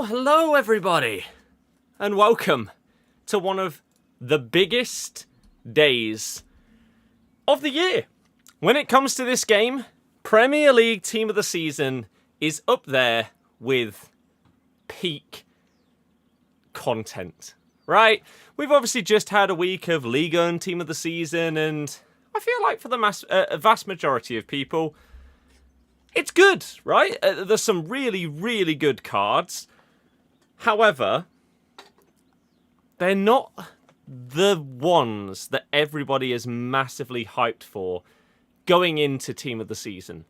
Hello everybody, and welcome to one of the biggest days of the year. When it comes to this game, Premier League Team of the Season is up there with peak content, right? We've obviously just had a week of Liga and Team of the Season, and I feel like for the vast majority of people, it's good, right? There's some really, really good cards. However, they're not the ones that everybody is massively hyped for going into Team of the Season.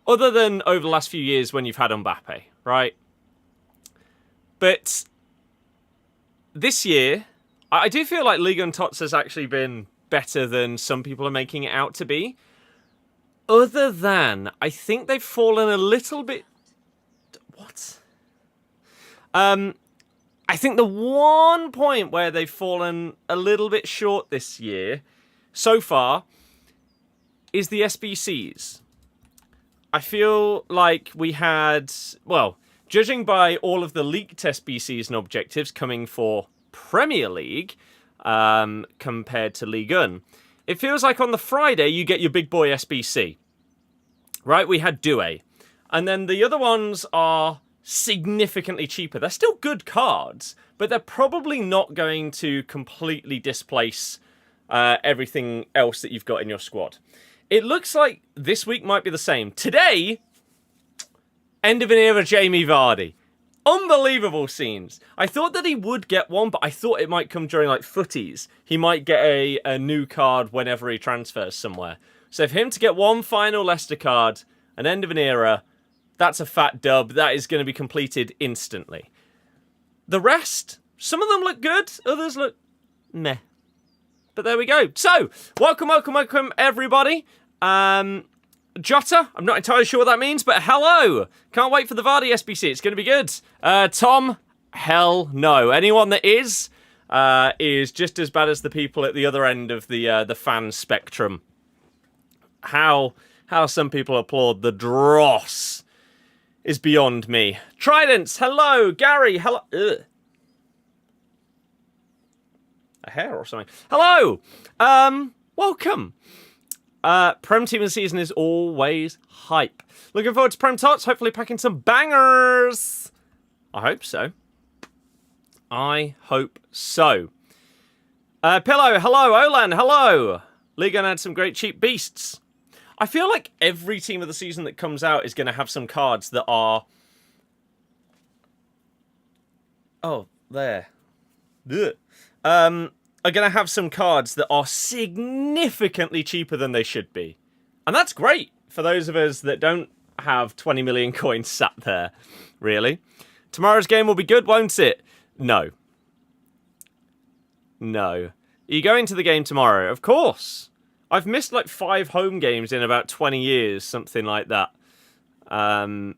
Other than over the last few years when you've had Mbappe, right? But this year, I do feel like League TOTS has actually been better than some people are making it out to be. Other than, I think they've fallen a little bit... What? I think the one point where they've fallen a little bit short this year, so far, is the SBCs. I feel like we had... Well, judging by all of the leaked SBCs and objectives coming for Premier League, compared to Ligue 1, it feels like on the Friday you get your big boy SBC. Right, we had Doué. And then the other ones are significantly cheaper. They're still good cards, but they're probably not going to completely displace everything else that you've got in your squad. It looks like this week might be the same. Today, end of an era Jamie Vardy. Unbelievable scenes. I thought that he would get one, but I thought it might come during like FUTTIES. He might get a new card whenever he transfers somewhere. So for him to get one final Leicester card, an end of an era, that's a fat dub. That is going to be completed instantly. The rest, some of them look good, others look meh. But there we go. So, welcome everybody. Jota, I'm not entirely sure what that means, but hello. Can't wait for the Vardy SBC. It's going to be good. Tom, hell no. Anyone that is just as bad as the people at the other end of the fan spectrum. How some people applaud the dross is beyond me. Tridents, hello. Gary, hello. Ugh. A hair or something. Hello. Welcome. Prem Team of the Season is always hype. Looking forward to Prem Tots. Hopefully packing some bangers. I hope so. Pillow, hello. Olan, hello. Liga had some great cheap beasts. I feel like every Team of the Season that comes out is going to have some cards that are... Oh, there. Ugh. Are going to have some cards that are significantly cheaper than they should be. And that's great for those of us that don't have 20 million coins sat there, really. Tomorrow's game will be good, won't it? No. No. Are you going to the game tomorrow? Of course. I've missed like 5 home games in about 20 years, something like that. And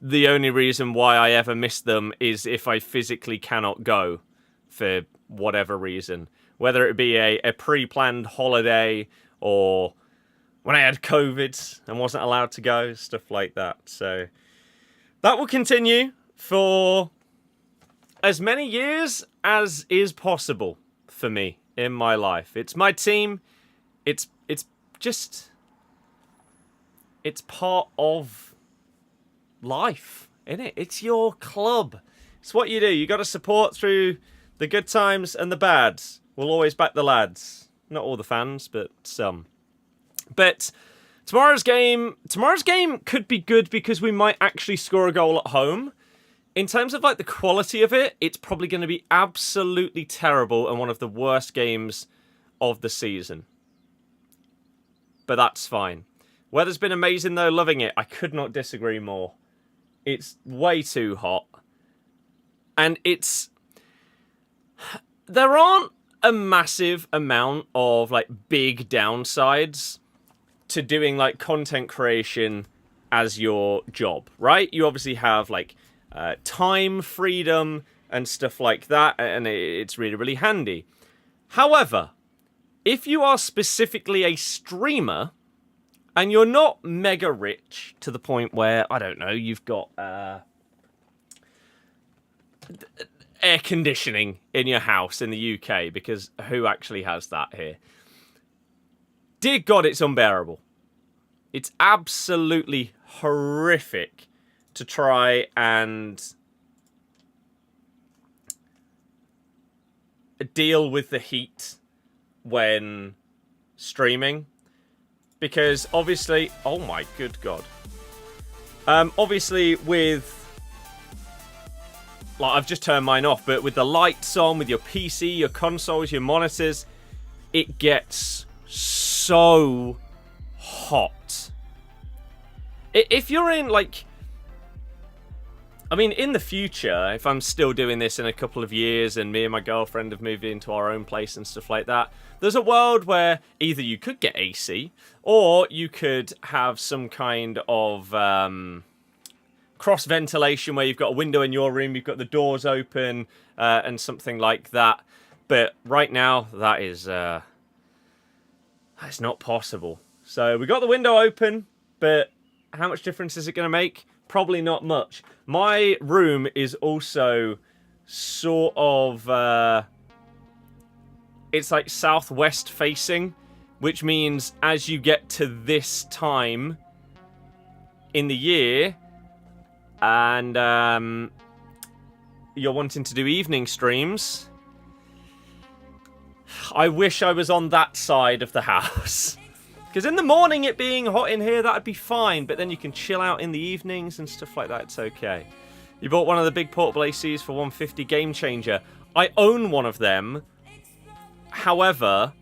the only reason why I ever miss them is if I physically cannot go for whatever reason. Whether it be a pre-planned holiday or when I had COVID and wasn't allowed to go, stuff like that. So that will continue for as many years as is possible for me in my life. It's my team. It's part of life, isn't it? It's your club. It's what you do. You got to support through the good times and the bads. We'll always back the lads. Not all the fans, but some. But tomorrow's game could be good because we might actually score a goal at home. In terms of like the quality of it, it's probably going to be absolutely terrible and one of the worst games of the season. But that's fine. Weather's been amazing though, loving it. I could not disagree more. It's way too hot. And there aren't a massive amount of like big downsides to doing like content creation as your job, right? You obviously have like time freedom and stuff like that, and it's really, really handy. However, if you are specifically a streamer and you're not mega rich to the point where, I don't know, you've got air conditioning in your house in the UK, because who actually has that here? Dear God, it's unbearable. It's absolutely horrific to try and deal with the heat when streaming, because obviously, oh my good God, obviously with, like, I've just turned mine off, but with the lights on, with your PC, your consoles, your monitors, it gets so hot. If you're in, like, I mean, in the future, if I'm still doing this in a couple of years and me and my girlfriend have moved into our own place and stuff like that, there's a world where either you could get AC or you could have some kind of cross ventilation where you've got a window in your room, you've got the doors open and something like that. But right now, that's not possible. So we got the window open, but how much difference is it going to make? Probably not much. My room is also sort of, it's like southwest facing, which means as you get to this time in the year and you're wanting to do evening streams, I wish I was on that side of the house. Because in the morning, it being hot in here, that'd be fine. But then you can chill out in the evenings and stuff like that. It's okay. You bought one of the big portable ACs for 150, Game Changer. I own one of them. However,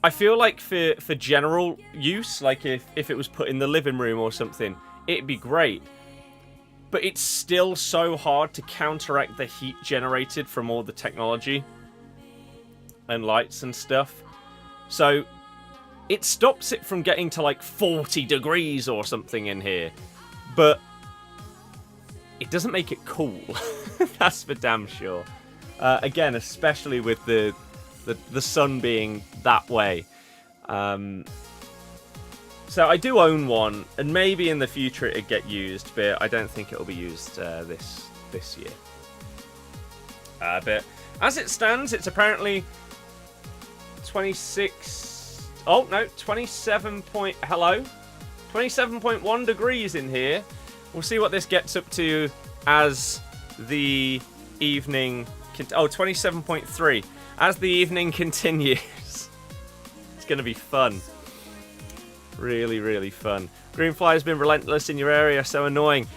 I feel like for general use, like if it was put in the living room or something, it'd be great. But it's still so hard to counteract the heat generated from all the technology and lights and stuff. So it stops it from getting to like 40 degrees or something in here. But it doesn't make it cool. That's for damn sure. Again, especially with the sun being that way. So I do own one, and maybe in the future it'd get used, but I don't think it'll be used this year. But as it stands, it's apparently 27.1 degrees in here. We'll see what this gets up to as the evening... 27.3. As the evening continues. It's going to be fun. Really, really fun. Greenfly has been relentless in your area, so annoying.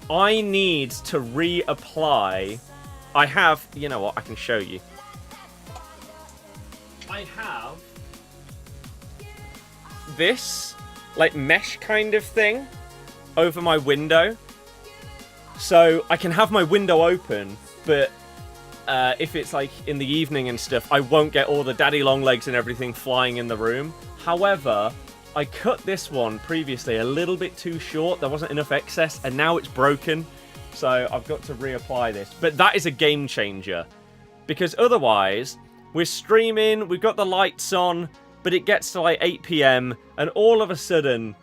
I need to reapply. I have... You know what? I can show you. I have this, like, mesh kind of thing over my window. So I can have my window open, but if it's, like, in the evening and stuff, I won't get all the daddy long legs and everything flying in the room. However, I cut this one previously a little bit too short. There wasn't enough excess, and now it's broken. So I've got to reapply this. But that is a game changer. Because otherwise, we're streaming, we've got the lights on, but it gets to like 8 PM, and all of a sudden,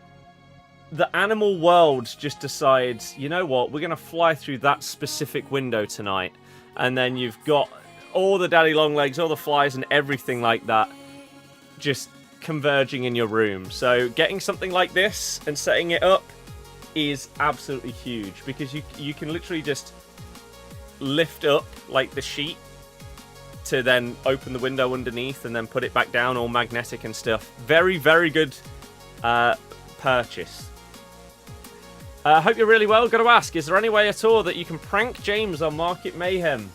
the animal world just decides, you know what, we're going to fly through that specific window tonight. And then you've got all the daddy long legs, all the flies and everything like that just converging in your room. So getting something like this and setting it up is absolutely huge, because you can literally just lift up like the sheet to then open the window underneath and then put it back down, all magnetic and stuff. Very, very good purchase. Hope you're really well. Got to ask, is there any way at all that you can prank James on Market Mayhem?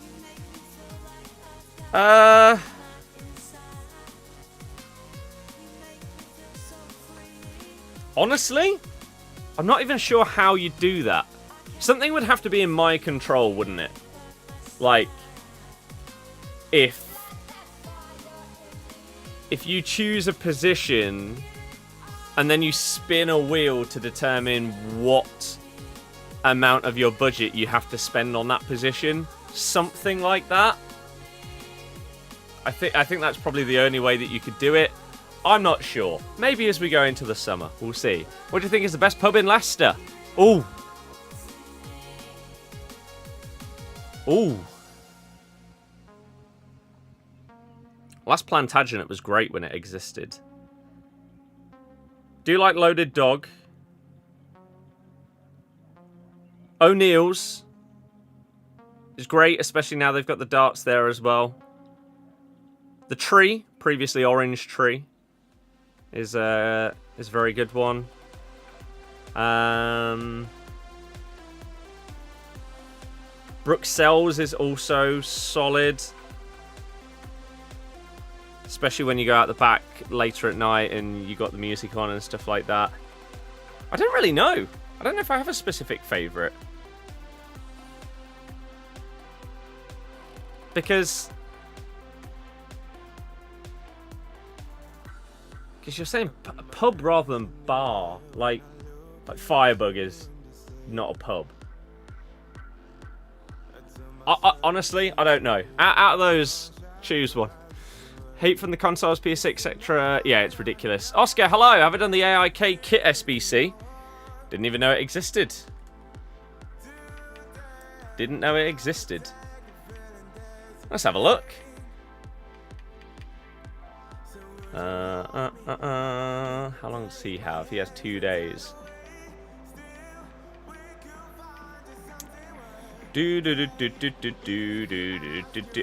Honestly, I'm not even sure how you do that. Something would have to be in my control, wouldn't it? Like, if you choose a position and then you spin a wheel to determine what amount of your budget you have to spend on that position, something like that. I think that's probably the only way that you could do it. I'm not sure. Maybe as we go into the summer, we'll see. What do you think is the best pub in Leicester? Ooh. Ooh. Last Plantagenet was great when it existed. Do you like Loaded Dog? O'Neill's is great, especially now they've got the darts there as well. The Tree, previously Orange Tree, is a very good one. Bruxelles is also solid. Especially when you go out the back later at night and you got the music on and stuff like that. I don't really know. I don't know if I have a specific favourite. Because you're saying pub rather than bar. Like Firebug is not a pub. Honestly, I don't know. Out of those, choose one. Hate from the consoles, PS6, etc. Yeah, it's ridiculous. Oscar, hello. Have I done the AIK kit SBC? Didn't even know it existed. Didn't know it existed. Let's have a look. How long does he have? He has 2 days.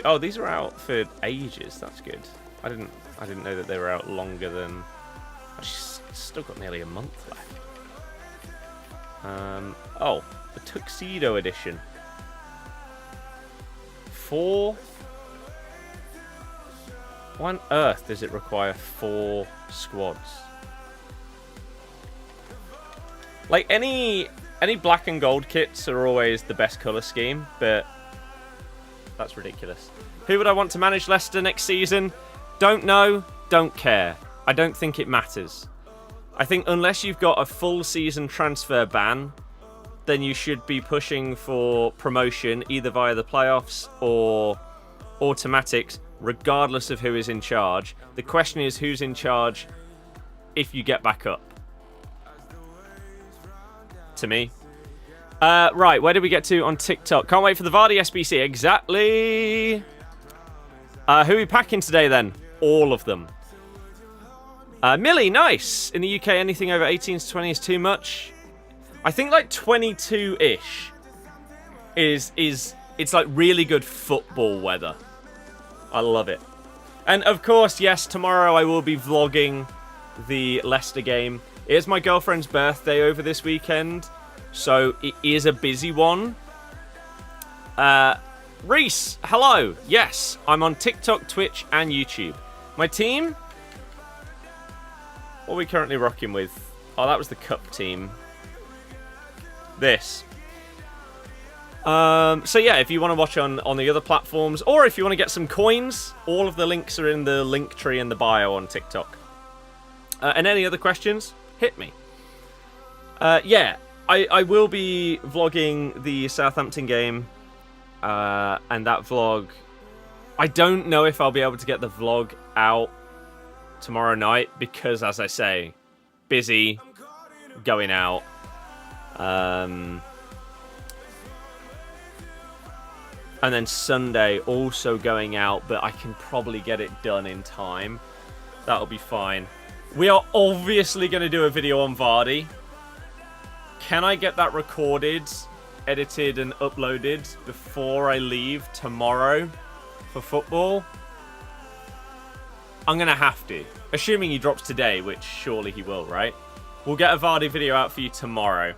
Oh, these are out for ages. That's good. I didn't know that they were out longer than. I've still got nearly a month left. Oh, the Tuxedo edition. 4. Why on earth does it require 4 squads? Like any black and gold kits are always the best colour scheme, but that's ridiculous. Who would I want to manage Leicester next season? Don't know, don't care. I don't think it matters. I think unless you've got a full season transfer ban, then you should be pushing for promotion either via the playoffs or automatics, regardless of who is in charge. The question is who's in charge if you get back up. To me. Right, where did we get to on TikTok? Can't wait for the Vardy SBC. Exactly. Who are we packing today then? All of them. Millie, nice. In the UK, anything over 18 to 20 is too much. I think like 22-ish is it's like really good football weather. I love it. And of course, yes, tomorrow I will be vlogging the Leicester game. It is my girlfriend's birthday over this weekend, so it is a busy one. Reese, hello. Yes, I'm on TikTok, Twitch, and YouTube. My team? What are we currently rocking with? Oh, that was the Cup team. This. So yeah, if you want to watch on the other platforms, or if you want to get some coins, all of the links are in the link tree in the bio on TikTok. And any other questions, hit me. Yeah, I will be vlogging the Southampton game, and that vlog, I don't know if I'll be able to get the vlog out tomorrow night, because as I say, busy, going out. And then Sunday also going out, but I can probably get it done in time. That'll be fine. We are obviously going to do a video on Vardy. Can I get that recorded, edited, and uploaded before I leave tomorrow for football? I'm going to have to. Assuming he drops today, which surely he will, right? We'll get a Vardy video out for you tomorrow,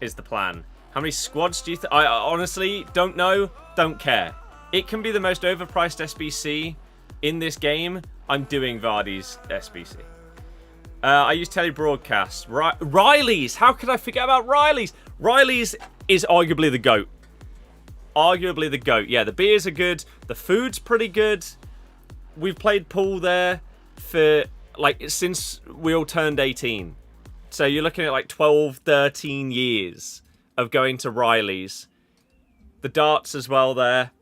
is the plan. How many squads do you think? I honestly don't know, don't care. It can be the most overpriced SBC in this game. I'm doing Vardy's SBC. I use telebroadcast. Riley's, how could I forget about Riley's? Riley's is arguably the GOAT. Arguably the GOAT. Yeah, the beers are good. The food's pretty good. We've played pool there for, like, since we all turned 18. So you're looking at, like, 12, 13 years of going to Riley's. The darts as well there.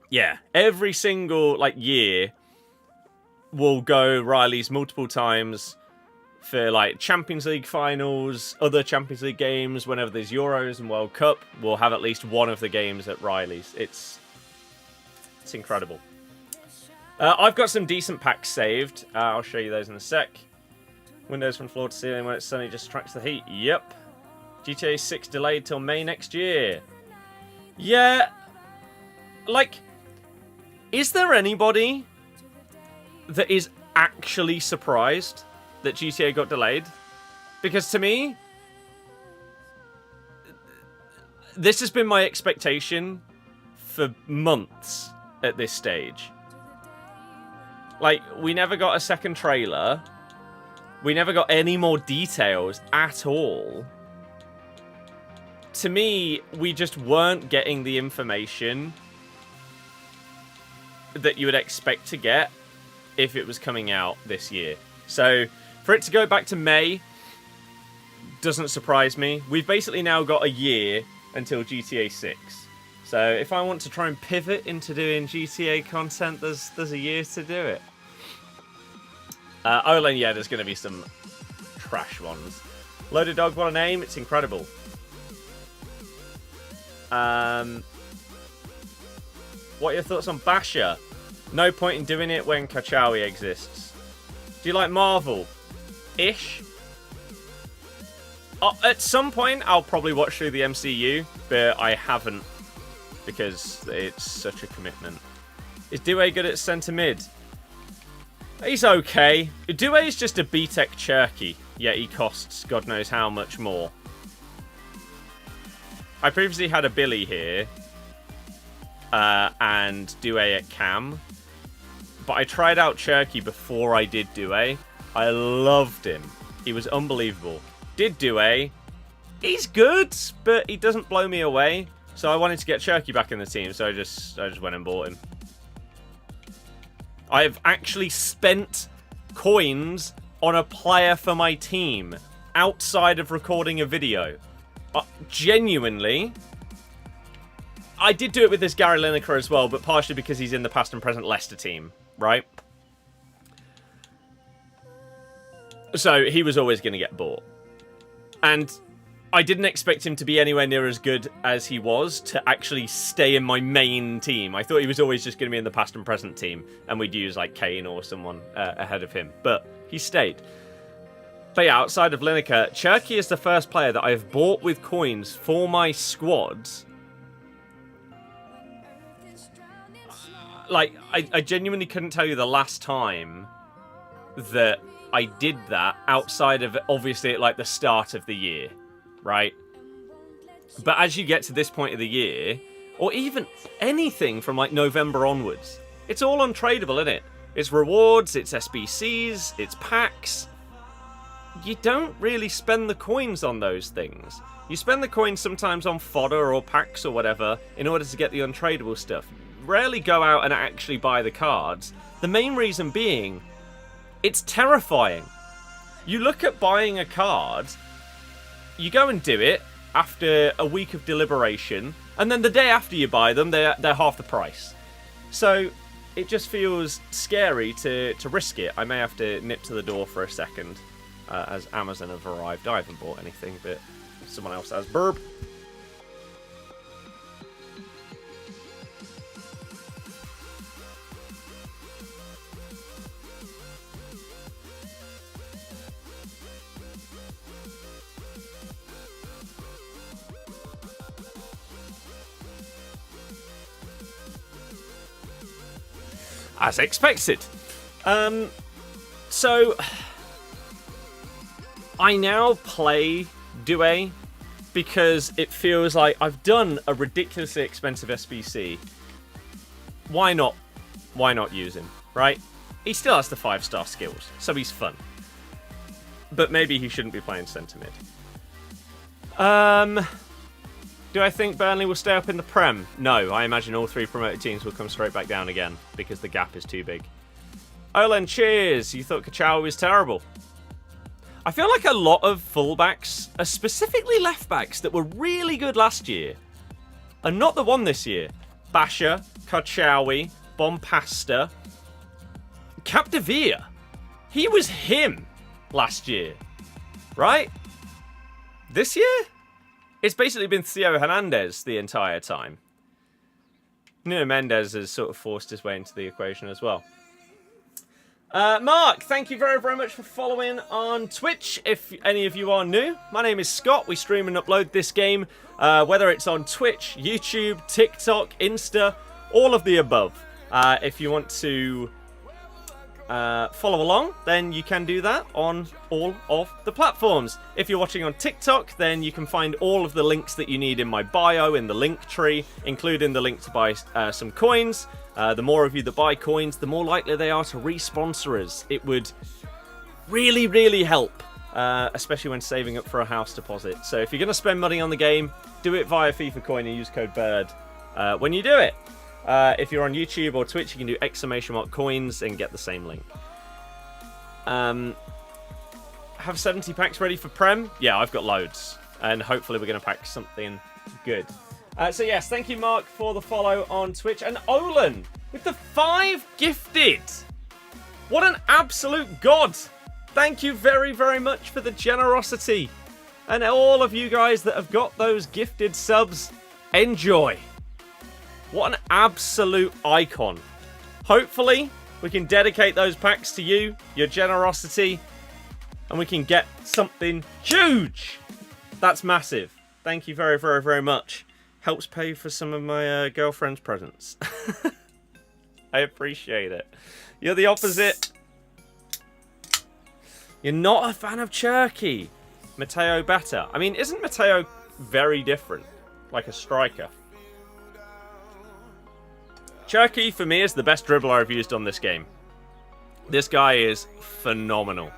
Yeah, every single, like, year we'll go Riley's multiple times for like Champions League finals, other Champions League games, whenever there's Euros and World Cup, we'll have at least one of the games at Riley's. It's incredible. I've got some decent packs saved. I'll show you those in a sec. Windows from floor to ceiling when it's sunny just tracks the heat. Yep. GTA 6 delayed till May next year. Yeah. Like, is there anybody that is actually surprised that GTA got delayed? Because to me, this has been my expectation for months at this stage. Like, we never got a second trailer. We never got any more details at all. To me, we just weren't getting the information that you would expect to get if it was coming out this year. So, for it to go back to May doesn't surprise me. We've basically now got a year until GTA 6. So if I want to try and pivot into doing GTA content, there's a year to do it. Olen, yeah, there's going to be some trash ones. Loaded Dog, what a name. It's incredible. What are your thoughts on Basher? No point in doing it when Kachawi exists. Do you like Marvel? Ish. At some point, I'll probably watch through the MCU, but I haven't because it's such a commitment. Is Due good at centre mid? He's okay. Due is just a BTEC Cherky, yet he costs God knows how much more. I previously had a Billy here and Due at Cam, but I tried out Cherky before I did Due. I loved him. He was unbelievable. Did Due. He's good, but he doesn't blow me away. So I wanted to get Cherky back in the team, so I just went and bought him. I've actually spent coins on a player for my team outside of recording a video. Genuinely. I did do it with this Gary Lineker as well, but partially because he's in the past and present Leicester team, right? So he was always going to get bought. And I didn't expect him to be anywhere near as good as he was to actually stay in my main team. I thought he was always just going to be in the past and present team, and we'd use like Kane or someone ahead of him. But he stayed. But yeah, outside of Lineker, Cherky is the first player that I've bought with coins for my squads. Like, I genuinely couldn't tell you the last time that I did that outside of, obviously, like the start of the year, right? But as you get to this point of the year, or even anything from like November onwards, it's all untradeable, isn't it? It's rewards, it's SBCs, it's packs. You don't really spend the coins on those things. You spend the coins sometimes on fodder or packs or whatever in order to get the untradeable stuff. Rarely go out and actually buy the cards. The main reason being, it's terrifying. You look at buying a card, you go and do it after a week of deliberation, and then the day after you buy them, they're half the price. So it just feels scary to risk it. I may have to nip to the door for a second, as Amazon have arrived. I haven't bought anything, but someone else has. Burp. As expected. So I now play Due because it feels like I've done a ridiculously expensive SBC. Why not use him, right? He still has the 5-star skills, so he's fun. But maybe he shouldn't be playing centre mid. Do I think Burnley will stay up in the Prem? No, I imagine all 3 promoted teams will come straight back down again because the gap is too big. Olen, cheers! You thought Kachawa was terrible. I feel like a lot of fullbacks, specifically left-backs, that were really good last year are not the one this year. Basher, Kachawi, Bompasta, Capdevere. He was him last year, right? This year? It's basically been Theo Hernandez the entire time. Nuno Mendes has sort of forced his way into the equation as well. Mark, thank you very, very much for following on Twitch. If any of you are new, my name is Scott. We stream and upload this game, whether it's on Twitch, YouTube, TikTok, Insta, all of the above. If you want to follow along, then you can do that on all of the platforms. If you're watching on TikTok, then you can find all of the links that you need in my bio, in the link tree, including the link to buy some coins. The more of you that buy coins, the more likely they are to re-sponsor us. It would really, really help, especially when saving up for a house deposit. So if you're going to spend money on the game, do it via FIFA Coin and use code BIRD when you do it. If you're on YouTube or Twitch, you can do !coins and get the same link. Have 70 packs ready for Prem? Yeah, I've got loads. And hopefully we're going to pack something good. So yes, thank you, Mark, for the follow on Twitch. And Olin with the 5 gifted. What an absolute god. Thank you very, very much for the generosity. And all of you guys that have got those gifted subs, enjoy. What an absolute icon. Hopefully, we can dedicate those packs to you, your generosity, and we can get something huge. That's massive. Thank you very, very, very much. Helps pay for some of my girlfriend's presents. I appreciate it. You're the opposite. You're not a fan of Cherky. Matteo better. I mean, isn't Matteo very different? Like a striker. Cherky, for me, is the best dribbler I've used on this game. This guy is phenomenal.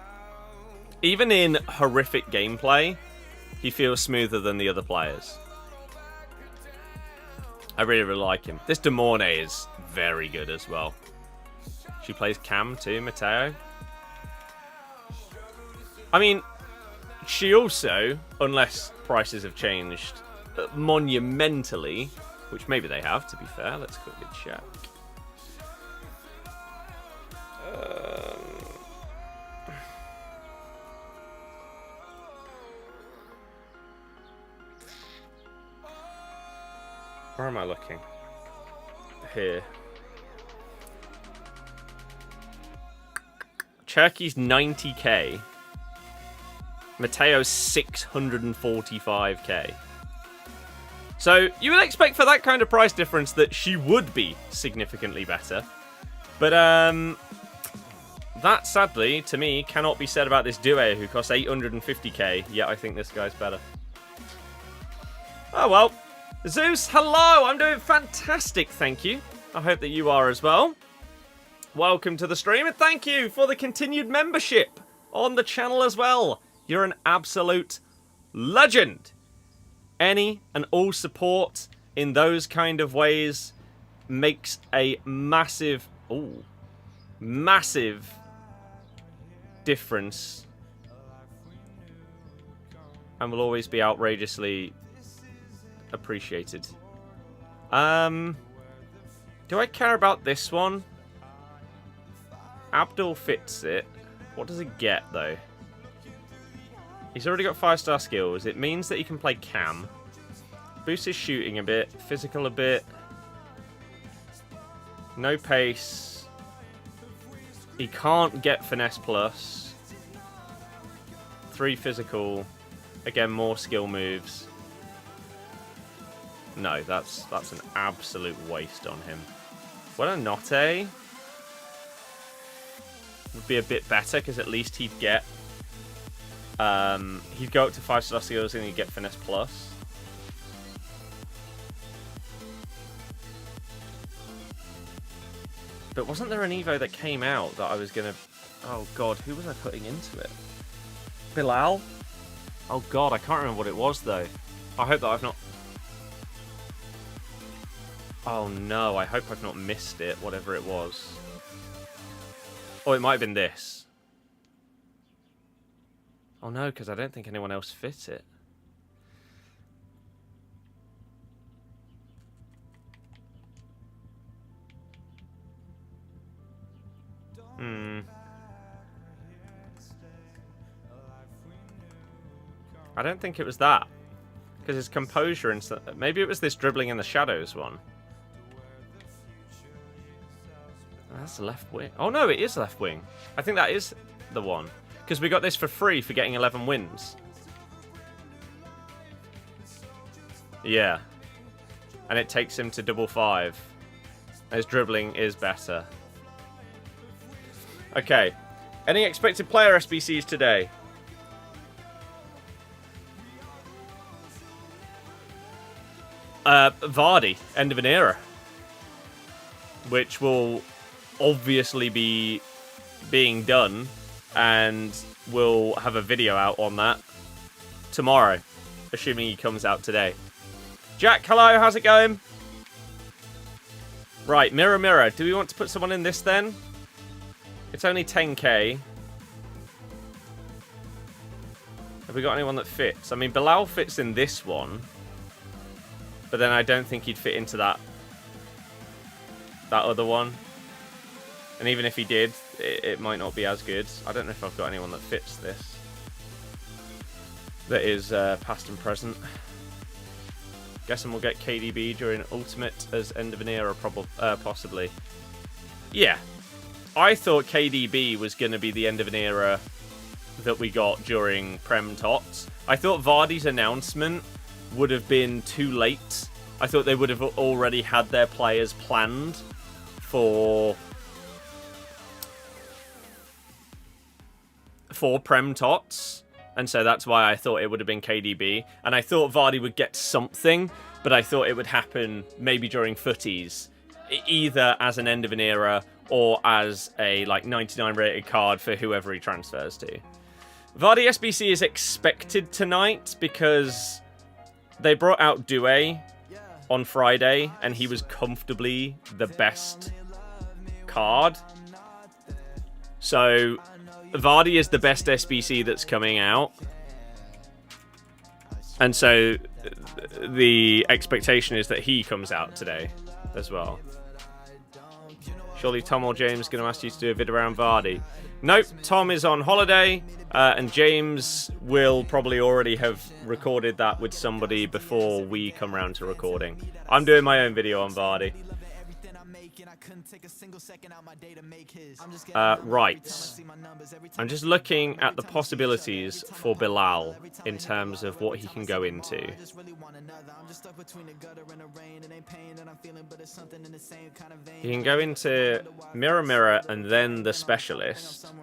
Even in horrific gameplay, he feels smoother than the other players. I really, really like him. This De Mornay is very good as well. She plays Cam too, Matteo. I mean, she also, unless prices have changed monumentally, which maybe they have, to be fair. Let's quickly check. Where am I looking? Here. Cherky's 90k. Matteo's 645k. So, you would expect for that kind of price difference that she would be significantly better. But, that, sadly, to me, cannot be said about this duo who costs 850k, yet I think this guy's better. Oh, well. Zeus, hello! I'm doing fantastic, thank you. I hope that you are as well. Welcome to the stream, and thank you for the continued membership on the channel as well. You're an absolute legend. Any and all support in those kind of ways makes a massive, massive difference, and will always be outrageously appreciated. Do I care about this one? Abdul fits it. What does it get though? He's already got 5-star skills. It means that he can play Cam. Boosts his shooting a bit. Physical a bit. No pace. He can't get Finesse Plus. 3 physical. Again, more skill moves. No, that's an absolute waste on him. Buonanotte would be a bit better, because at least he'd get... he'd go up to 5-star skills and he'd get Finesse Plus. But wasn't there an Evo that came out that I was going to... Oh, God, who was I putting into it? Bilal? Oh, God, I can't remember what it was, though. I hope that I've not... Oh, no, I hope I've not missed it, whatever it was. Oh, it might have been this. Oh no, because I don't think anyone else fit it. I don't think it was that. Because his composure and stuff. Maybe it was this dribbling in the shadows one. That's the left wing. Oh no, it is left wing. I think that is the one. Because we got this for free for getting 11 wins. Yeah. And it takes him to 555. His dribbling is better. Okay. Any expected player SBCs today? Vardy, end of an era. Which will obviously be being done. And we'll have a video out on that tomorrow. Assuming he comes out today. Jack, hello, how's it going? Right, mirror, mirror. Do we want to put someone in this then? It's only 10k. Have we got anyone that fits? I mean, Bilal fits in this one. But then I don't think he'd fit into that other one. And even if he did, it might not be as good. I don't know if I've got anyone that fits this. That is past and present. Guessing we'll get KDB during Ultimate as end of an era, possibly. Yeah. I thought KDB was going to be the end of an era that we got during Prem TOTS. I thought Vardy's announcement would have been too late. I thought they would have already had their players planned for Prem TOTS. And so that's why I thought it would have been KDB. And I thought Vardy would get something, but I thought it would happen maybe during FUTTIES, either as an end of an era or as a like 99 rated card for whoever he transfers to. Vardy SBC is expected tonight because they brought out Due on Friday and he was comfortably the best card. So Vardy is the best SBC that's coming out. And so the expectation is that he comes out today as well. Surely Tom or James is going to ask you to do a vid around Vardy. Nope, Tom is on holiday. And James will probably already have recorded that with somebody before we come around to recording. I'm doing my own video on Vardy. Right. I'm just looking at the possibilities for Bilal in terms of what he can go into. He can go into Mirror Mirror and then the Specialist.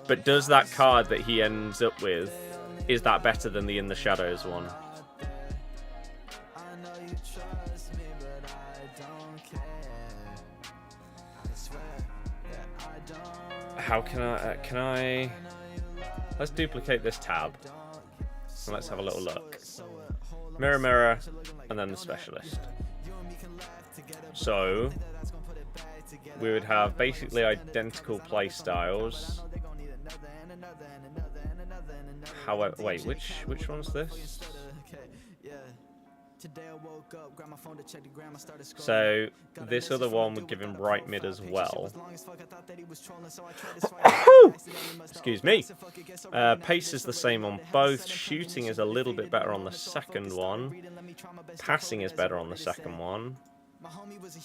But does that card that he ends up with, is that better than the In the Shadows one? How can I... Let's duplicate this tab. And let's have a little look. Mirror, mirror, and then the Specialist. So, we would have basically identical play styles. However, wait, which one's this? So this other one would give him right mid as well. Excuse me. Pace is the same on both. Shooting is a little bit better on the second one. Passing is better on the second one.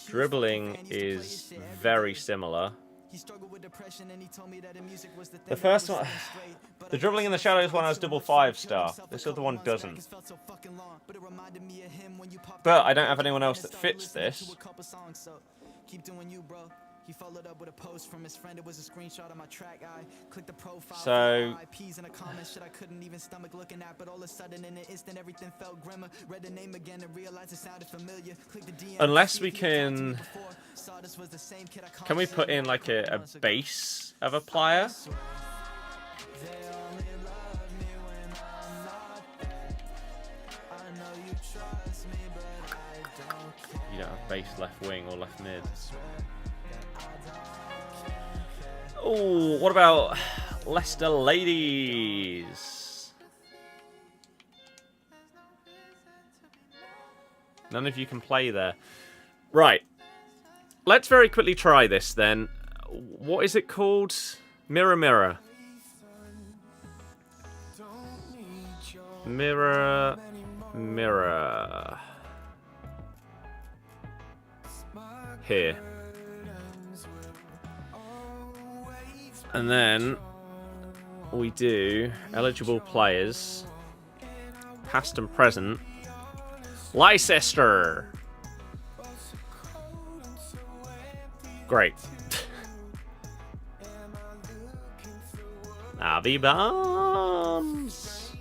Dribbling is very similar. The first one, the dribbling in the shadows one has double 5-star. This other one doesn't. But I don't have anyone else that fits this. So unless we can we put in like a base of a player? You don't have base left wing or left mid. Oh, what about Leicester Ladies? None of you can play there. Right. Let's very quickly try this then. What is it called? Mirror Mirror. Mirror. Mirror. Here. And then we do eligible players, past and present. Leicester. Great. Navi Bombs.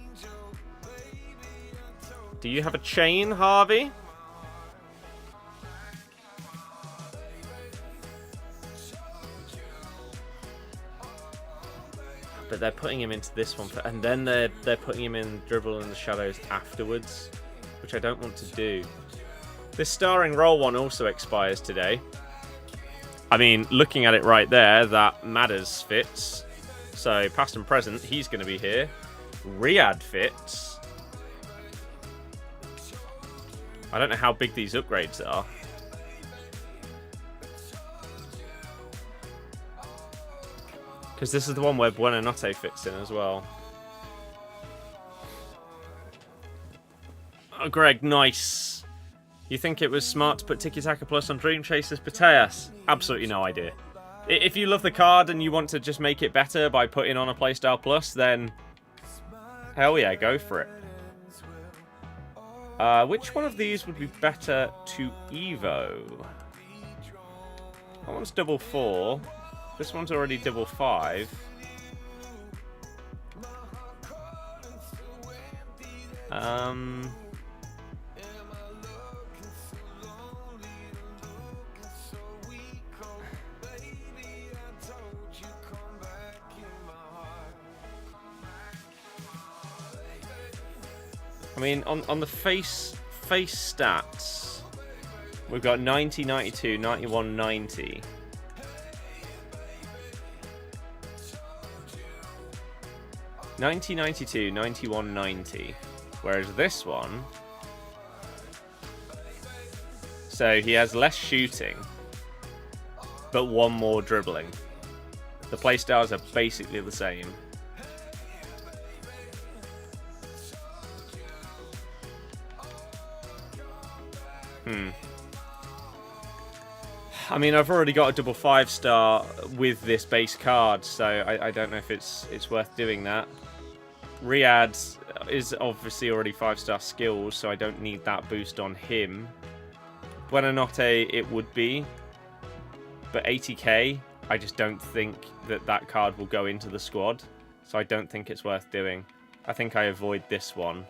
Do you have a chain, Harvey? But they're putting him into this one, and then they're putting him in Dribble in the Shadows afterwards, which I don't want to do. This starring role one also expires today. I mean, looking at it right there, that Matters fits. So, past and present, he's going to be here. Riyadh fits. I don't know how big these upgrades are. Because this is the one where Buonanotte fits in as well. Oh, Greg, nice. You think it was smart to put Tiki Taka Plus on Dream Chasers Putellas? Absolutely no idea. If you love the card and you want to just make it better by putting on a Playstyle Plus, then hell yeah, go for it. Which one of these would be better to Evo? That one's double 4. This one's already double 5. I mean, on the face stats, we've got 90, 92, 91, 90. (90-92, 91-90), whereas this one, so he has less shooting, but one more dribbling. The playstyles are basically the same. I mean, I've already got a double 5-star with this base card, so I don't know if it's worth doing that. Riyadh is obviously already 5-star skills, so I don't need that boost on him. Buonanotte it would be, but 80k, I just don't think that card will go into the squad, so I don't think it's worth doing. I think I avoid this one.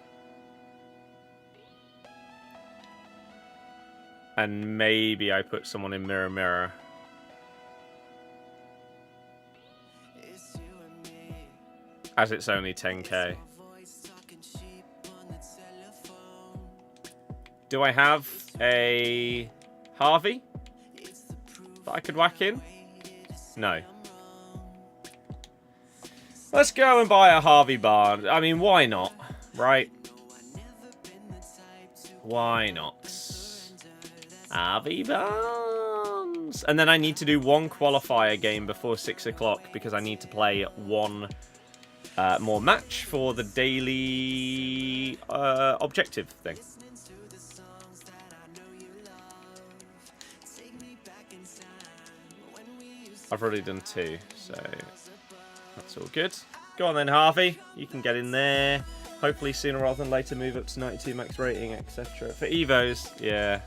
And maybe I put someone in Mirror Mirror. As it's only 10k. Do I have a Harvey that I could whack in? No. Let's go and buy a Harvey Barnes. I mean, why not? Right? Why not? Harvey Barnes. And then I need to do one qualifier game before 6 o'clock because I need to play one more match for the daily objective thing. I've already done 2, so that's all good. Go on then, Harvey. You can get in there. Hopefully sooner rather than later move up to 92 max rating, etc. For Evos, yeah.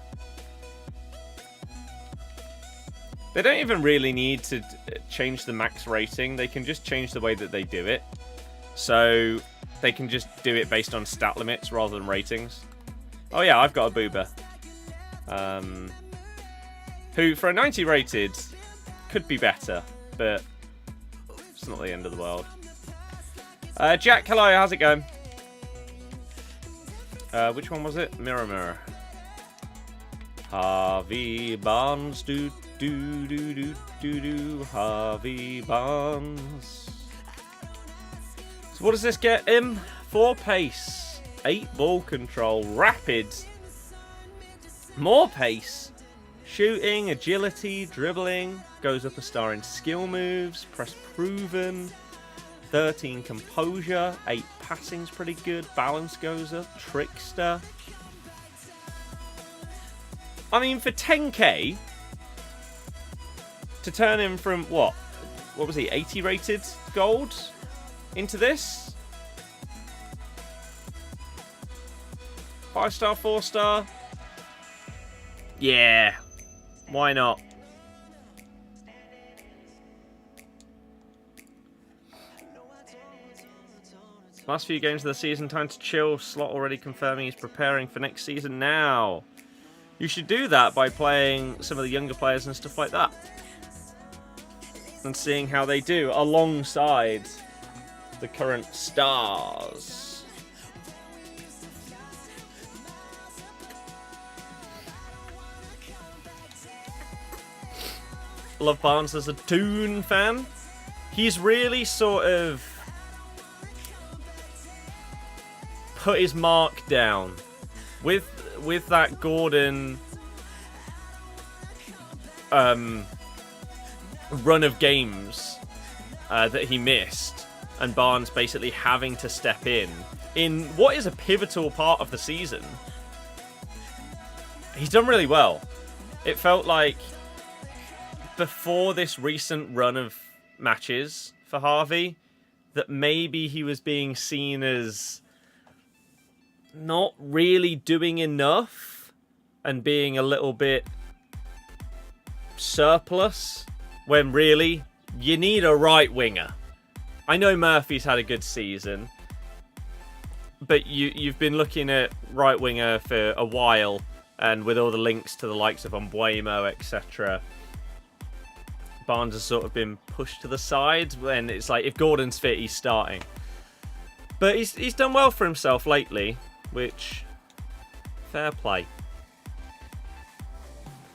They don't even really need to change the max rating. They can just change the way that they do it. So they can just do it based on stat limits rather than ratings. Oh yeah, I've got a Booba. Who, for a 90 rated, could be better, but it's not the end of the world. Jack, hello, how's it going? Which one was it? Mirror Mirror. Harvey Barnes, do Harvey Barnes. So what does this get him? 4 pace, 8 ball control, rapid, more pace, shooting, agility, dribbling, goes up a star in skill moves, press proven, 13 composure, 8 passing's pretty good, balance goes up, trickster. I mean, for 10k, to turn him from, what was he, 80 rated gold into this? 5-star, 4-star? Yeah, why not? Last few games of the season, time to chill. Slot already confirming he's preparing for next season now. You should do that by playing some of the younger players and stuff like that. And seeing how they do alongside the current stars. Love Barnes as a Dune fan. He's really sort of put his mark down with that Gordon run of games that he missed, and Barnes basically having to step in what is a pivotal part of the season. He's done really well. It felt like before this recent run of matches for Harvey that maybe he was being seen as not really doing enough and being a little bit surplus, when really you need a right winger. I know Murphy's had a good season, but you've been looking at right winger for a while, and with all the links to the likes of Umbuemo, etc., Barnes has sort of been pushed to the side when it's like, if Gordon's fit, he's starting. But he's done well for himself lately, which, fair play.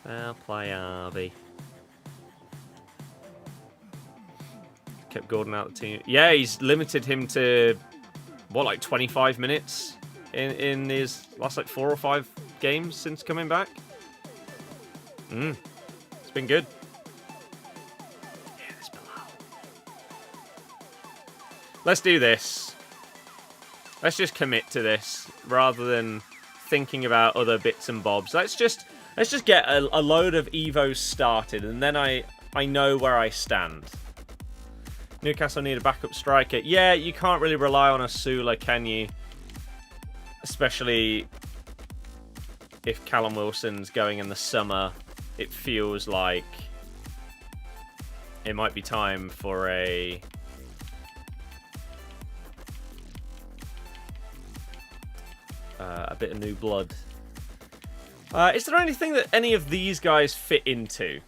Fair play, Harvey. Kept Gordon out of the team. Yeah, he's limited him to, what, like 25 minutes in his last, like, 4 or 5 games since coming back. It's been good. Yeah, it's below. Let's do this. Let's just commit to this rather than thinking about other bits and bobs. Let's just get a load of Evos started, and then I know where I stand. Newcastle need a backup striker. Yeah, you can't really rely on a Sula, can you? Especially if Callum Wilson's going in the summer. It feels like it might be time for a bit of new blood. Is there anything that any of these guys fit into?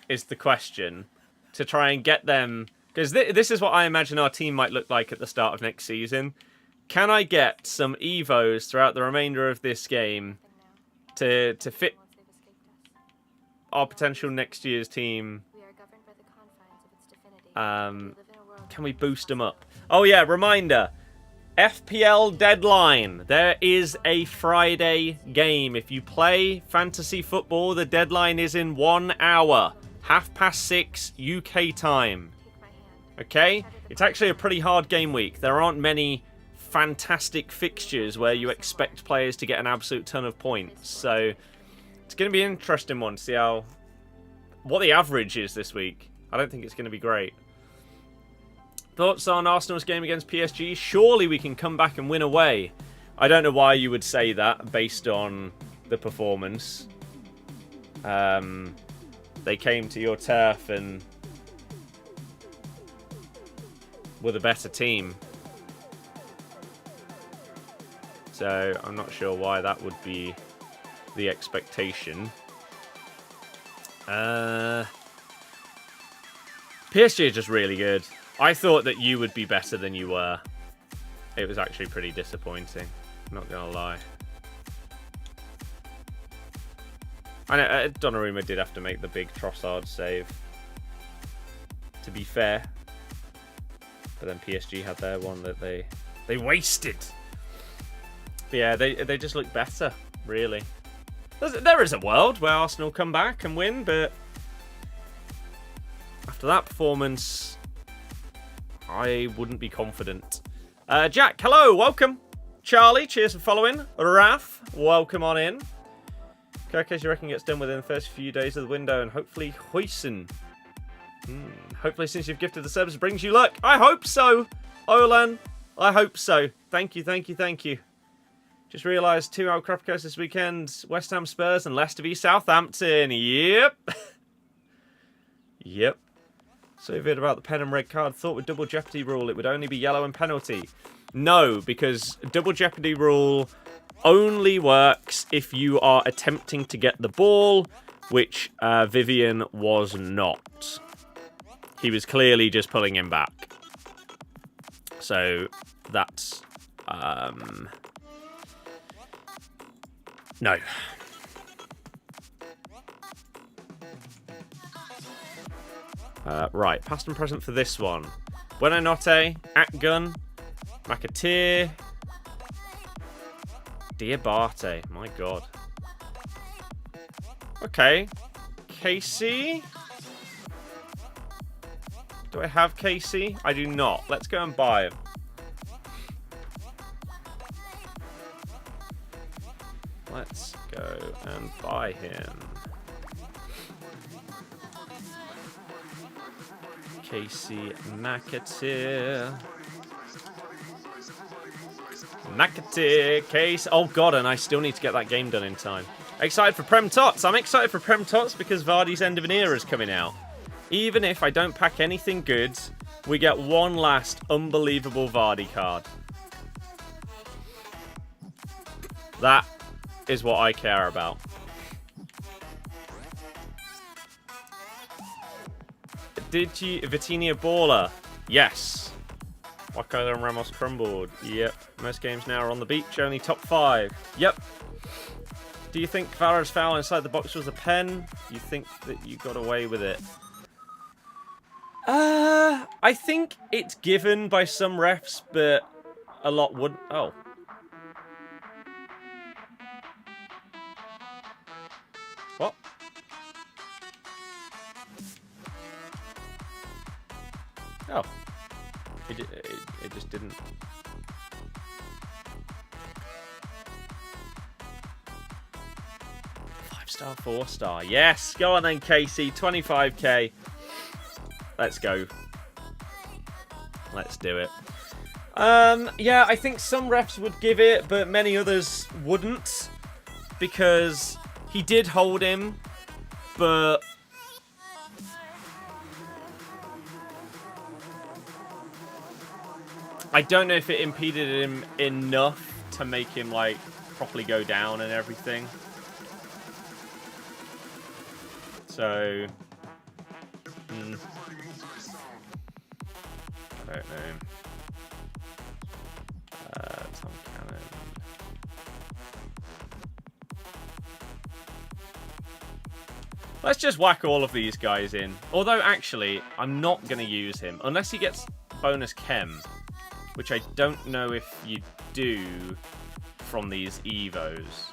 Is the question. To try and get them... Because this is what I imagine our team might look like at the start of next season. Can I get some Evos throughout the remainder of this game to fit our potential next year's team? Can we boost them up? Oh yeah, reminder. FPL deadline. There is a Friday game. If you play fantasy football, the deadline is in 1 hour. 6:30 UK time. Okay? It's actually a pretty hard game week. There aren't many fantastic fixtures where you expect players to get an absolute ton of points. So it's going to be an interesting one to see what the average is this week. I don't think it's going to be great. Thoughts on Arsenal's game against PSG? Surely we can come back and win away. I don't know why you would say that based on the performance. They came to your turf and were the better team. So I'm not sure why that would be the expectation. PSG are just really good. I thought that you would be better than you were. It was actually pretty disappointing. Not gonna lie. I know Donnarumma did have to make the big Trossard save, to be fair. But then PSG had their one that they wasted. But yeah, they just look better, really. There is a world where Arsenal come back and win, but after that performance, I wouldn't be confident. Jack, hello, welcome. Charlie, cheers for following. Raf, welcome on in. Kirkes, you reckon gets done within the first few days of the window, and hopefully Huijsen. Hopefully since you've gifted the subs brings you luck. I hope so, Olan. I hope so. Thank you, thank you, thank you. Just realised 2 out Crapcos this weekend. West Ham Spurs and Leicester v Southampton. Yep. Yep. So you've heard about the pen and red card. Thought with double jeopardy rule it would only be yellow and penalty. No, because double jeopardy rule only works if you are attempting to get the ball, which Vivian was not. He was clearly just pulling him back. So that's... no. Right, past and present for this one. Buonanotte, Atgun, McAteer, Diabate, my god. Okay, Casey. Do I have Casey? I do not. Let's go and buy him. Let's go and buy him. Casey McAteer. McAteer, Case. Oh god, and I still need to get that game done in time. Excited for Prem Tots. I'm excited for Prem Tots because Vardy's End of an Era is coming out. Even if I don't pack anything good, we get one last unbelievable Vardy card. That is what I care about. Did you... Vitinha Baller? Yes. Wakaila and Ramos crumbled. Yep. Most games now are on the beach, only top 5. Yep. Do you think Vara's foul inside the box was a pen? You think that you got away with it? I think it's given by some refs, but a lot wouldn't. Oh. What? Oh. It just didn't. Five-star, 4-star. Yes! Go on then, Casey. 25k. Let's go. Let's do it. Yeah, I think some refs would give it, but many others wouldn't. Because he did hold him, but... I don't know if it impeded him enough to make him, like, properly go down and everything. So... I don't know. Tom Cannon. Let's just whack all of these guys in. Although, actually, I'm not going to use him. Unless he gets bonus chem. Which I don't know if you do from these Evos.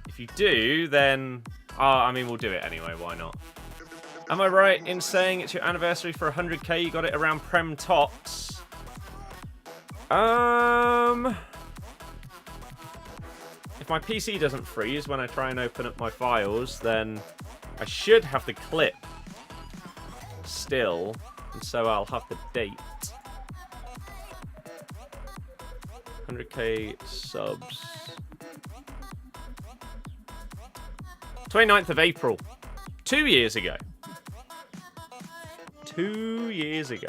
If you do, then... I mean, we'll do it anyway. Why not? Am I right in saying it's your anniversary for 100k? You got it around Prem Tots. If my PC doesn't freeze when I try and open up my files, then I should have the clip still, and so I'll have the date. 100k subs. 29th of April. 2 years ago. 2 years ago.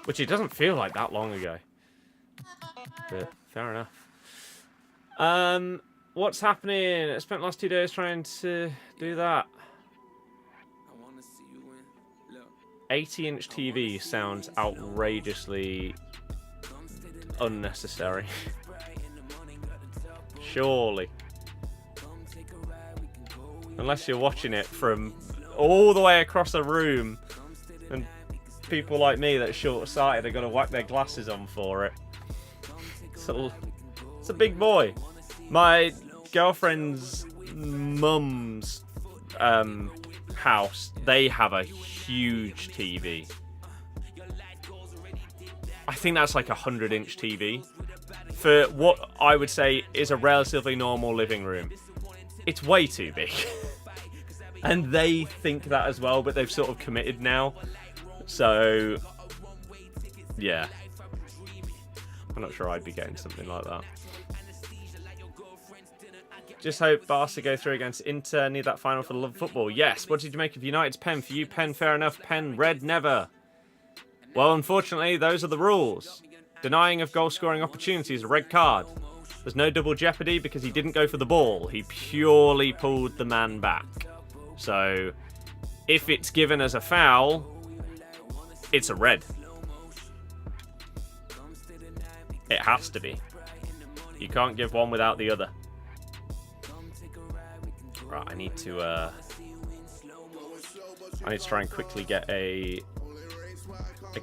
Which it doesn't feel like that long ago. But fair enough. What's happening? I spent the last 2 days trying to do that. 80-inch TV sounds outrageously unnecessary. Surely. Unless you're watching it from all the way across the room and people like me that are short-sighted are going to whack their glasses on for it. It's It's a big boy. My girlfriend's mum's house, they have a huge TV. I think that's like a 100-inch TV for what I would say is a relatively normal living room. It's way too big. And they think that as well, but they've sort of committed now. So, yeah. I'm not sure I'd be getting something like that. Just hope Barca go through against Inter. Need that final for the love of football. Yes. What did you make of United's pen? For you, pen, fair enough. Pen, red, never. Well, unfortunately, those are the rules. Denying of goal-scoring opportunities, a red card. There's no double jeopardy because he didn't go for the ball. He purely pulled the man back. So, if it's given as a foul, it's a red. It has to be. You can't give one without the other. Right, I need to try and quickly get a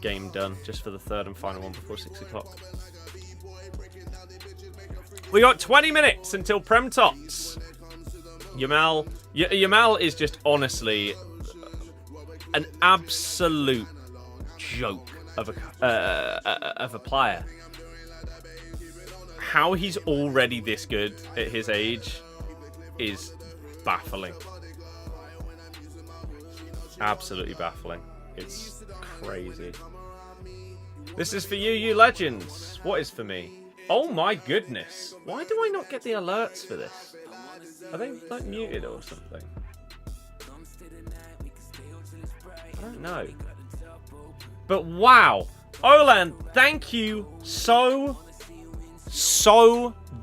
game done just for the third and final one before 6 o'clock. We got 20 minutes until Prem Tots. Yamal is just honestly an absolute joke of a player. How he's already this good at his age is baffling. Absolutely baffling. It's crazy. This is for you, you legends. What is for me? Oh my goodness. Why do I not get the alerts for this? Are they like muted or something? I don't know. But wow. Haaland, thank you so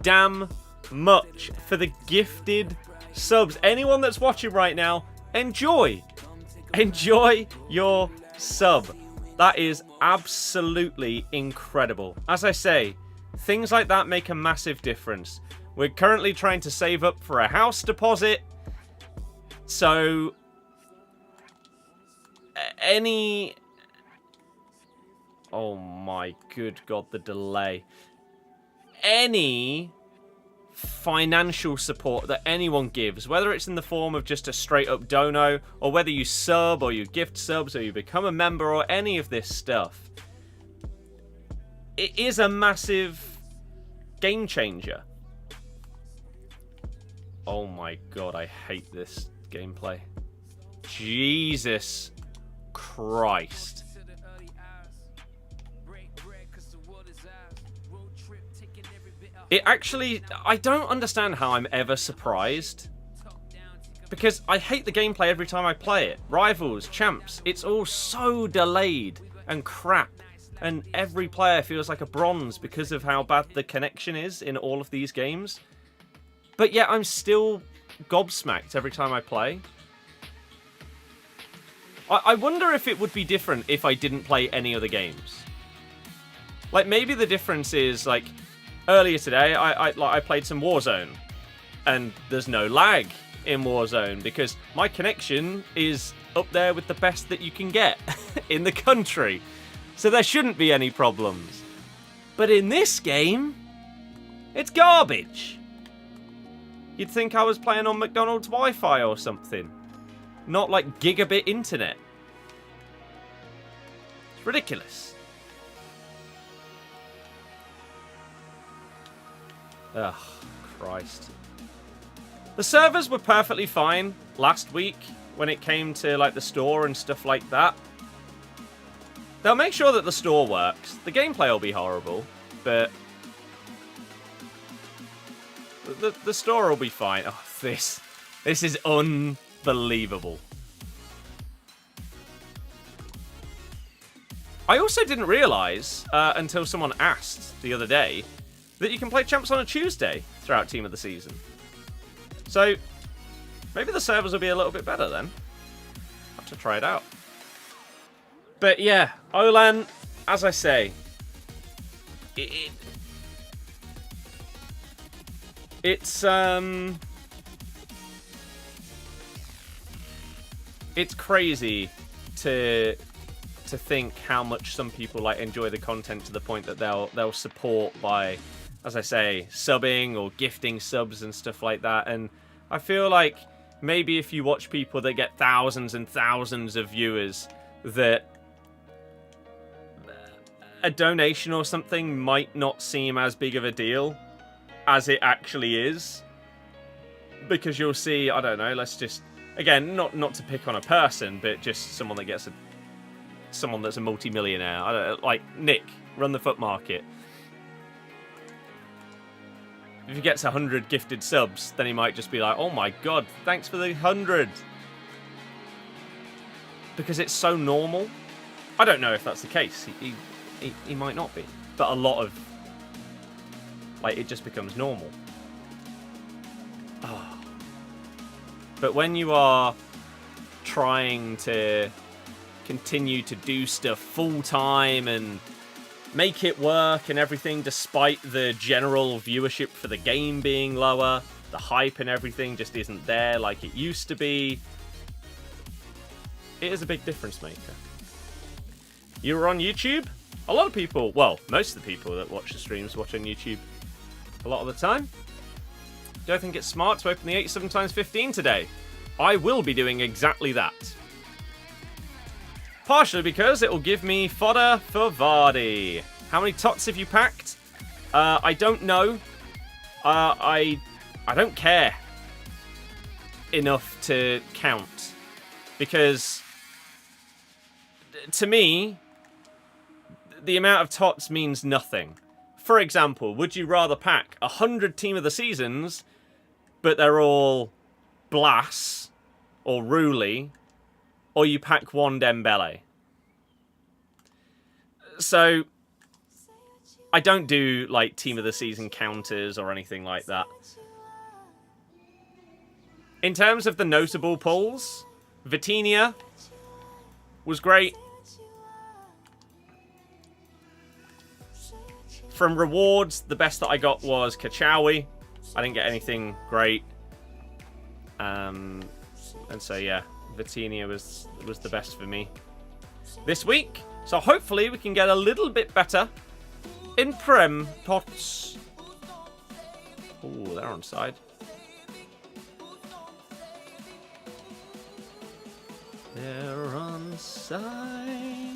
damn much for the gifted subs. Anyone that's watching right now, enjoy your sub. That is absolutely incredible. As I say, things like that make a massive difference. We're currently trying to save up for a house deposit, so oh my good god, the delay. Any financial support that anyone gives, whether it's in the form of just a straight up dono, or whether you sub or you gift subs or you become a member or any of this stuff, it is a massive game changer. Oh my god, I hate this gameplay. Jesus Christ. It actually, I don't understand how I'm ever surprised. Because I hate the gameplay every time I play it. Rivals, champs, it's all so delayed and crap. And every player feels like a bronze because of how bad the connection is in all of these games. But yet I'm still gobsmacked every time I play. I wonder if it would be different if I didn't play any other games. Like, maybe the difference is, like, earlier today, I played some Warzone, and there's no lag in Warzone because my connection is up there with the best that you can get in the country. So there shouldn't be any problems. But in this game, it's garbage. You'd think I was playing on McDonald's Wi-Fi or something. Not like gigabit internet. It's ridiculous. Ugh, Christ. The servers were perfectly fine last week when it came to like the store and stuff like that. They'll make sure that the store works. The gameplay will be horrible, but the store will be fine. Oh, this is unbelievable. I also didn't realise until someone asked the other day that you can play champs on a Tuesday throughout Team of the Season. So, maybe the servers will be a little bit better then. Have to try it out. But yeah, Haaland, as I say, it's crazy to think how much some people like enjoy the content to the point that they'll support by as I say, subbing or gifting subs and stuff like that. And I feel like maybe if you watch people that get thousands and thousands of viewers, that a donation or something might not seem as big of a deal as it actually is. Because you'll see, I don't know, let's just, again, not to pick on a person, but just someone that gets someone that's a multi-millionaire. I don't know, like Nick, run the foot market. If he gets 100 gifted subs, then he might just be like, oh my god, thanks for the 100. Because it's so normal. I don't know if that's the case. He might not be. But a lot of, like, it just becomes normal. Oh. But when you are trying to continue to do stuff full time and make it work and everything, despite the general viewership for the game being lower, the hype and everything just isn't there like it used to be, it is a big difference maker. You were on YouTube? A lot of people, well, most of the people that watch the streams watch on YouTube a lot of the time. Do I think it's smart to open the 87x15 today? I will be doing exactly that. Partially because it will give me fodder for Vardy. How many tots have you packed? I don't know. I don't care enough to count. Because, to me, the amount of tots means nothing. For example, would you rather pack 100 Team of the Seasons, but they're all Blass or Ruli, or you pack one Dembele? So, I don't do, like, Team of the Season counters or anything like that. In terms of the notable pulls, Vitinha was great. From rewards, the best that I got was Kachawi. I didn't get anything great. And so, yeah, Vitinha was the best for me this week. So hopefully we can get a little bit better in Prem Tots. Oh, they're on side. They're on side.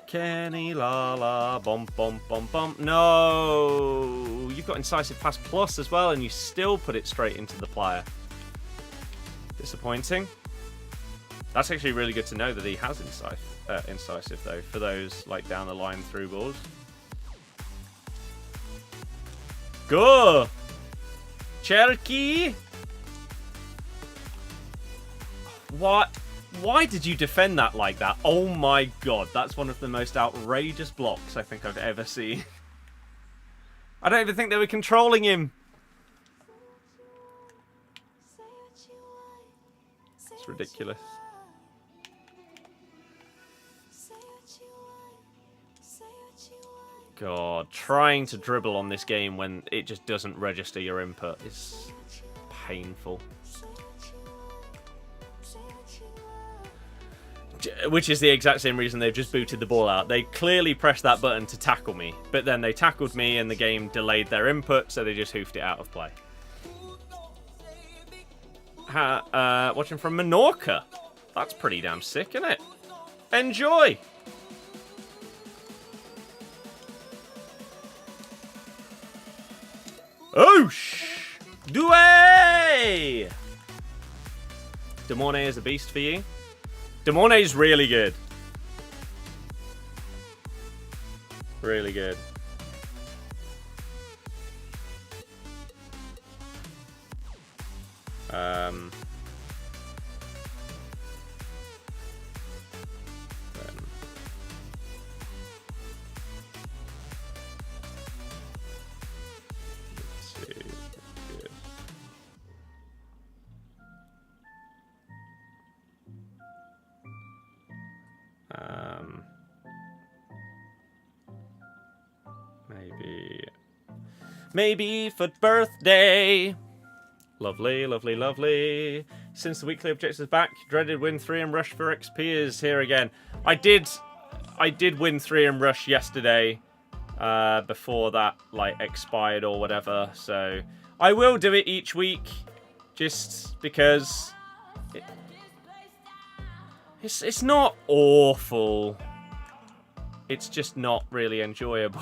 Kenny la la bum bum bum bum. No, you've got incisive pass plus as well, and you still put it straight into the player. Disappointing. That's actually really good to know that he has incisive though, for those like down the line through balls. Go, Cherky. What? Why did you defend that like that? Oh my god, that's one of the most outrageous blocks I think I've ever seen. I don't even think they were controlling him. It's ridiculous. God, trying to dribble on this game when it just doesn't register your input is painful. Which is the exact same reason they've just booted the ball out. They clearly pressed that button to tackle me, but then they tackled me and the game delayed their input, so they just hoofed it out of play. Watching from Menorca. That's pretty damn sick, isn't it? Enjoy! Oosh! Doué! Demorne is a beast for you. Demorne is really good. Really good. Maybe for birthday. Lovely, lovely, lovely. Since the weekly objectives back, dreaded win 3 and rush for XP is here again. I did win 3 and rush yesterday. before that like expired or whatever. So I will do it each week, just because it's not awful. It's just not really enjoyable.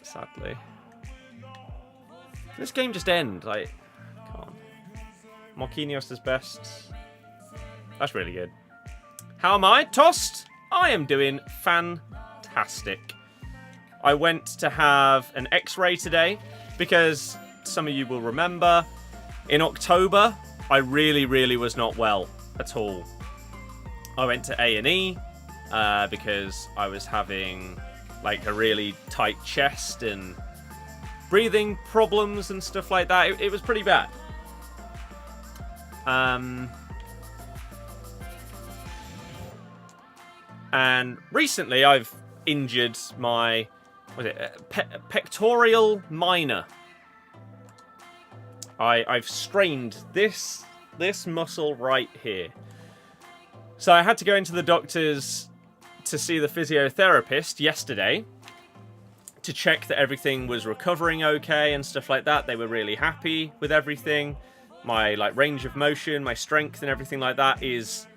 Sadly. This game just end. Like, come on. Marquinhos is best. That's really good. How am I? Tossed? I am doing fantastic. I went to have an X-ray today because some of you will remember in October I really was not well at all. I went to A&E because I was having like a really tight chest and breathing problems and stuff like that. It was pretty bad. And recently I've injured my pectoral minor. I've strained this muscle right here. So I had to go into the doctors to see the physiotherapist yesterday to check that everything was recovering okay and stuff like that. They were really happy with everything. My like range of motion, my strength and everything like that is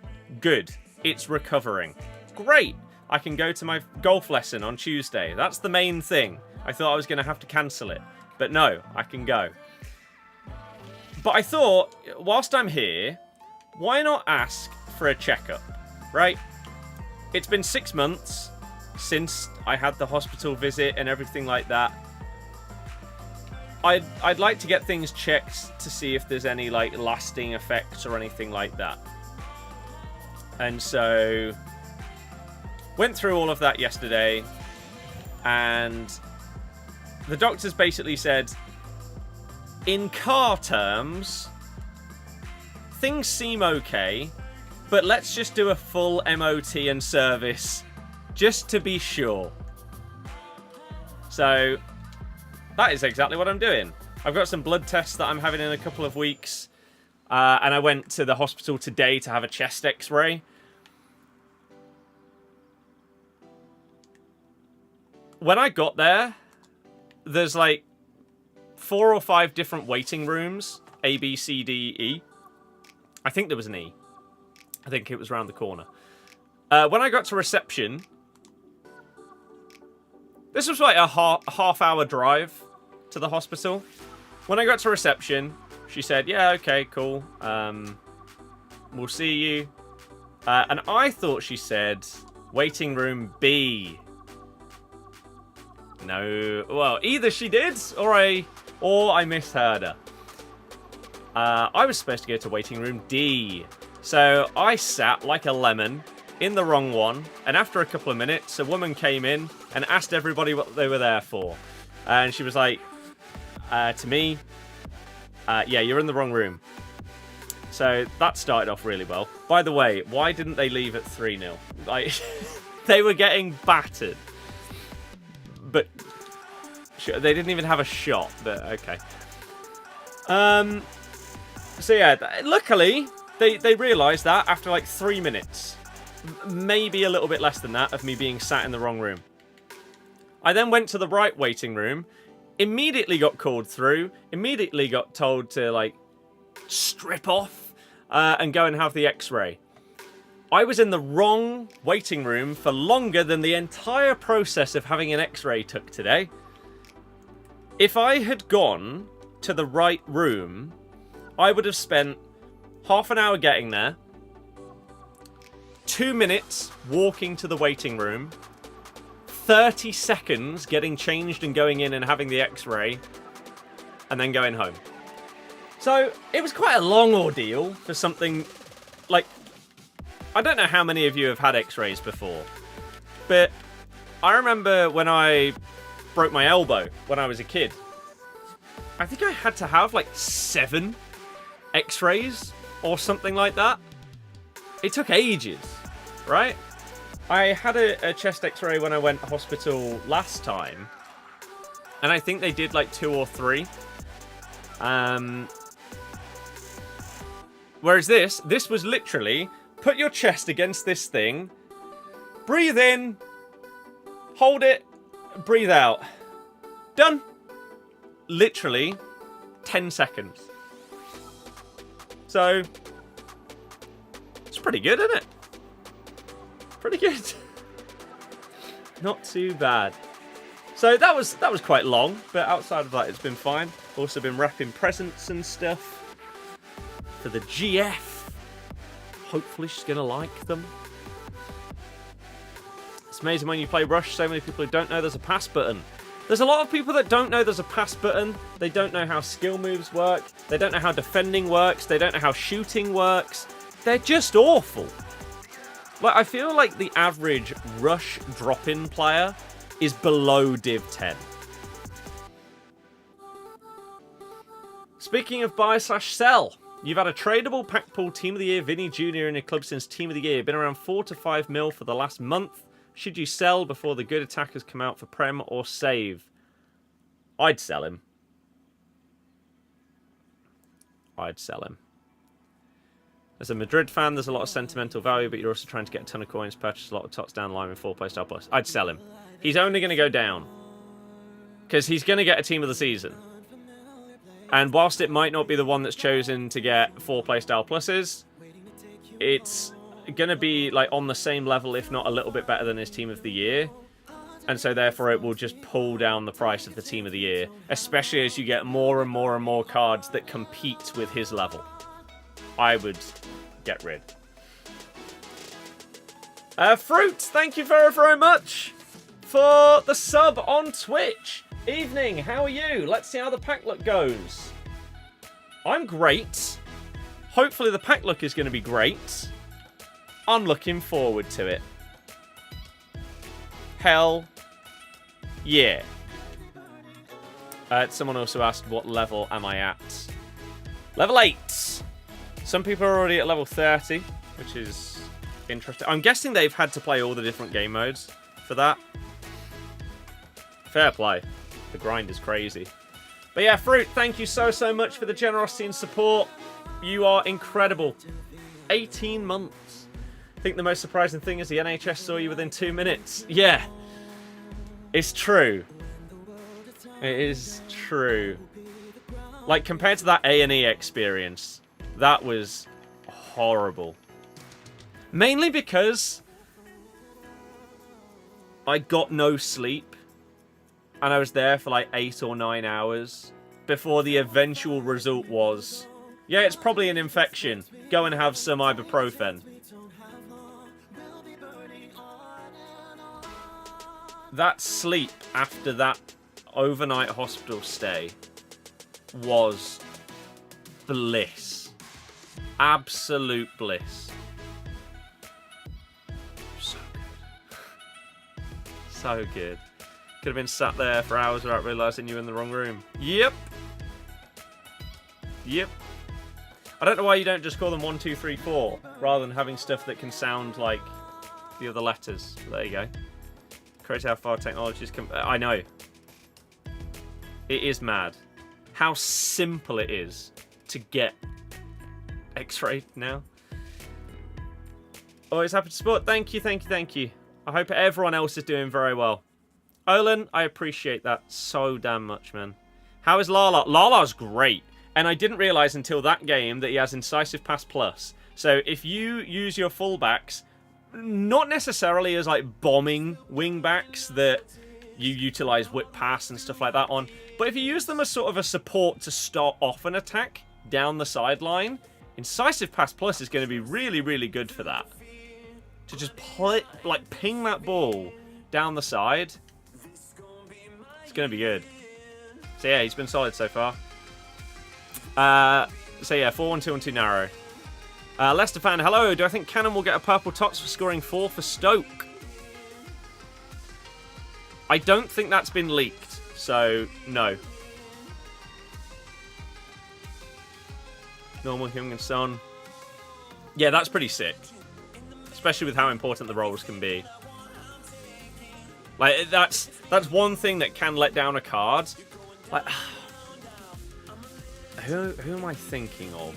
good. It's recovering. Great. I can go to my golf lesson on Tuesday. That's the main thing. I thought I was going to have to cancel it. But no, I can go. But I thought, whilst I'm here, why not ask for a checkup, right? It's been 6 months since I had the hospital visit and everything like that. I'd like to get things checked to see if there's any like lasting effects or anything like that. And so went through all of that yesterday, and the doctors basically said, in car terms, things seem okay, but let's just do a full MOT and service just to be sure. So that is exactly what I'm doing. I've got some blood tests that I'm having in a couple of weeks, and I went to the hospital today to have a chest x-ray. When I got there, there's like 4 or 5 different waiting rooms. A, B, C, D, E. I think there was an E. I think it was around the corner. When I got to reception, this was like a half-hour drive to the hospital. When I got to reception, she said, yeah, okay, cool. We'll see you. And I thought she said, waiting room B. No. Well, either she did, or I misheard her. I was supposed to go to waiting room D. So I sat like a lemon in the wrong one, and after a couple of minutes, a woman came in and asked everybody what they were there for. And she was like, to me, yeah, you're in the wrong room. So that started off really well. By the way, why didn't they leave at 3-0? Like, they were getting battered. But they didn't even have a shot, but okay. So yeah, luckily, they realised that after like 3 minutes. Maybe a little bit less than that of me being sat in the wrong room. I then went to the right waiting room, immediately got called through, immediately got told to like strip off and go and have the x-ray. I was in the wrong waiting room for longer than the entire process of having an x-ray took today. If I had gone to the right room, I would have spent half an hour getting there, 2 minutes walking to the waiting room, 30 seconds getting changed and going in and having the x-ray, and then going home. So it was quite a long ordeal for something like... I don't know how many of you have had x-rays before, but I remember when I broke my elbow when I was a kid. I think I had to have like 7 x-rays or something like that. It took ages, right? I had a chest x-ray when I went to hospital last time, and I think they did like 2 or 3. Whereas this was literally... Put your chest against this thing, Breathe in. Hold it. Breathe out. Done. Literally 10 seconds. So, it's pretty good, isn't it? Pretty good. Not too bad. So that was quite long, but outside of that, it's been fine. Also been wrapping presents and stuff for the GF. Hopefully she's going to like them. It's amazing when you play Rush, so many people who don't know there's a pass button. There's a lot of people that don't know there's a pass button. They don't know how skill moves work. They don't know how defending works. They don't know how shooting works. They're just awful. Like, I feel like the average Rush drop-in player is below Div 10. Speaking of buy/sell, you've had a tradable pack pool Team of the Year Vinny Jr. in your club since Team of the Year. Been around 4 to 5 mil for the last month. Should you sell before the good attackers come out for Prem or save? I'd sell him. I'd sell him. As a Madrid fan, there's a lot of sentimental value, but you're also trying to get a ton of coins, purchase a lot of tots down the line with 4-play star plus. I'd sell him. He's only going to go down. Because he's going to get a team of the season. And whilst it might not be the one that's chosen to get 4-play style pluses, it's going to be like on the same level, if not a little bit better than his team of the year. And so therefore it will just pull down the price of the team of the year, especially as you get more and more and more cards that compete with his level. I would get rid. Fruit, thank you very, very much for the sub on Twitch. Evening, how are you? Let's see how the pack look goes. I'm great. Hopefully the pack look is going to be great. I'm looking forward to it. Hell yeah. Someone also asked, what level am I at? Level 8. Some people are already at level 30, which is interesting. I'm guessing they've had to play all the different game modes for that. Fair play. The grind is crazy. But yeah, Fruit, thank you so, so much for the generosity and support. You are incredible. 18 months. I think the most surprising thing is the NHS saw you within 2 minutes. Yeah. It's true. It is true. Like, compared to that A&E experience, that was horrible. Mainly because I got no sleep. And I was there for like 8 or 9 hours before the eventual result was, yeah, it's probably an infection. Go and have some ibuprofen. That sleep after that overnight hospital stay was bliss. Absolute bliss. So good. So good. Could have been sat there for hours without realising you were in the wrong room. Yep. Yep. I don't know why you don't just call them 1, 2, 3, 4, rather than having stuff that can sound like the other letters. But there you go. Crazy how far technology's come. I know. It is mad. How simple it is to get X-ray now. Always happy to support. Thank you, thank you, thank you. I hope everyone else is doing very well. Olin, I appreciate that so damn much, man. How is Lala? Lala's great. And I didn't realise until that game that he has Incisive Pass Plus. So if you use your fullbacks, not necessarily as like bombing wingbacks that you utilise whip pass and stuff like that on, but if you use them as sort of a support to start off an attack down the sideline, Incisive Pass Plus is going to be really, really good for that. To just ping that ball down the side. It's going to be good. So yeah, he's been solid so far. So yeah, 4-1-2 and 2 narrow. Leicester fan, hello. Do I think Cannon will get a purple tots for scoring 4 for Stoke? I don't think that's been leaked, so no. Normal Heung-min Son. Yeah, that's pretty sick. Especially with how important the roles can be. Like, that's one thing that can let down a card. Like, who am I thinking of?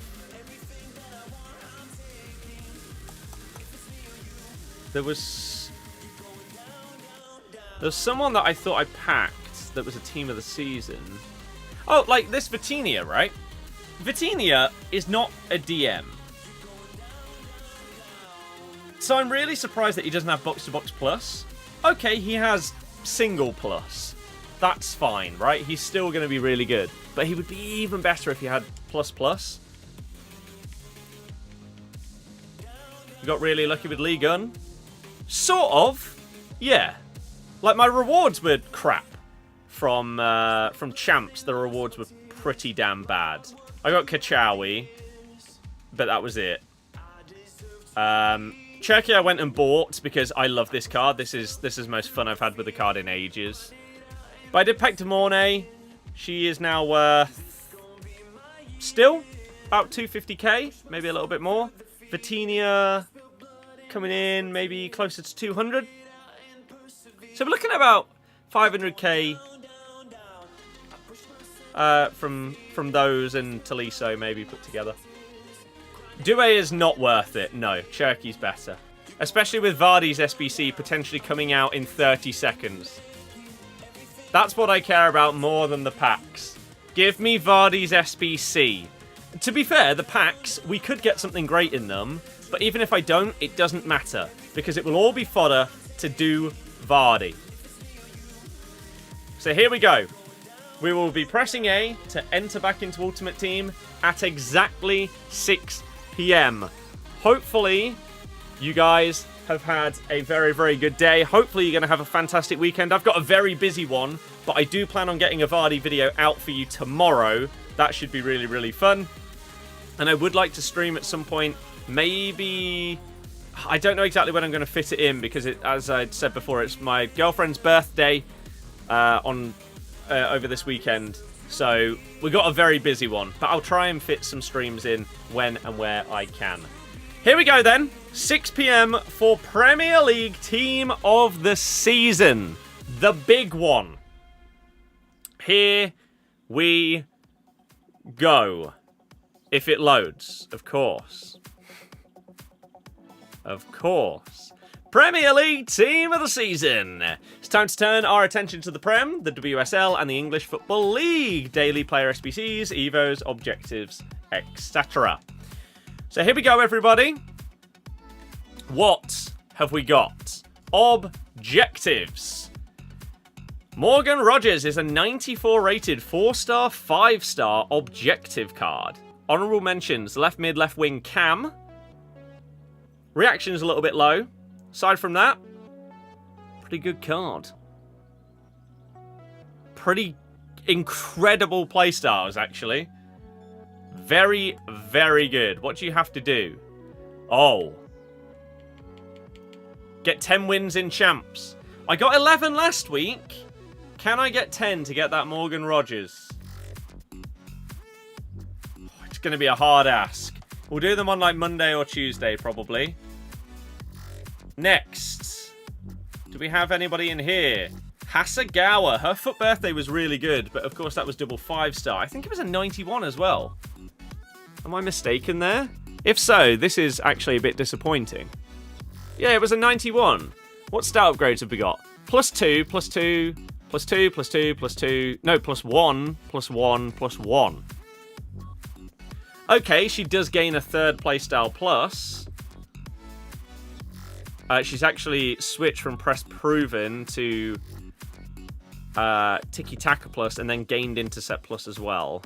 There was There's someone that I thought I packed that was a team of the season. Oh, like this Vitinha, right? Vitinha is not a DM. So I'm really surprised that he doesn't have box-to-box plus. Okay, he has single plus. That's fine, right? He's still going to be really good. But he would be even better if he had plus plus. We got really lucky with Liga. Sort of. Yeah. Like, my rewards were crap. From Champs, the rewards were pretty damn bad. I got Kachawi, but that was it. Cherky I went and bought because I love this card. This is the most fun I've had with the card in ages. But I did pack Demorne. She is now worth still about 250k, maybe a little bit more. Vitinha coming in maybe closer to 200. So we're looking at about 500k from those and Taliso maybe put together. Due is not worth it. No, Cherky's better. Especially with Vardy's SBC potentially coming out in 30 seconds. That's what I care about more than the packs. Give me Vardy's SBC. To be fair, the packs, we could get something great in them. But even if I don't, it doesn't matter. Because it will all be fodder to do Vardy. So here we go. We will be pressing A to enter back into Ultimate Team at exactly 6 PM. Hopefully, you guys have had a very, very good day. Hopefully, you're going to have a fantastic weekend. I've got a very busy one, but I do plan on getting a Vardy video out for you tomorrow. That should be really, really fun. And I would like to stream at some point. Maybe... I don't know exactly when I'm going to fit it in because, as I said before, it's my girlfriend's birthday over this weekend. So we got a very busy one, but I'll try and fit some streams in when and where I can. Here we go then. 6 PM for Premier League Team of the Season. The big one. Here we go. If it loads, of course. Of course. Premier League Team of the Season. It's time to turn our attention to the Prem, the WSL, and the English Football League. Daily player SBCs, Evos, objectives, etc. So here we go, everybody. What have we got? Objectives. Morgan Rogers is a 94 rated 4-star, 5-star objective card. Honourable mentions, left mid, left wing Cam. Reaction's a little bit low. Aside from that, pretty good card. Pretty incredible playstyles, actually. Very, very good. What do you have to do? Oh. Get 10 wins in Champs. I got 11 last week. Can I get 10 to get that Morgan Rogers? It's going to be a hard ask. We'll do them on like Monday or Tuesday, probably. Next, do we have anybody in here? Hasegawa. Her FUT birthday was really good, but of course that was double 5-star. I think it was a 91 as well. Am I mistaken there? If so, this is actually a bit disappointing. Yeah, it was a 91. What stat upgrades have we got? +2, +2, +2, +2, +2. No, +1, +1, +1. Okay, she does gain a 3rd playstyle plus. She's actually switched from Press Proven to Tiki Taka Plus and then gained Intercept Plus as well.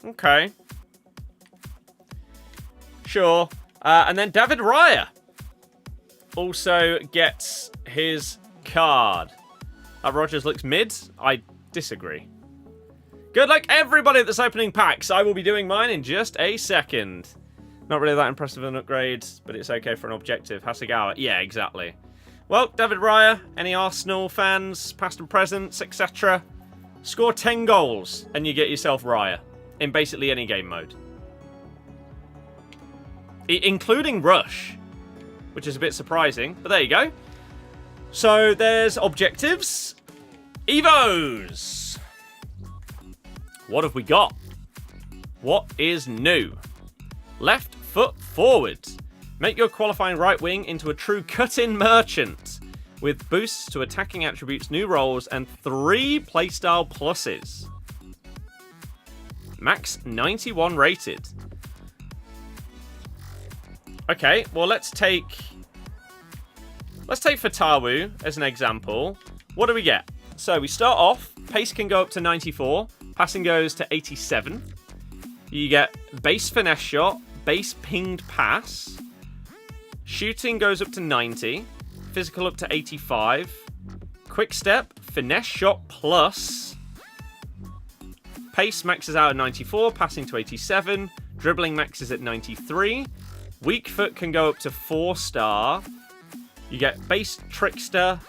Okay. Sure. And then David Raya also gets his card. Rogers looks mid. I disagree. Good luck, everybody, that's opening packs. I will be doing mine in just a second. Not really that impressive an upgrade, but it's okay for an objective. Hasegawa. Yeah, exactly. Well, David Raya, any Arsenal fans, past and present, etc., score 10 goals and you get yourself Raya in basically any game mode. Including Rush, which is a bit surprising, but there you go. So there's objectives. Evos. What have we got? What is new? Left foot forward. Make your qualifying right wing into a true cut-in merchant with boosts to attacking attributes, new roles, and 3 playstyle pluses. Max 91 rated. Okay, well let's take Fatawu as an example. What do we get? So we start off, pace can go up to 94, passing goes to 87. You get base finesse shot, base pinged pass, shooting goes up to 90, physical up to 85, quick step, finesse shot plus, pace maxes out at 94, passing to 87, dribbling maxes at 93, weak foot can go up to 4-star, you get base trickster,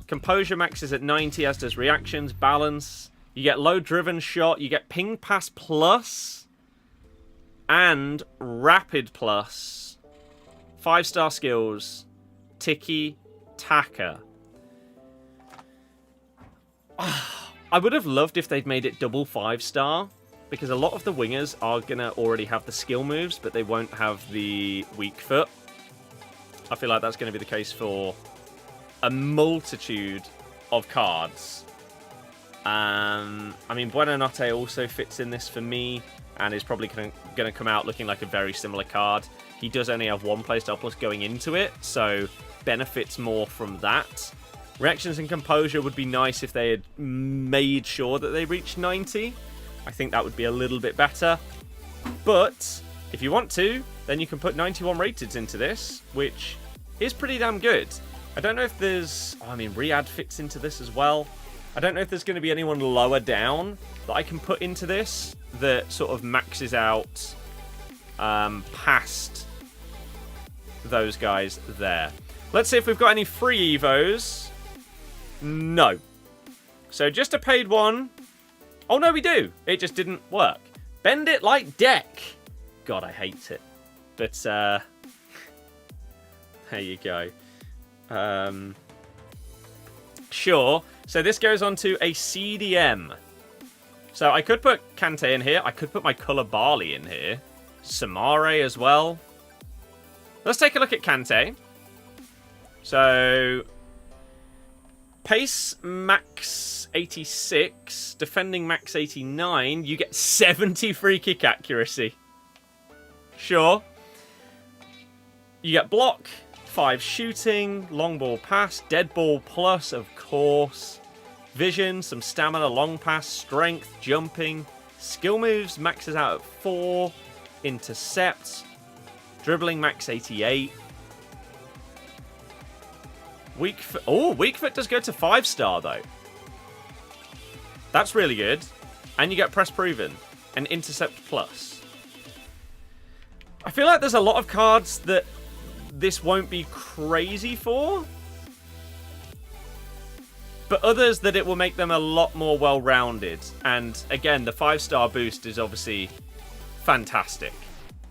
composure maxes at 90, as does reactions, balance, you get low driven shot, you get ping pass plus, and rapid plus, 5-star skills, tiki taka. I would have loved if they'd made it double 5-star, because a lot of the wingers are going to already have the skill moves, but they won't have the weak foot. I feel like that's going to be the case for a multitude of cards. I mean, Buonanotte also fits in this for me, and is probably going to come out looking like a very similar card. He does only have 1 playstyle plus going into it, so benefits more from that. Reactions and composure would be nice if they had made sure that they reached 90. I think that would be a little bit better. But if you want to, then you can put 91 rated into this, which is pretty damn good. I don't know if there's... I mean, Riyadh fits into this as well. I don't know if there's going to be anyone lower down that I can put into this that sort of maxes out past those guys there. Let's see if we've got any free Evos. No. So just a paid one. Oh, no, we do. It just didn't work. Bend it like deck. God, I hate it. But, there you go. Sure. So this goes on to a CDM. So I could put Kante in here. I could put my colour Barley in here. Samare as well. Let's take a look at Kante. So pace max 86, defending max 89. You get 70 free kick accuracy. Sure. You get block, 5 shooting, long ball pass, dead ball plus, of course. Vision, some stamina, long pass, strength, jumping. Skill moves maxes out at 4. Intercept. Dribbling max 88. Weak foot. Oh, weak foot does go to 5-star though. That's really good. And you get press proven and intercept plus. I feel like there's a lot of cards that this won't be crazy for, but others that it will make them a lot more well-rounded. And again, the 5-star boost is obviously fantastic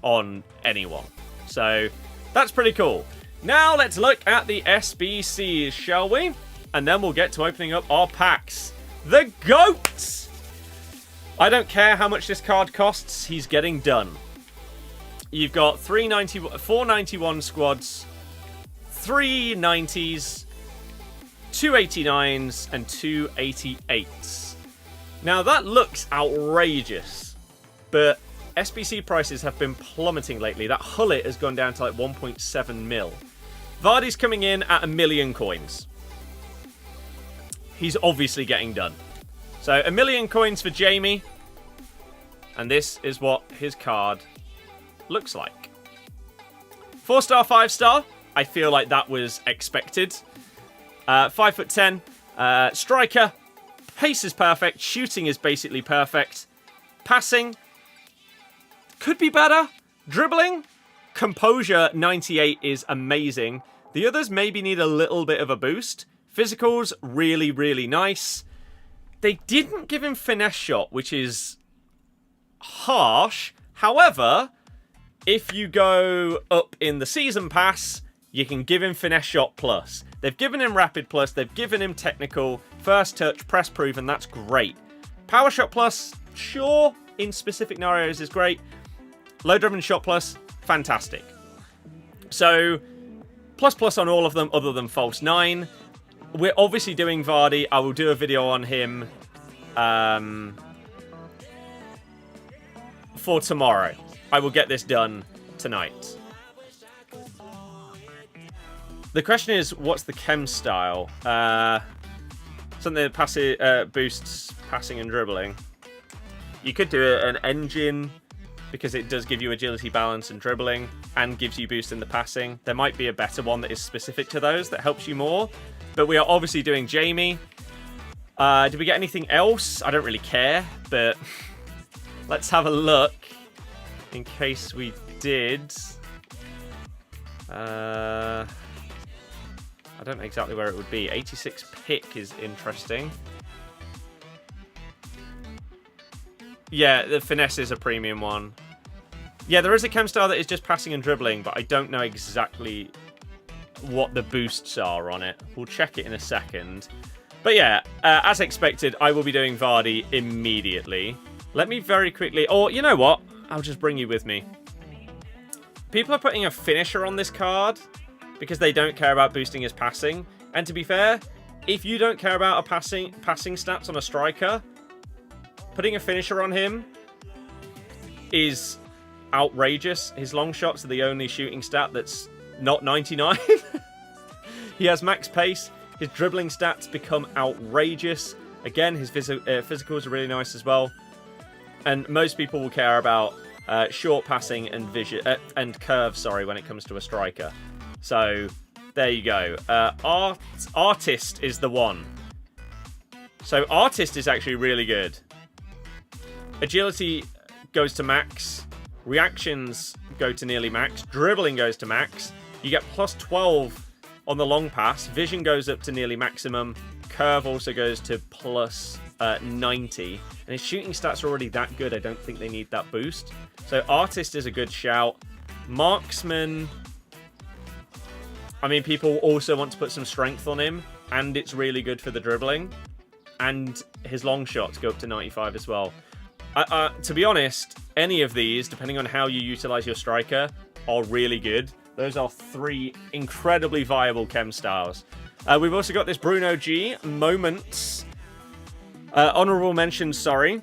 on anyone. So that's pretty cool. Now let's look at the SBCs, shall we? And then we'll get to opening up our packs. The GOAT! I don't care how much this card costs, he's getting done. You've got 491 squads, 3 90s, 2 89s, and 2 88s. Now that looks outrageous, but SBC prices have been plummeting lately. That Hullet has gone down to like 1.7 mil. Vardy's coming in at 1 million coins. He's obviously getting done. So 1 million coins for Jamie. And this is what his card looks like. 4-star, 5-star. I feel like that was expected. 5'10". Striker. Pace is perfect. Shooting is basically perfect. Passing could be better. Dribbling. Composure 98 is amazing. The others maybe need a little bit of a boost. Physicals, really, really nice. They didn't give him finesse shot, which is harsh. However, if you go up in the season pass, you can give him finesse shot plus. They've given him rapid plus. They've given him technical, first touch, press proven. That's great. Power shot plus, sure, in specific scenarios is great. Low driven shot plus, fantastic. So, plus on all of them other than false 9. We're obviously doing Vardy. I will do a video on him for tomorrow. I will get this done tonight. The question is, what's the chem style? Something that boosts passing and dribbling. You could do an engine, because it does give you agility, balance, and dribbling, and gives you boost in the passing. There might be a better one that is specific to those that helps you more. But we are obviously doing Jamie. Did we get anything else? I don't really care, but let's have a look in case we did. I don't know exactly where it would be. 86 pick is interesting. Yeah, the finesse is a premium one. Yeah, there is a chem style that is just passing and dribbling, but I don't know exactly what the boosts are on it. We'll check it in a second. But yeah, as expected, I will be doing Vardy immediately. Let me very quickly... Or, you know what? I'll just bring you with me. People are putting a finisher on this card because they don't care about boosting his passing. And to be fair, if you don't care about a passing stats on a striker, putting a finisher on him is outrageous. His long shots are the only shooting stat that's not 99. He has max pace. His dribbling stats become outrageous. Again, his physicals are really nice as well. And most people will care about short passing and vision and curve, sorry, when it comes to a striker. So there you go. Artist is the one. So Artist is actually really good. Agility goes to max. Reactions go to nearly max. Dribbling goes to max. You get plus 12 on the long pass. Vision goes up to nearly maximum. Curve also goes to plus 90. And his shooting stats are already that good. I don't think they need that boost. So Artist is a good shout. Marksman... I mean, people also want to put some strength on him. And it's really good for the dribbling. And his long shots go up to 95 as well. To be honest, any of these, depending on how you utilize your striker, are really good. Those are 3 incredibly viable chem styles. We've also got this Bruno G. Moments. Honorable mention, sorry.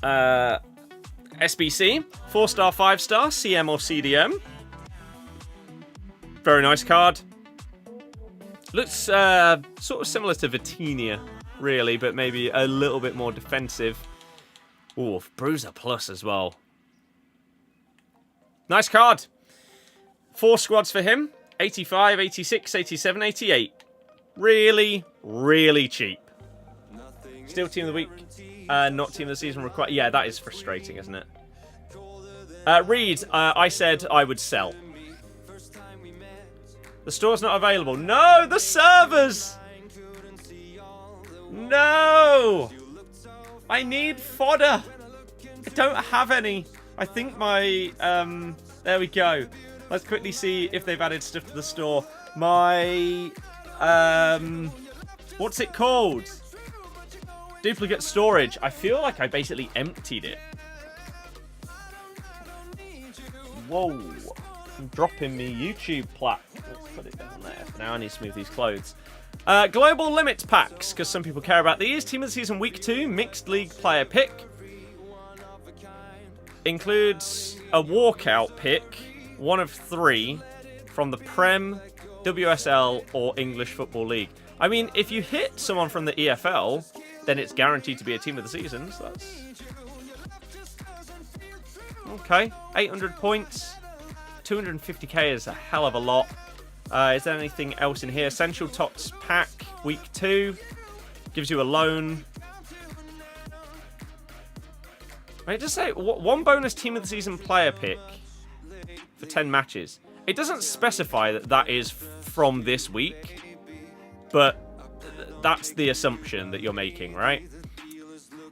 SBC. 4-star, 5-star. CM or CDM. Very nice card. Looks sort of similar to Vitinha, really, but maybe a little bit more defensive. Ooh, Bruiser Plus as well. Nice card. 4 squads for him. 85, 86, 87, 88. Really, really cheap. Still team of the week. Not team of the season required. Yeah, that is frustrating, isn't it? Reed, I said I would sell. The store's not available. No, the servers! No! I need fodder. I don't have any. I think my... there we go. Let's quickly see if they've added stuff to the store. My... what's it called? Duplicate storage. I feel like I basically emptied it. Whoa. I'm dropping me YouTube plat. Let's put it down there. Now I need to move these clothes. Global limits packs, because some people care about these. Team of the season week 2, mixed league player pick. Includes a walkout pick, 1 of 3, from the Prem, WSL, or English Football League. I mean, if you hit someone from the EFL, then it's guaranteed to be a team of the season, so that's... Okay, 800 points. 250k is a hell of a lot. Is there anything else in here? Essential Tots pack, week 2. Gives you a loan. Wait, just say 1 bonus team of the season player pick for 10 matches. It doesn't specify that that is from this week, but that's the assumption that you're making, right?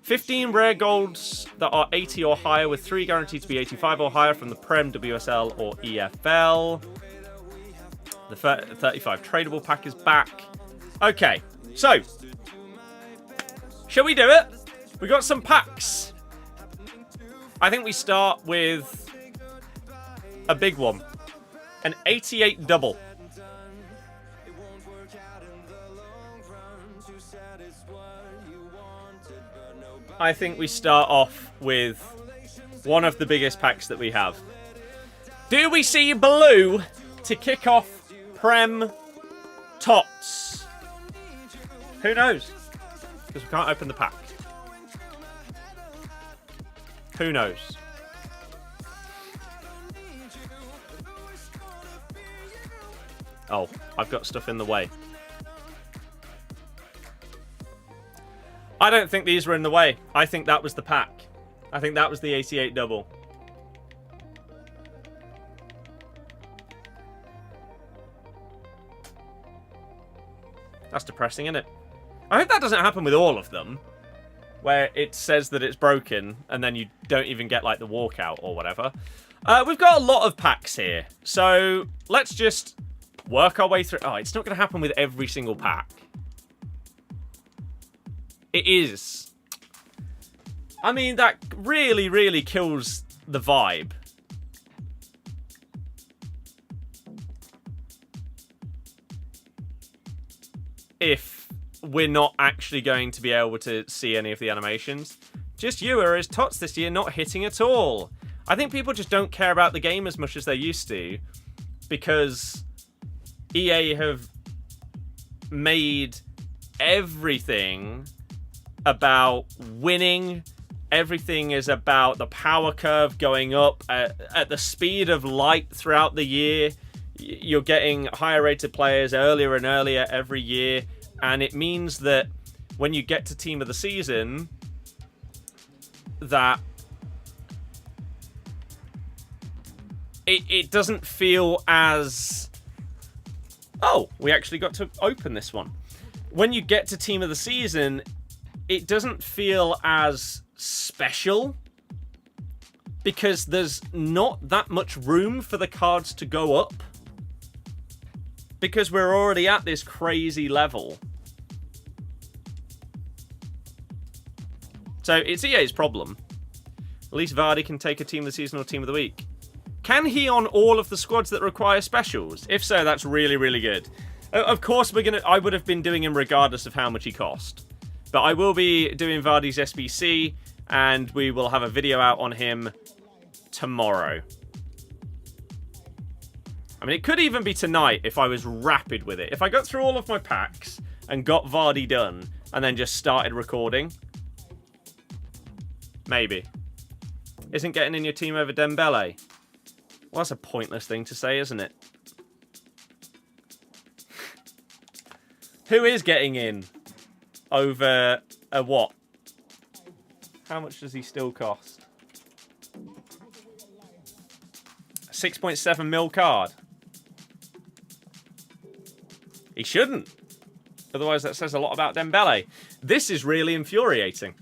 15 rare golds that are 80 or higher, with 3 guaranteed to be 85 or higher from the Prem, WSL, or EFL. The 35 tradable pack is back. Okay, so shall we do it? We got some packs. I think we start with a big one. An 88 double. I think we start off with one of the biggest packs that we have. Do we see blue to kick off Prem Tots? Who knows? Because we can't open the pack. Who knows? Oh, I've got stuff in the way. I don't think these were in the way. I think that was the pack. I think that was the 88 double. That's depressing, isn't it? I hope that doesn't happen with all of them, where it says that it's broken, and then you don't even get, like, the walkout or whatever. We've got a lot of packs here, so let's just work our way through. Oh, it's not going to happen with every single pack. It is. I mean, that really, really kills the vibe. If we're not actually going to be able to see any of the animations. Just you are as tots this year, not hitting at all. I think people just don't care about the game as much as they used to, because EA have made everything about winning. Everything is about the power curve going up at the speed of light throughout the year. You're getting higher rated players earlier and earlier every year, and it means that when you get to team of the season, that it doesn't feel as... Oh, we actually got to open this one. When you get to team of the season, it doesn't feel as special because there's not that much room for the cards to go up, because we're already at this crazy level. So it's EA's problem. At least Vardy can take a team of the season or team of the week. Can he on all of the squads that require specials? If so, that's really, really good. Of course, I would have been doing him regardless of how much he cost. But I will be doing Vardy's SBC, and we will have a video out on him tomorrow. I mean, it could even be tonight if I was rapid with it. If I got through all of my packs and got Vardy done, and then just started recording. Maybe. Isn't getting in your team over Dembele? Well, that's a pointless thing to say, isn't it? Who is getting in over a what? How much does he still cost? 6.7 mil card. He shouldn't. Otherwise, that says a lot about Dembele. This is really infuriating.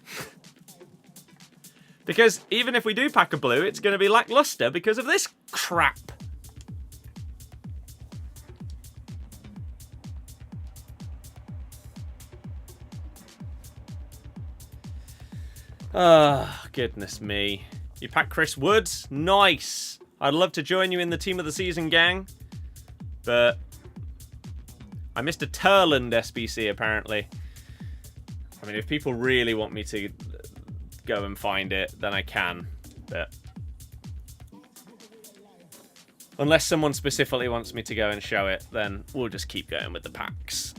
Because even if we do pack a blue, it's going to be lackluster because of this crap. Oh, goodness me. You pack Chris Woods? Nice. I'd love to join you in the team of the season, gang. But I missed a Haaland SBC, apparently. I mean, if people really want me to go and find it, then I can. But unless someone specifically wants me to go and show it, then we'll just keep going with the packs.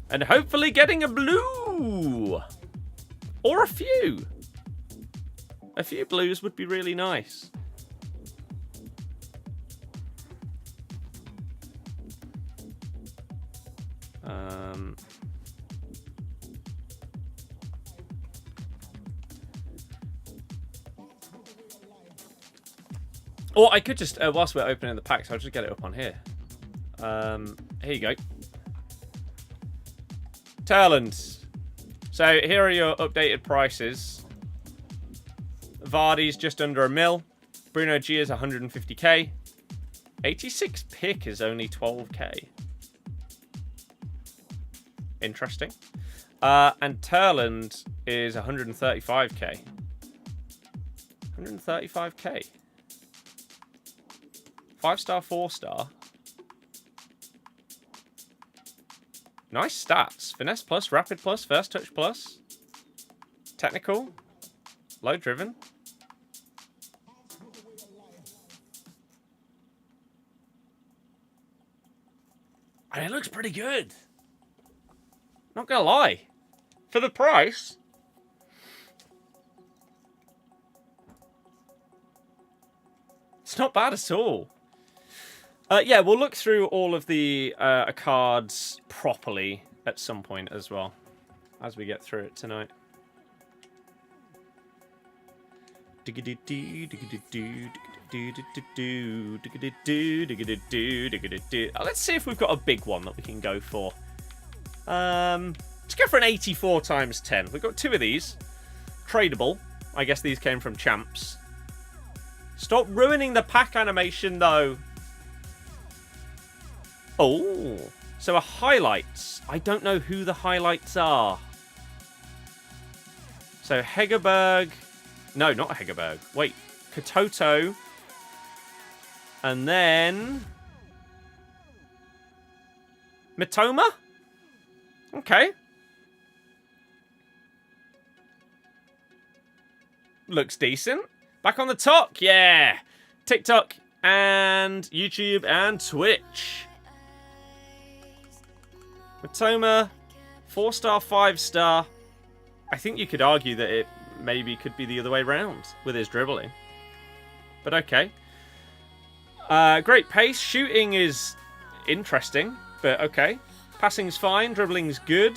And hopefully getting a blue. Or a few. A few blues would be really nice. Or I could just, whilst we're opening the packs, I'll just get it up on here. Here you go. Haaland. So here are your updated prices. Vardy's just under $1 mil. Bruno G is 150k. 86 pick is only 12k. Interesting. And Haaland is 135k. 135k. 5-star, 4-star. Nice stats. Finesse plus, rapid plus, first touch plus. Technical. Low driven. And it looks pretty good. Not gonna lie. For the price. It's not bad at all. Yeah, we'll look through all of the cards properly at some point as well, as we get through it tonight. Let's see if we've got a big one that we can go for. Let's go for an 84 times 10. We've got 2 of these. Tradable. I guess these came from champs. Stop ruining the pack animation, though. Oh, so a highlights. I don't know who the highlights are. So Hegerberg. No, not Hegerberg. Wait, Katoto. And then Mitoma? Okay. Looks decent. Back on the top, yeah. TikTok and YouTube and Twitch. Mitoma, 4-star, 5-star. I think you could argue that it maybe could be the other way round with his dribbling. But okay. Great pace. Shooting is interesting, but okay. Passing's fine. Dribbling's good.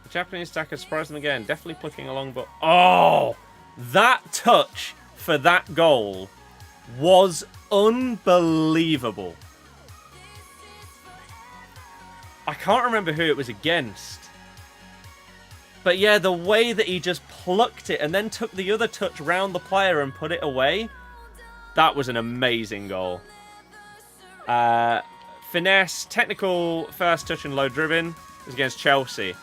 The Japanese attacker surprised them again. Definitely plucking along, but... Oh! That touch for that goal was unbelievable. I can't remember who it was against. But yeah, the way that he just plucked it and then took the other touch round the player and put it away, that was an amazing goal. Finesse, technical, first touch and low driven. It was against Chelsea.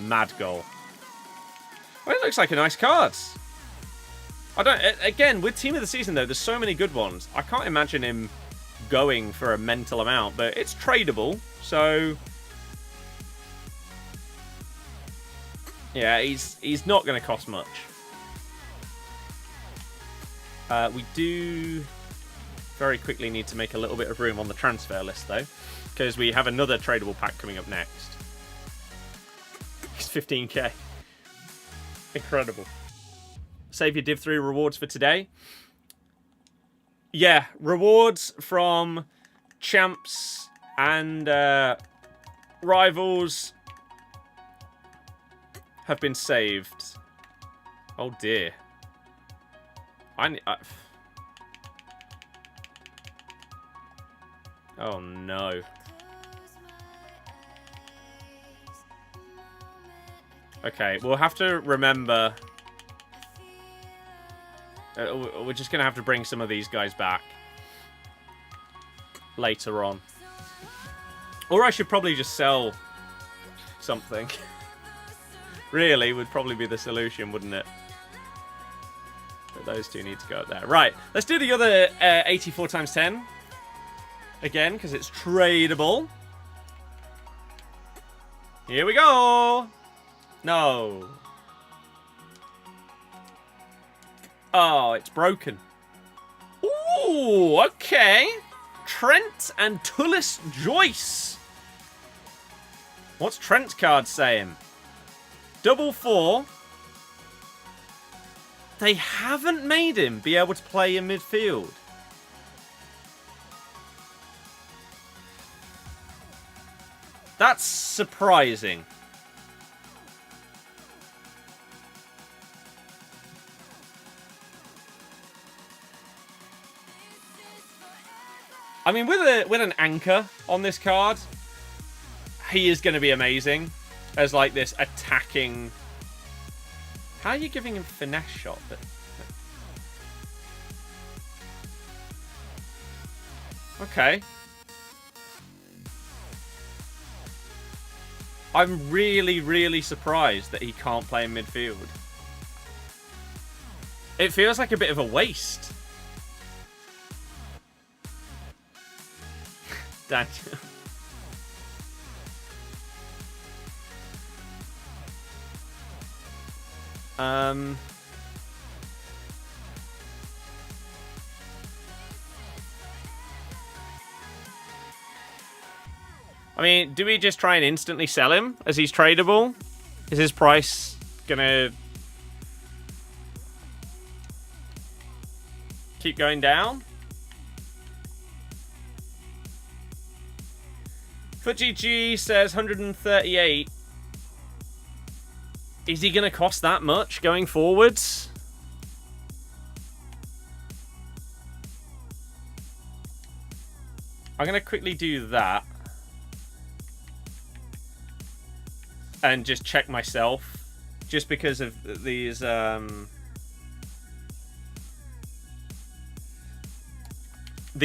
Mad goal. Well, it looks like a nice card. I don't. Again, with Team of the Season, though, there's so many good ones. I can't imagine him going for a mental amount, but it's tradable, so... Yeah, he's not going to cost much. We do very quickly need to make a little bit of room on the transfer list, though, because we have another tradable pack coming up next. It's 15k. Incredible. Save your Div 3 rewards for today. Yeah, rewards from champs and rivals have been saved. Oh dear. Oh no. Okay, we'll have to remember. We're just going to have to bring some of these guys back later on. Or I should probably just sell something. Really, would probably be the solution, wouldn't it? But those two need to go up there. Right, let's do the other 84 times 10. Again, because it's tradable. Here we go. No. Oh, it's broken. Ooh, okay. Trent and Tullis Joyce. What's Trent's card saying? 4-4. They haven't made him be able to play in midfield. That's surprising. I mean, with an anchor on this card, he is going to be amazing as like this attacking. How are you giving him finesse shot? Okay. I'm really, really surprised that he can't play in midfield. It feels like a bit of a waste. Daniel. I mean, do we just try and instantly sell him as he's tradable? Is his price gonna keep going down? FUTTIES says 138. Is he gonna cost that much going forwards? I'm gonna quickly do that. And just check myself, just because of these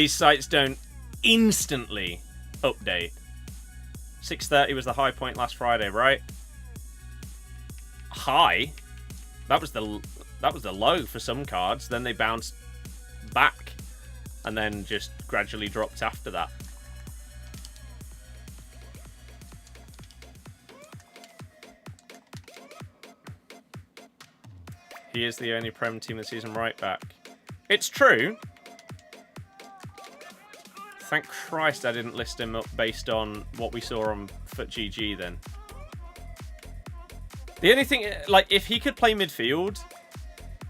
sites don't instantly update. 6:30 was the high point last Friday, right? High? That was the low for some cards. Then they bounced back, and then just gradually dropped after that. He is the only Prem team this season right back. It's true. Thank Christ I didn't list him up based on what we saw on FUTGG then. The only thing, like, if he could play midfield,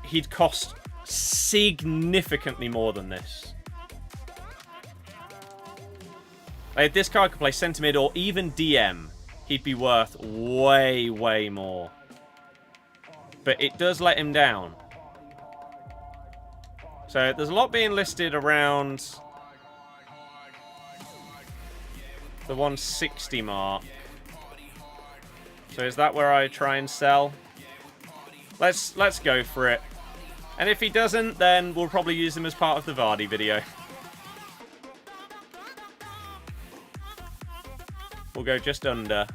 he'd cost significantly more than this. Like, if this card could play centre mid or even DM, he'd be worth way, way more. But it does let him down. So there's a lot being listed around the 160 mark. So is that where I try and sell? Let's go for it. And if he doesn't, then we'll probably use him as part of the Vardy video. We'll go just under.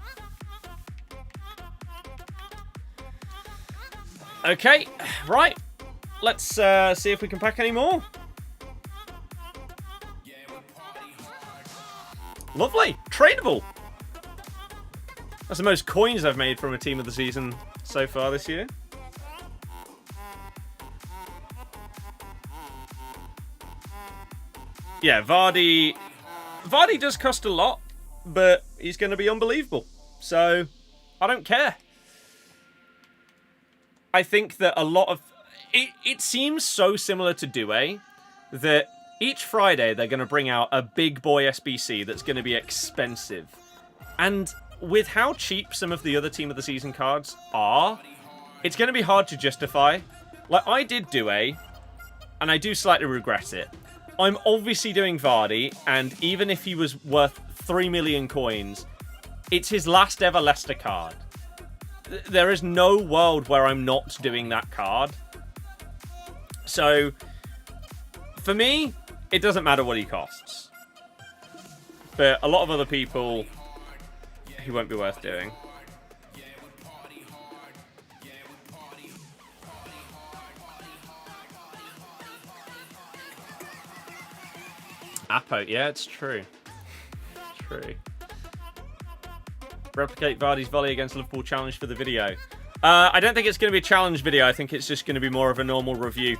Okay, right. Let's see if we can pack any more. Lovely. Tradable. That's the most coins I've made from a team of the season so far this year. Yeah, Vardy does cost a lot, but he's going to be unbelievable. So, I don't care. I think that a lot of... It seems so similar to Due that each Friday they're going to bring out a big boy SBC that's going to be expensive. And with how cheap some of the other Team of the Season cards are, it's going to be hard to justify. Like, I did Due, and I do slightly regret it. I'm obviously doing Vardy, and even if he was worth 3 million coins, it's his last ever Leicester card. There is no world where I'm not doing that card. So, for me, it doesn't matter what he costs. But a lot of other people, he won't be worth doing. Apo, yeah, it's true. It's true. Replicate Vardy's volley against Liverpool challenge for the video. I don't think it's going to be a challenge video. I think it's just going to be more of a normal review.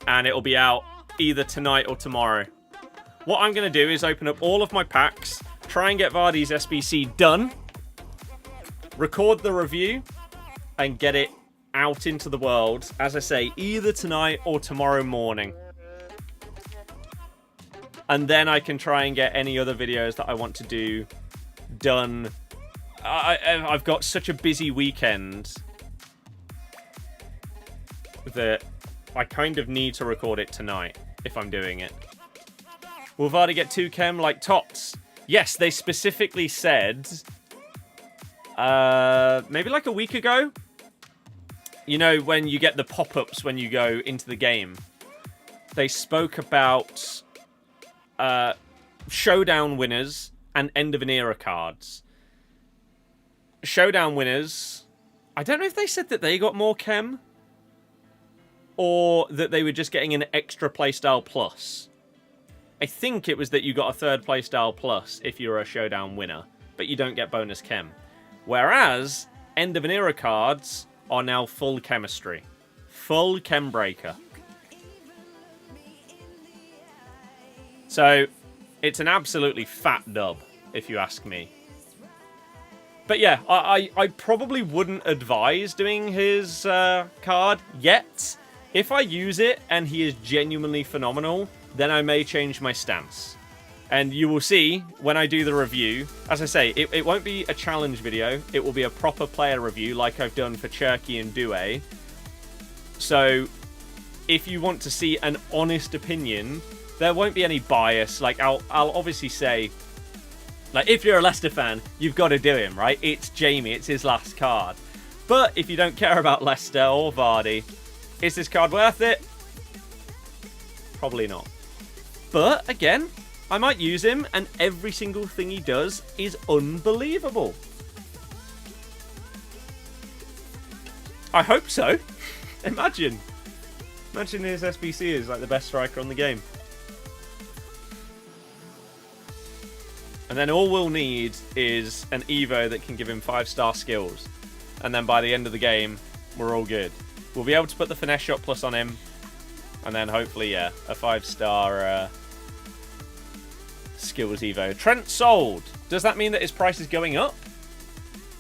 And it'll be out either tonight or tomorrow. What I'm going to do is open up all of my packs, try and get Vardy's SBC done, record the review, and get it out into the world, as I say, either tonight or tomorrow morning. And then I can try and get any other videos that I want to do done. I've got such a busy weekend that I kind of need to record it tonight if I'm doing it. Will Vardy get 2 chem like TOTS? Yes, they specifically said maybe like a week ago. You know, when you get the pop-ups when you go into the game. They spoke about showdown winners and end of an era cards. Showdown winners, I don't know if they said that they got more chem. or that they were just getting an extra playstyle plus. I think it was that you got a third playstyle plus if you're a showdown winner, but you don't get bonus chem. Whereas end of an era cards are now full chemistry. Full chem breaker. So it's an absolutely fat dub, if you ask me. But yeah, I probably wouldn't advise doing his card yet. If I use it and he is genuinely phenomenal, then I may change my stance. And you will see when I do the review. As I say, it won't be a challenge video. It will be a proper player review like I've done for Cherky and Due. So if you want to see an honest opinion, there won't be any bias. Like I'll obviously say, like, if you're a Leicester fan, you've got to do him, right? It's Jamie. It's his last card. But if you don't care about Leicester or Vardy, is this card worth it? Probably not. But, again, I might use him, and every single thing he does is unbelievable. I hope so. Imagine his SBC is like the best striker on the game. And then all we'll need is an Evo that can give him 5-star skills. And then by the end of the game, we're all good. We'll be able to put the finesse shot plus on him. And then hopefully, yeah, a 5-star skills Evo. Trent sold. Does that mean that his price is going up?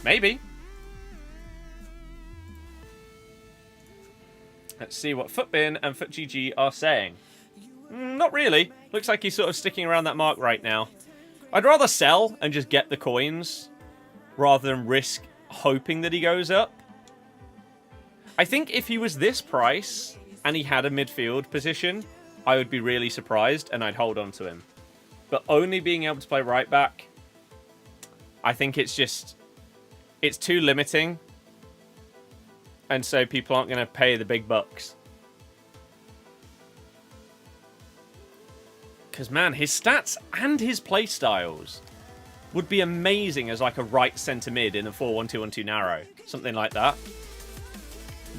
Maybe. Let's see what Footbin and FutGG are saying. Not really. Looks like he's sort of sticking around that mark right now. I'd rather sell and just get the coins rather than risk hoping that he goes up. I think if he was this price and he had a midfield position, I would be really surprised and I'd hold on to him. But only being able to play right back, I think it's too limiting. And so people aren't going to pay the big bucks. Because, man, his stats and his playstyles would be amazing as like a right centre mid in a 4-1-2-1-2 narrow. Something like that.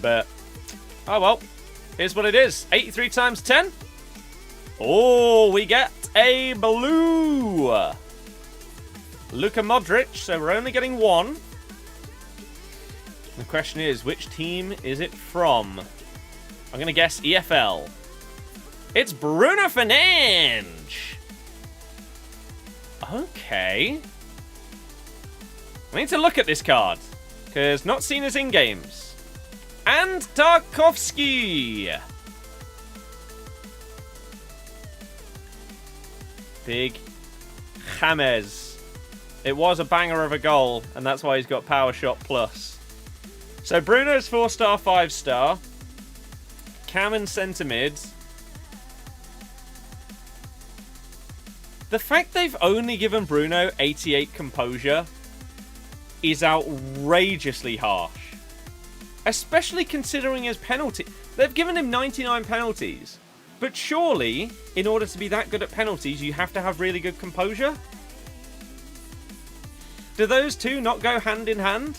But, oh well. Here's what it is. 83 times 10. Oh, we get a blue. Luka Modric. So we're only getting one. The question is, which team is it from? I'm going to guess EFL. It's Bruno Fernandes. Okay. I need to look at this card, because not seen as in-games. And Tarkovsky. Big James. It was a banger of a goal, and that's why he's got Power Shot Plus. So Bruno's 4-star, 5-star. Cam and centre mids. The fact they've only given Bruno 88 composure is outrageously harsh. Especially considering his penalty. They've given him 99 penalties. But surely, in order to be that good at penalties, you have to have really good composure? Do those two not go hand in hand?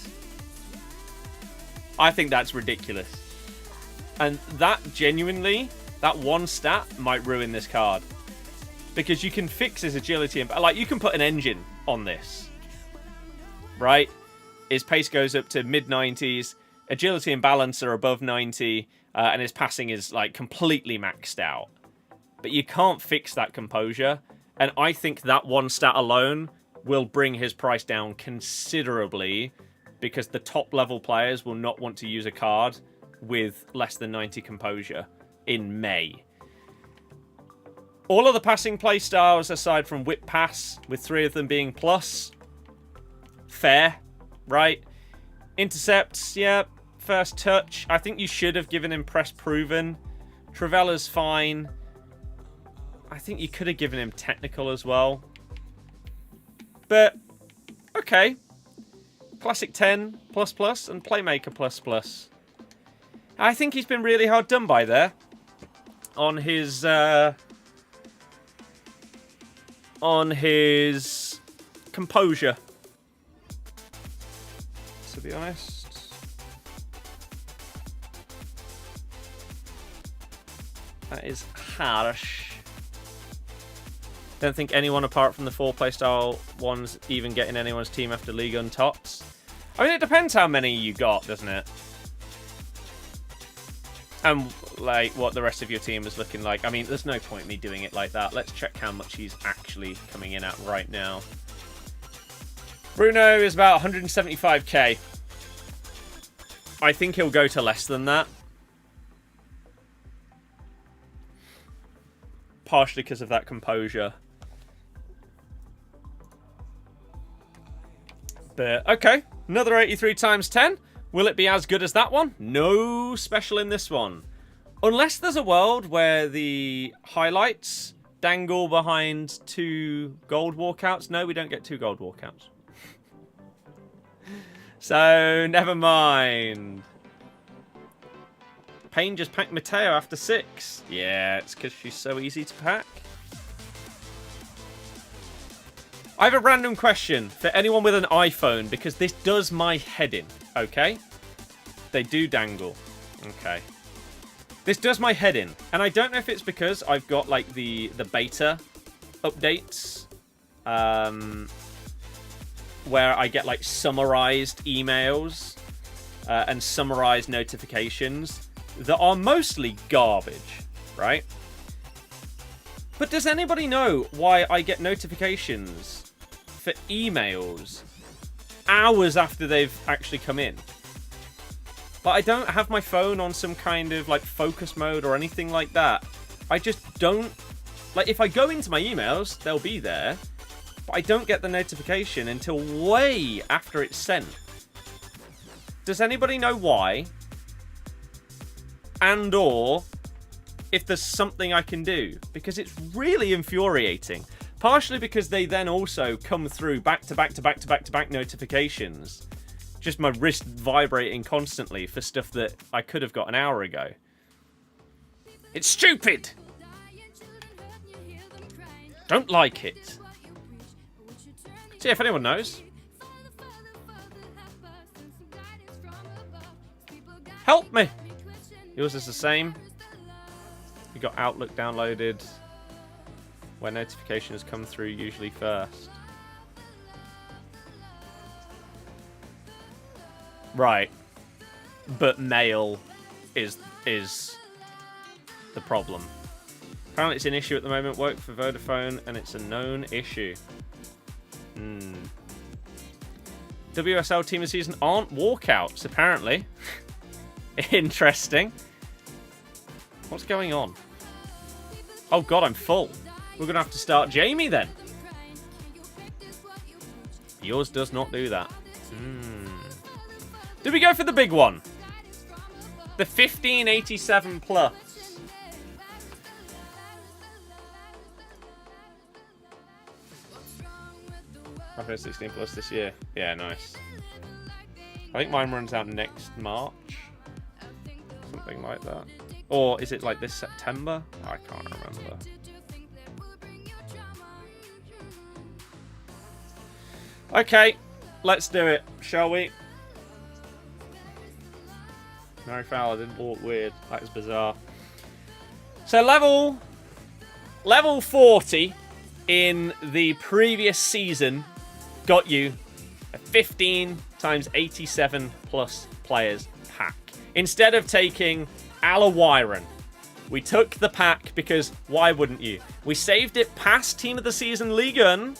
I think that's ridiculous. And that genuinely, that one stat might ruin this card. Because you can fix his agility and like you can put an engine on this. Right? His pace goes up to mid-90s, agility and balance are above 90, and his passing is like completely maxed out. But you can't fix that composure, and I think that one stat alone will bring his price down considerably because the top level players will not want to use a card with less than 90 composure in May. All of the passing play styles aside from whip pass, with 3 of them being plus, fair, right? Intercepts, yeah. First touch, I think you should have given him press proven. Trivella's fine. I think you could have given him technical as well. But, okay. Classic 10 plus plus and Playmaker plus plus. I think he's been really hard done by there. On his composure. To be honest. That is harsh. Don't think anyone apart from the 4 playstyle ones even get in anyone's team after Liga and TOTS. I mean, it depends how many you got, doesn't it? And, like, what the rest of your team is looking like. I mean, there's no point in me doing it like that. Let's check how much he's actually coming in at right now. Bruno is about 175k. I think he'll go to less than that. Partially because of that composure. But, okay. Another 83 times 10. Will it be as good as that one? No special in this one. Unless there's a world where the highlights dangle behind 2 gold walkouts. No, we don't get 2 gold walkouts. So, never mind. Payne just packed Mateo after 6. Yeah, it's because she's so easy to pack. I have a random question for anyone with an iPhone, because this does my head in, okay? They do dangle. Okay. This does my head in. And I don't know if it's because I've got, like, the beta updates. Where I get, like, summarized emails and summarized notifications that are mostly garbage, right? But does anybody know why I get notifications for emails hours after they've actually come in? But I don't have my phone on some kind of, like, focus mode or anything like that. I just don't... Like, if I go into my emails, they'll be there. But I don't get the notification until way after it's sent. Does anybody know why? And or if there's something I can do? Because it's really infuriating. Partially because they then also come through back-to-back notifications. Just my wrist vibrating constantly for stuff that I could have got an hour ago. It's stupid! Don't like it. See if anyone knows. Help me! Yours is the same. You got Outlook downloaded where notifications come through usually first. Right. But mail is the problem. Apparently it's an issue at the moment. Work for Vodafone and it's a known issue. WSL team of the season aren't walkouts, apparently. Interesting. What's going on? Oh god, I'm full. We're going to have to start Jamie then. Yours does not do that. Did we go for the big one? The 1587 plus. I've got 16 plus this year. Yeah, nice. I think mine runs out next March. Something like that. Or is it like this September? I can't remember. Okay, let's do it, shall we? Mary Fowler didn't walk weird. That is bizarre. So level 40 in the previous season got you a 15 times 87 plus players pack. Instead of taking Alawiron, we took the pack because why wouldn't you? We saved it past Team of the Season Liga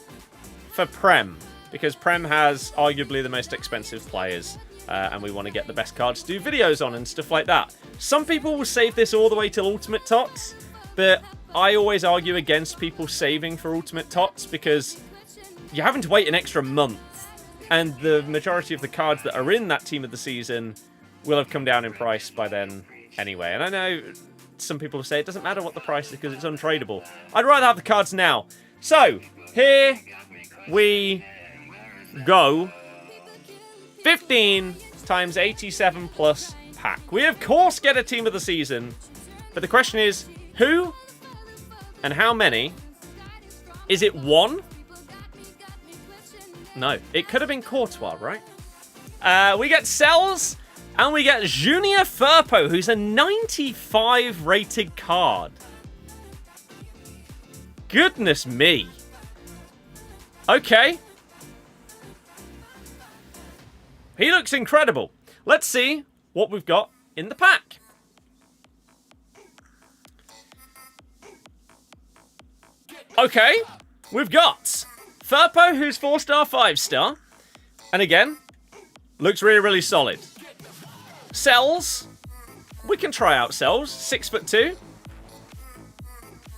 for Prem, because Prem has arguably the most expensive players. And we want to get the best cards to do videos on and stuff like that. Some people will save this all the way till Ultimate TOTS, but I always argue against people saving for Ultimate TOTS because you're having to wait an extra month, and the majority of the cards that are in that Team of the Season will have come down in price by then anyway. And I know some people say it doesn't matter what the price is because it's untradeable. I'd rather have the cards now. So, here we go. 15 times 87 plus pack. We, of course, get a Team of the Season. But the question is, who and how many? Is it 1? No. It could have been Courtois, right? We get Cells, And we get Junior Firpo, who's a 95 rated card. Goodness me. Okay. He looks incredible. Let's see what we've got in the pack. Okay, we've got Firpo, who's 4-star, 5-star. And again, looks really, really solid. Cells, we can try out Cells, 6'2".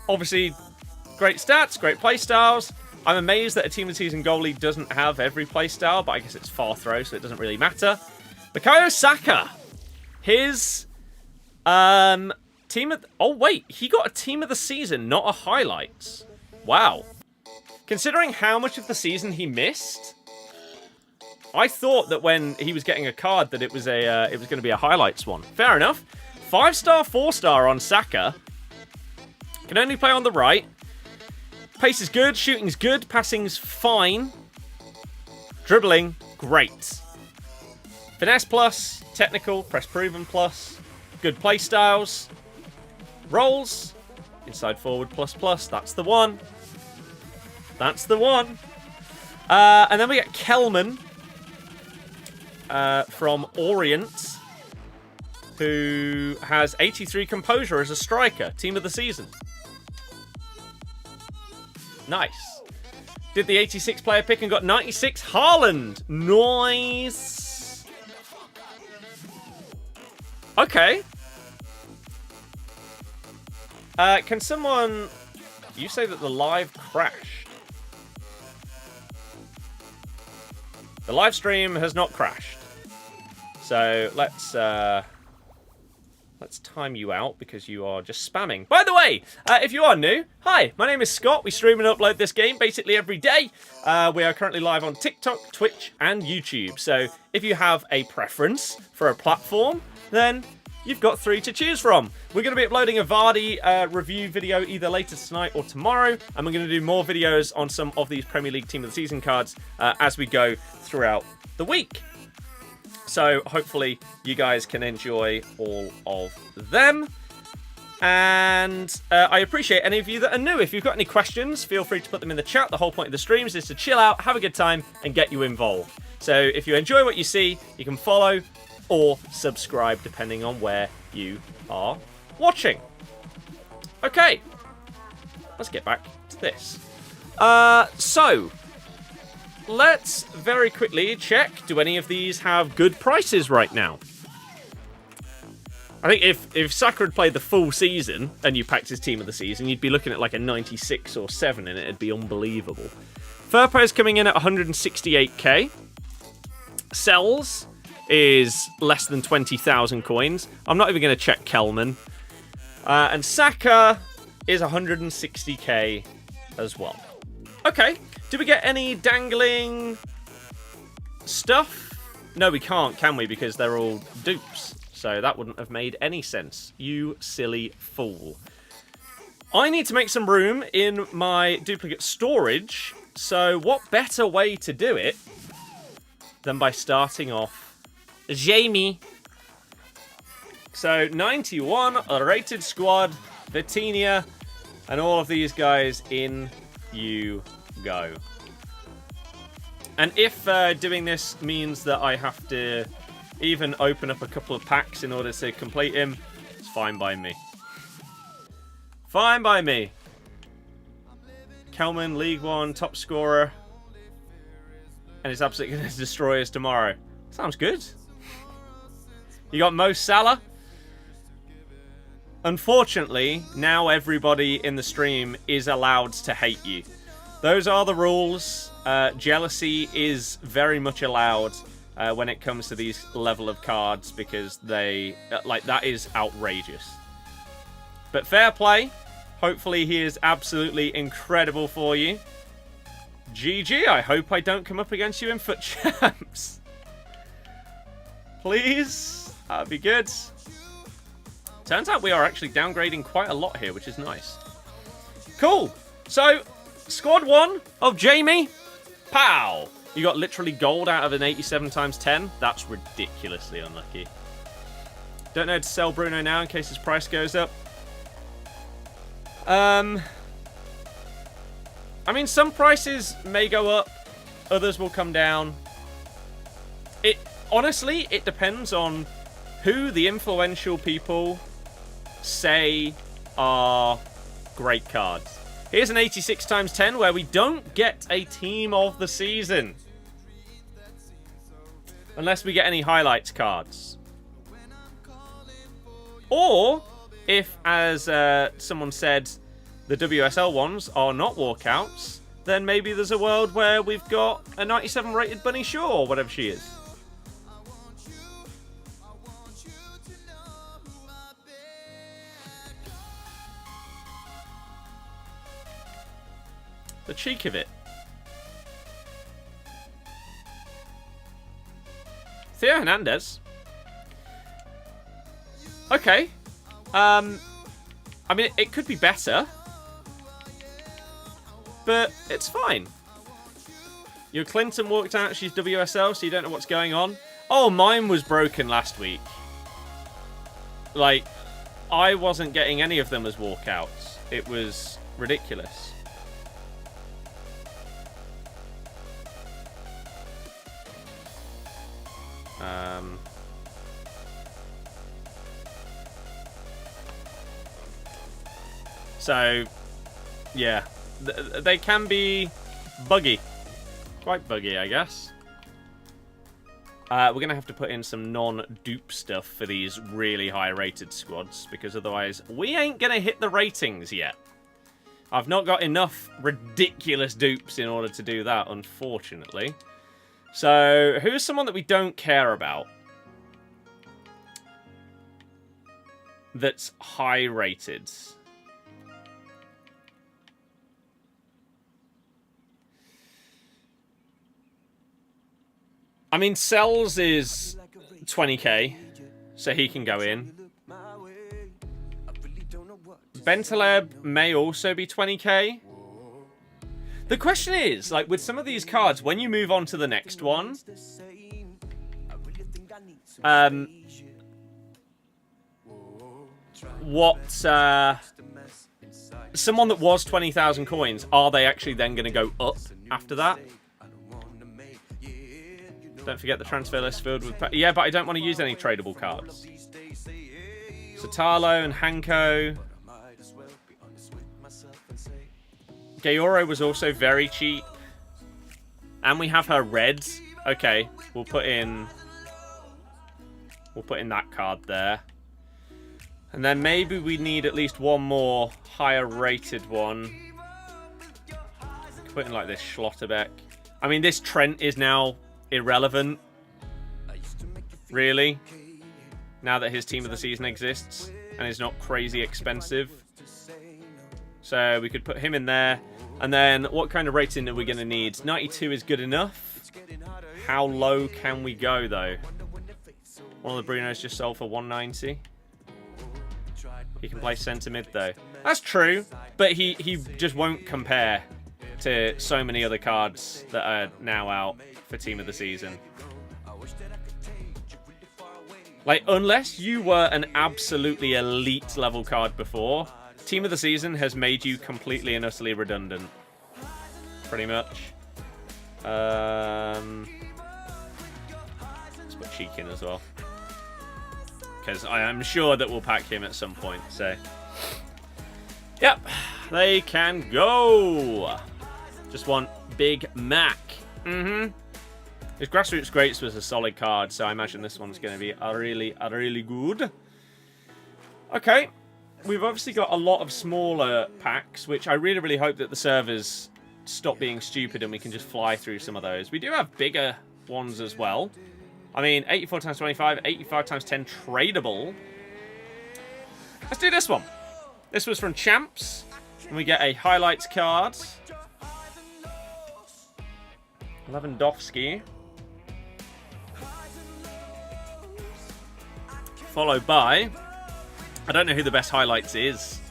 Obviously, great stats, great playstyles. I'm amazed that a Team of the Season goalie doesn't have every playstyle, but I guess it's far throw, so it doesn't really matter. Bukayo Saka, his team of... Oh, wait, he got a Team of the Season, not a highlights. Wow. Considering how much of the season he missed, I thought that when he was getting a card that it was going to be a highlights one. Fair enough. 5-star, 4-star on Saka. Can only play on the right. Pace is good, shooting's good, passing's fine. Dribbling, great. Finesse plus, technical, press proven plus, good play styles. Rolls, inside forward plus plus, that's the one. That's the one. And then we get Kelman from Orient, who has 83 composure as a striker. Team of the season. Nice. Did the 86 player pick and got 96. Haaland. Nice. Okay. Can someone... You say that the live crashed. The live stream has not crashed. So let's time you out because you are just spamming. By the way, if you are new, hi, my name is Scott. We stream and upload this game basically every day. We are currently live on TikTok, Twitch, and YouTube. So if you have a preference for a platform, then you've got 3 to choose from. We're going to be uploading a Vardy review video either later tonight or tomorrow, and we're going to do more videos on some of these Premier League Team of the Season cards as we go throughout the week. So hopefully you guys can enjoy all of them. And I appreciate any of you that are new. If you've got any questions, feel free to put them in the chat. The whole point of the streams is to chill out, have a good time, and get you involved. So if you enjoy what you see, you can follow or subscribe depending on where you are watching. Okay, let's get back to this. So let's very quickly check, do any of these have good prices right now? I think if Saka had played the full season and you packed his team of the season, you'd be looking at like a 96 or 7 and it'd be unbelievable. Firpo's coming in at 168k. Cells is less than 20,000 coins. I'm not even going to check Kelman. And Saka is 160k as well. Okay, do we get any dangling stuff? No, we can't, can we? Because they're all dupes. So that wouldn't have made any sense. You silly fool. I need to make some room in my duplicate storage. So what better way to do it than by starting off Jamie. So 91, a rated squad, Vitinha, and all of these guys in you go. And if doing this means that I have to even open up a couple of packs in order to complete him, it's fine by me. Fine by me. Kelman, League 1, top scorer. And it's absolutely going to destroy us tomorrow. Sounds good. You got Mo Salah. Unfortunately, now everybody in the stream is allowed to hate you. Those are the rules. Jealousy is very much allowed when it comes to these level of cards because they, that is outrageous. But fair play. Hopefully he is absolutely incredible for you. GG, I hope I don't come up against you in Foot Champs. Please, that'd be good. Turns out we are actually downgrading quite a lot here, which is nice. Cool. So, squad 1 of Jamie. Pow! You got literally gold out of an 87 times 10. That's ridiculously unlucky. Don't know to sell Bruno now in case his price goes up. I mean, some prices may go up. Others will come down. Honestly, it depends on who the influential people say are great cards. Here's an 86 times 10 where we don't get a team of the season. Unless we get any highlights cards. Or, if, as someone said, the WSL ones are not walkouts, then maybe there's a world where we've got a 97 rated Bunny Shaw, or whatever she is. The cheek of it. Theo Hernandez. Okay. I mean, it could be better. But it's fine. Your Clinton walked out. She's WSL, so you don't know what's going on. Oh, mine was broken last week. Like, I wasn't getting any of them as walkouts. It was ridiculous. So, yeah. They can be buggy. Quite buggy, I guess. We're going to have to put in some non-dupe stuff for these really high-rated squads, because otherwise we ain't going to hit the ratings yet. I've not got enough ridiculous dupes in order to do that, unfortunately. So, who's someone that we don't care about? That's high-rated. I mean, Sells is 20k, so he can go in. Bentaleb may also be 20k. The question is, like, with some of these cards, when you move on to the next one, someone that was 20,000 coins, are they actually then going to go up after that? Don't forget the transfer list filled with... Yeah, but I don't want to use any tradable cards. Satalo and Hanko. Gayoro was also very cheap. And we have her reds. Okay, we'll put in that card there. And then maybe we need at least one more higher rated one. Put in like this Schlotterbeck. I mean, this Trent is now irrelevant, really, now that his team of the season exists and is not crazy expensive. So we could put him in there. And then what kind of rating are we going to need? 92 is good enough. How low can we go, though? One of the Brunos just sold for 190. He can play centre mid, though. That's true, but he just won't compare to so many other cards that are now out for team of the season. Like, unless you were an absolutely elite level card before, team of the season has made you completely and utterly redundant. Pretty much. Let's put Cheek in as well, because I am sure that we'll pack him at some point. So, yep, they can go. Just want Big Mac. His Grassroots Greats was a solid card, so I imagine this one's going to be a really good. Okay, we've obviously got a lot of smaller packs, which I really hope that the servers stop being stupid and we can just fly through some of those. We do have bigger ones as well. I mean, 84 times 25, 85 times 10 tradable. Let's do this one. This was from Champs, and we get a highlights card. Lewandowski. Followed by... I don't know who the best highlights is.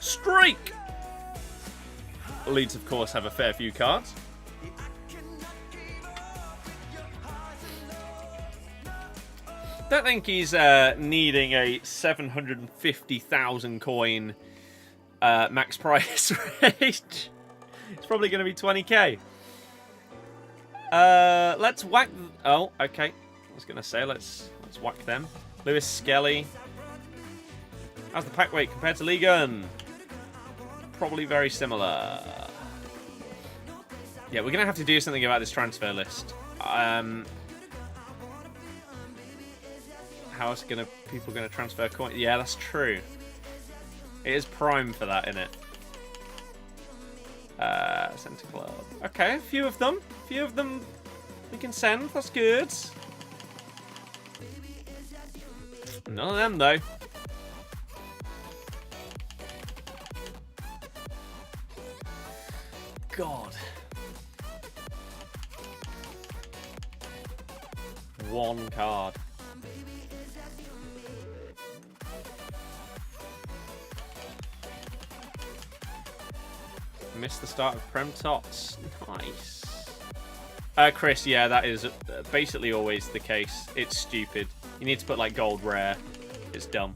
Streak! Leeds, of course, have a fair few cards. Don't think he's needing a 750,000 coin max price range. It's probably going to be 20k. Let's whack... Oh, okay. I was going to say, let's whack them. Lewis Skelly. How's the pack weight compared to Liga? Probably very similar. Yeah, we're going to have to do something about this transfer list. How else people going to transfer coins? Yeah, that's true. It is prime for that, isn't it? Centre Club. Okay, a few of them. A few of them we can send. That's good. None of them, though. God. One card. Missed the start of Prem Tots. Nice. Chris, yeah, that is basically always the case. It's stupid. You need to put, like, gold rare. It's dumb.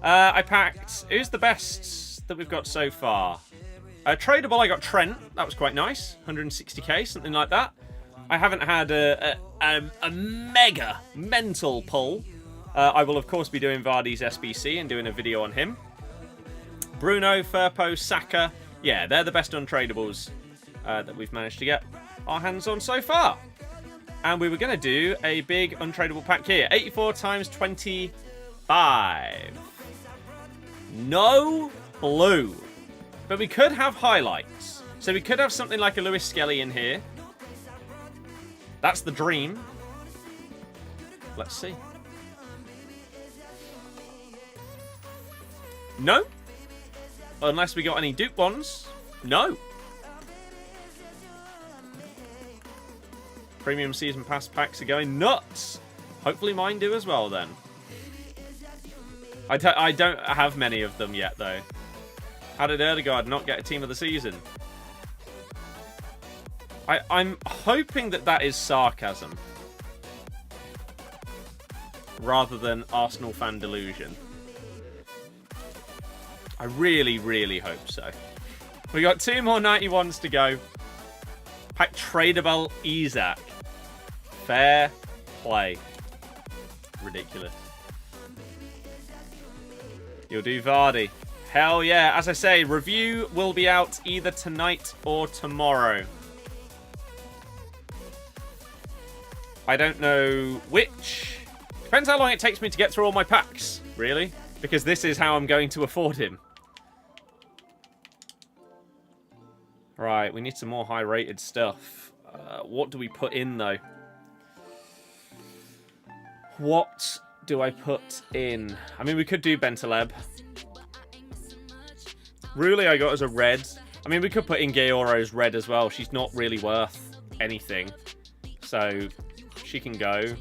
I packed... Who's the best that we've got so far? Tradable, I got Trent. That was quite nice. 160k, something like that. I haven't had a mega mental pull. I will, of course, be doing Vardy's SBC and doing a video on him. Bruno, Firpo, Saka... Yeah, they're the best untradables that we've managed to get our hands on so far. And we were going to do a big untradable pack here. 84 times 25. No blue. But we could have highlights. So we could have something like a Lewis Skelly in here. That's the dream. Let's see. No. Unless we got any dupe ones. No. Premium season pass packs are going nuts. Hopefully mine do as well then. I don't have many of them yet though. How did Erdegaard not get a team of the season? I'm hoping that is sarcasm. Rather than Arsenal fan delusion. I really, really hope so. We got 2 more 91s to go. Pack tradable Isaac. Fair play. Ridiculous. You'll do Vardy. Hell yeah. As I say, review will be out either tonight or tomorrow. I don't know which. Depends how long it takes me to get through all my packs, really. Because this is how I'm going to afford him. Right, we need some more high-rated stuff. What do we put in, though? What do I put in? I mean, we could do Bentaleb. Rulli I got as a red. I mean, we could put in Gaoro's red as well. She's not really worth anything. So, she can go.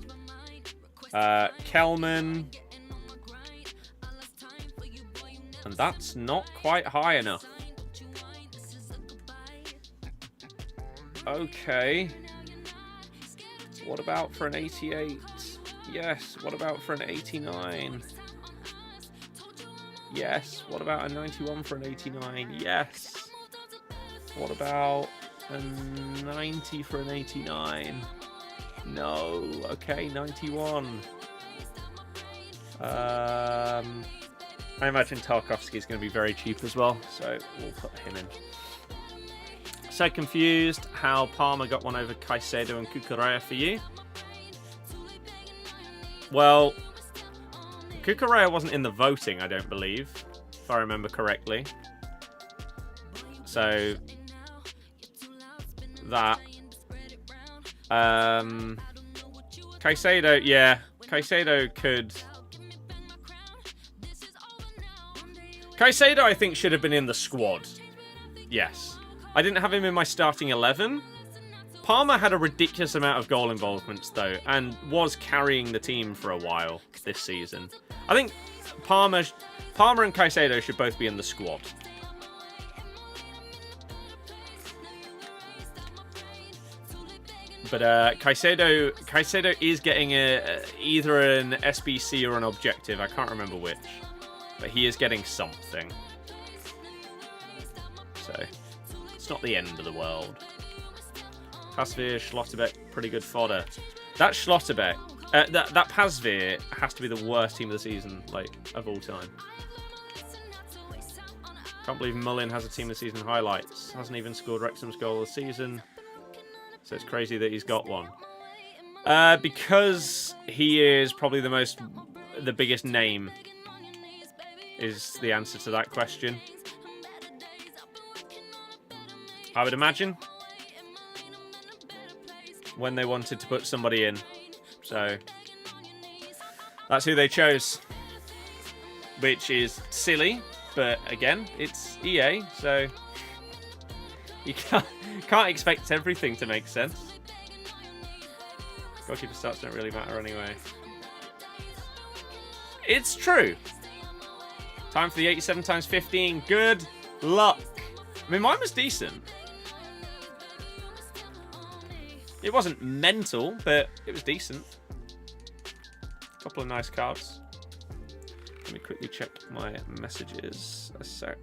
Kelman. And that's not quite high enough. Okay. What about for an 88? Yes. What about for an 89? Yes. What about a 91 for an 89? Yes. What about a 90 for an 89? No. Okay, 91. I imagine Tarkovsky is going to be very cheap as well, so we'll put him in. So confused how Palmer got one over Caicedo and Cucurella for you. Well, Cucurella wasn't in the voting, I don't believe, if I remember correctly. So that Caicedo, yeah, Caicedo could. Caicedo, I think, should have been in the squad. Yes. I didn't have him in my starting 11. Palmer had a ridiculous amount of goal involvements, though, and was carrying the team for a while this season. I think Palmer and Caicedo should both be in the squad. But Caicedo is getting either an SBC or an objective. I can't remember which. But he is getting something. So, it's not the end of the world. Pasveer, Schlotterbeck, pretty good fodder. That Schlotterbeck, that Pasveer has to be the worst team of the season, like, of all time. Can't believe Mullin has a team of the season highlights. Hasn't even scored Wrexham's goal of the season. So it's crazy that he's got one. Because he is probably the biggest name is the answer to that question. I would imagine. When they wanted to put somebody in. So that's who they chose. Which is silly. But again, it's EA, so you can't expect everything to make sense. Goalkeeper stats don't really matter anyway. It's true. Time for the 87 times 15. Good luck. I mean, mine was decent. It wasn't mental, but it was decent. Couple of nice cards. Let me quickly check my messages a sec.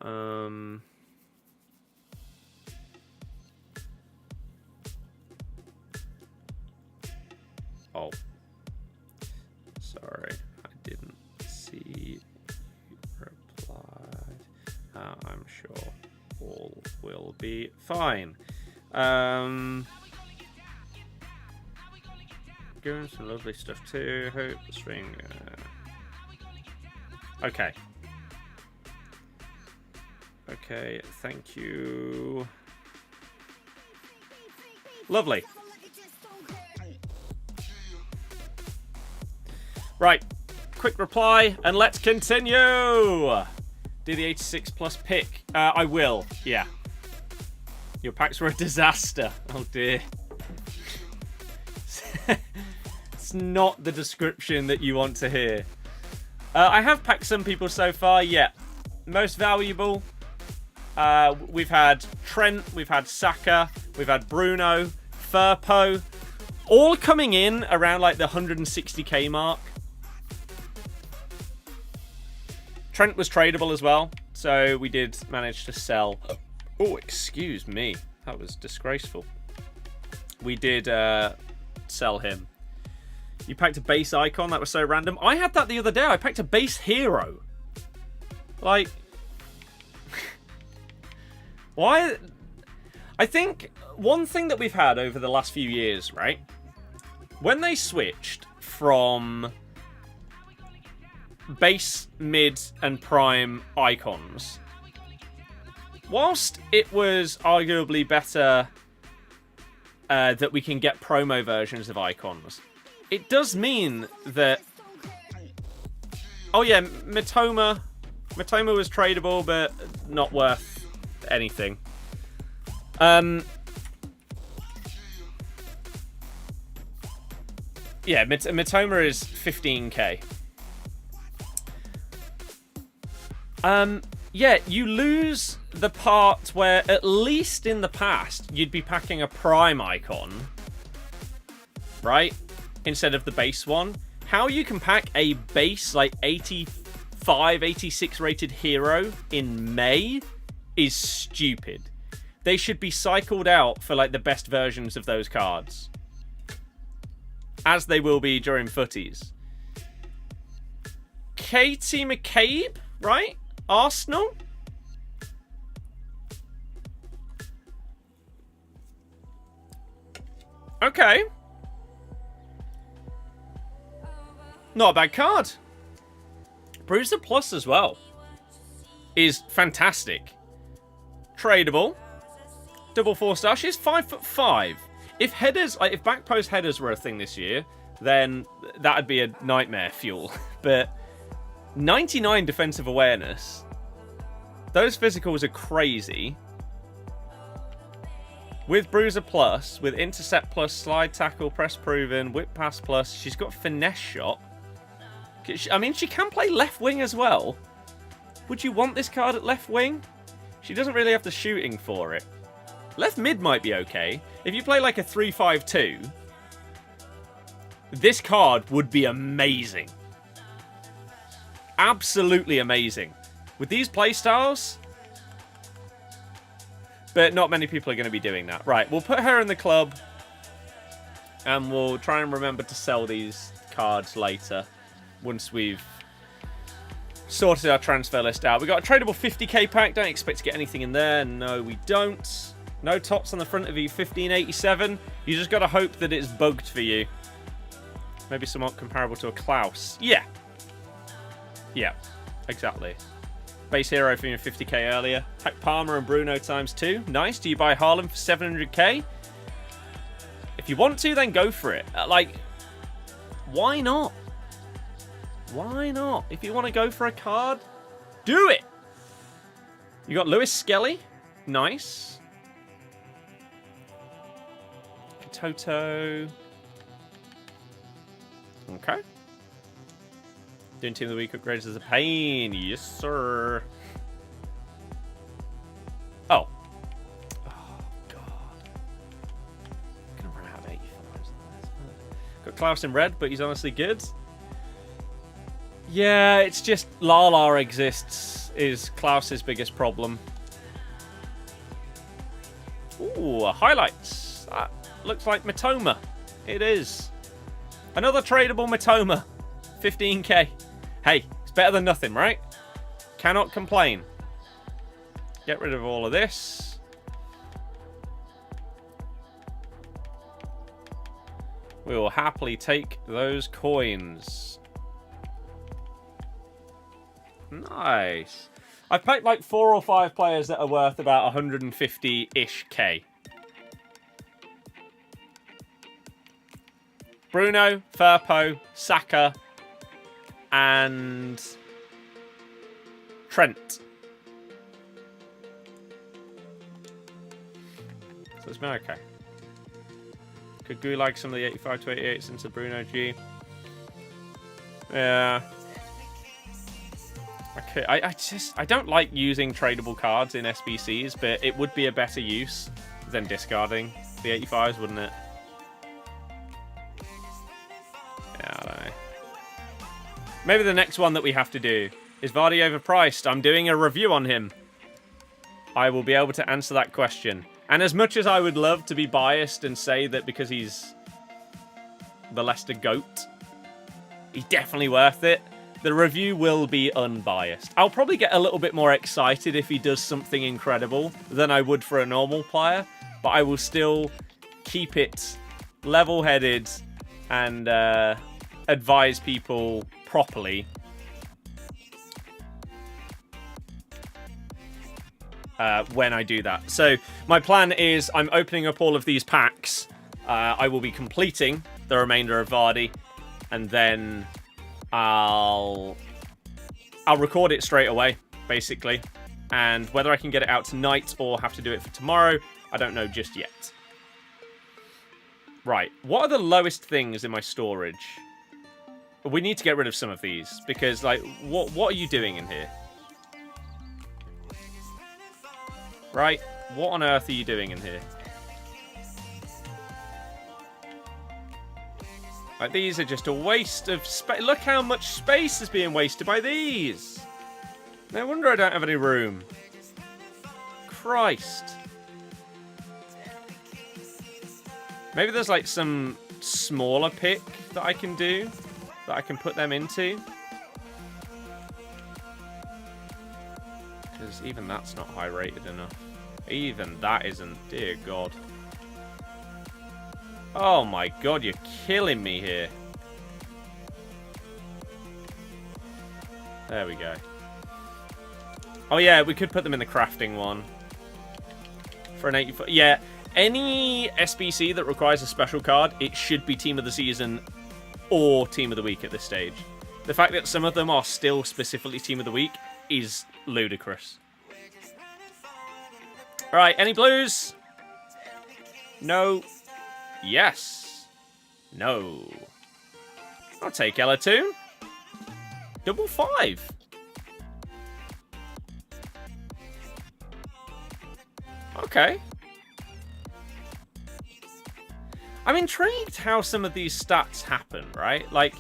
Oh. Sorry, I didn't see you replied. I'm sure all will be fine. Doing some lovely stuff too. Hope the string. Okay. Okay, thank you. Lovely. Right, quick reply, and let's continue. Do the 86 plus pick. I will, yeah. Your packs were a disaster. Oh dear. It's not the description that you want to hear. I have packed some people so far, yeah. Most valuable. We've had Trent, we've had Saka, we've had Bruno, Firpo, all coming in around like the 160k mark. Trent was tradable as well, so we did manage to sell. Oh, excuse me. That was disgraceful. We did sell him. You packed a base icon. That was so random. I had that the other day. I packed a base hero. Like, why? I think one thing that we've had over the last few years, right? When they switched from base, mid, and prime icons, whilst it was arguably better that we can get promo versions of icons, it does mean that... Oh yeah, Mitoma was tradable, but not worth anything. Yeah, Mitoma is 15k. Yeah, you lose the part where, at least in the past, you'd be packing a prime icon, right? Instead of the base one. How you can pack a base, like, 85, 86 rated hero in May is stupid. They should be cycled out for, like, the best versions of those cards. As they will be during footies. Katie McCabe, right? Arsenal? Okay. Not a bad card. Bruiser Plus as well is fantastic. Tradable. Double 4-star. She's 5'5". If headers, like if back post headers were a thing this year, then that'd be a nightmare fuel. But 99 defensive awareness. Those physicals are crazy. With Bruiser Plus, with Intercept Plus, Slide Tackle, Press Proven, Whip Pass Plus, she's got Finesse Shot. I mean, she can play left wing as well. Would you want this card at left wing? She doesn't really have the shooting for it. Left mid might be okay. If you play like a 3-5-2, this card would be amazing. Absolutely amazing. With these playstyles. But not many people are going to be doing that. Right, we'll put her in the club. And we'll try and remember to sell these cards later. Once we've sorted our transfer list out. We got a tradable 50k pack. Don't expect to get anything in there. No, we don't. No tops on the front of you. 1587. You just got to hope that it's bugged for you. Maybe somewhat comparable to a Klaus. Yeah. Yeah, exactly. Base hero for your 50k earlier. Pack Palmer and Bruno ×2. Nice. Do you buy Haaland for 700k? If you want to, then go for it. Like, why not? Why not? If you want to go for a card, do it. You got Lewis Skelly. Nice. Toto. Okay. Doing Team of the Week upgrades is a pain. Yes, sir. Oh. Oh, God. I'm going to run out of 85s. Got Klaus in red, but he's honestly good. Yeah, it's just Lala exists is Klaus's biggest problem. Ooh, highlights. That looks like Matoma. It is. Another tradable Matoma. 15k. Hey, it's better than nothing, right? Cannot complain. Get rid of all of this. We will happily take those coins. Nice. I've picked like 4 or 5 players that are worth about 150-ish K. Bruno, Firpo, Saka, and Trent. So it's been okay. Could go like some of the 85 to 88s into Bruno G. Yeah. Okay, I don't like using tradable cards in SBCs, but it would be a better use than discarding the 85s, wouldn't it? Yeah, I don't know. Maybe the next one that we have to do is Vardy overpriced. I'm doing a review on him. I will be able to answer that question. And as much as I would love to be biased and say that because he's the Leicester GOAT, he's definitely worth it, the review will be unbiased. I'll probably get a little bit more excited if he does something incredible than I would for a normal player, but I will still keep it level-headed and advise people properly when I do that. So my plan is I'm opening up all of these packs. I will be completing the remainder of Vardy, and then I'll record it straight away, basically. And whether I can get it out tonight or have to do it for tomorrow, I don't know just yet. Right, what are the lowest things in my storage? We need to get rid of some of these, because, like, what are you doing in here? Right, what on earth are you doing in here? Like, these are just a waste of space. Look how much space is being wasted by these. No wonder I don't have any room. Christ. Maybe there's like some smaller pick that I can do, that I can put them into. Because even that's not high rated enough. Even that isn't. Dear God. Oh my God, you're killing me here. There we go. Oh yeah, we could put them in the crafting one. For an 84. Yeah, any SBC that requires a special card, it should be Team of the Season or Team of the Week at this stage. The fact that some of them are still specifically Team of the Week is ludicrous. Alright, any blues? No. Yes. No. I'll take Ella2. 5. Okay. I'm intrigued how some of these stats happen, right? Like,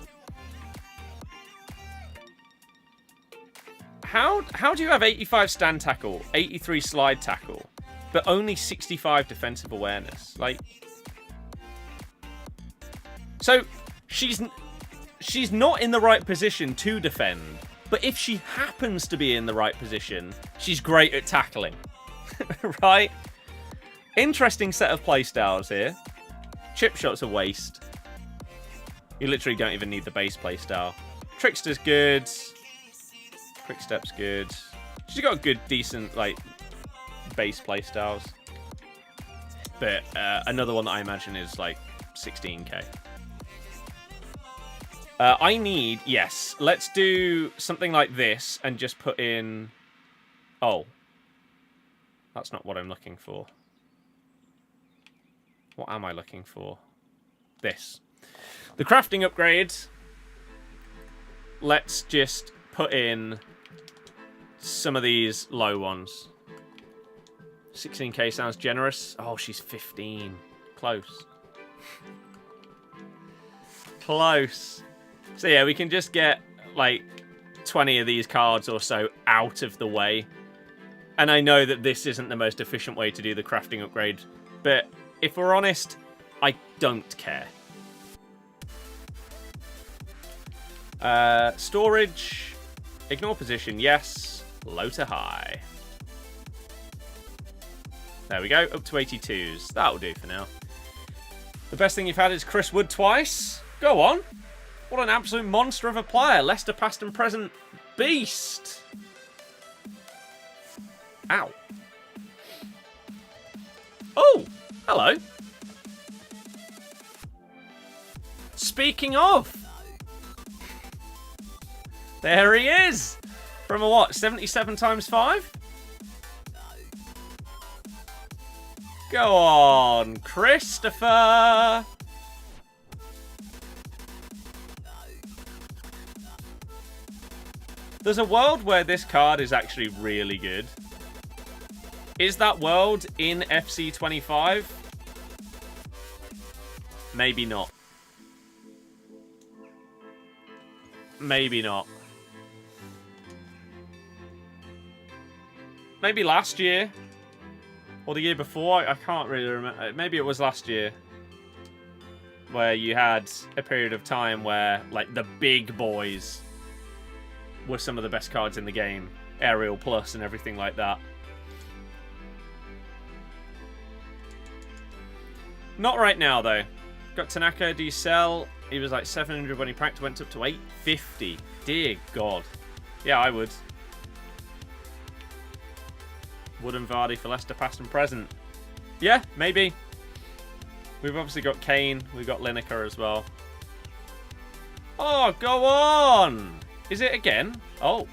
how do you have 85 stand tackle, 83 slide tackle, but only 65 defensive awareness? Like, so she's not in the right position to defend, but if she happens to be in the right position, she's great at tackling, right? Interesting set of playstyles here. Chip shot's a waste. You literally don't even need the base playstyle. Trickster's good. Quick step's good. She's got good, decent, like, base playstyles. But another one that I imagine is, like, 16k. I need... Yes, let's do something like this and just put in... Oh. That's not what I'm looking for. What am I looking for? This. The crafting upgrade. Let's just put in some of these low ones. 16k sounds generous. Oh, she's 15. Close. Close. So yeah, we can just get like 20 of these cards or so out of the way. And I know that this isn't the most efficient way to do the crafting upgrade, but if we're honest, I don't care. Storage. Ignore position, yes. Low to high. There we go, up to 82s. That'll do for now. The best thing you've had is Chris Wood twice. Go on. What an absolute monster of a player. Leicester past and present beast. Ow. Oh, hello. Speaking of, there he is. From a what, 77 times 5? Go on, Christopher. There's a world where this card is actually really good. Is that world in FC25? Maybe not. Maybe not. Maybe last year. Or the year before. I can't really remember. Maybe it was last year. Where you had a period of time where, like, the big boys were some of the best cards in the game. Aerial Plus and everything like that. Not right now, though. Got Tanaka, do you sell? He was like 700 when he packed, went up to 850. Dear God. Yeah, I would. Wood and Vardy for Leicester past and present. Yeah, maybe. We've obviously got Kane. We've got Lineker as well. Oh, go on! Is it again? Oh.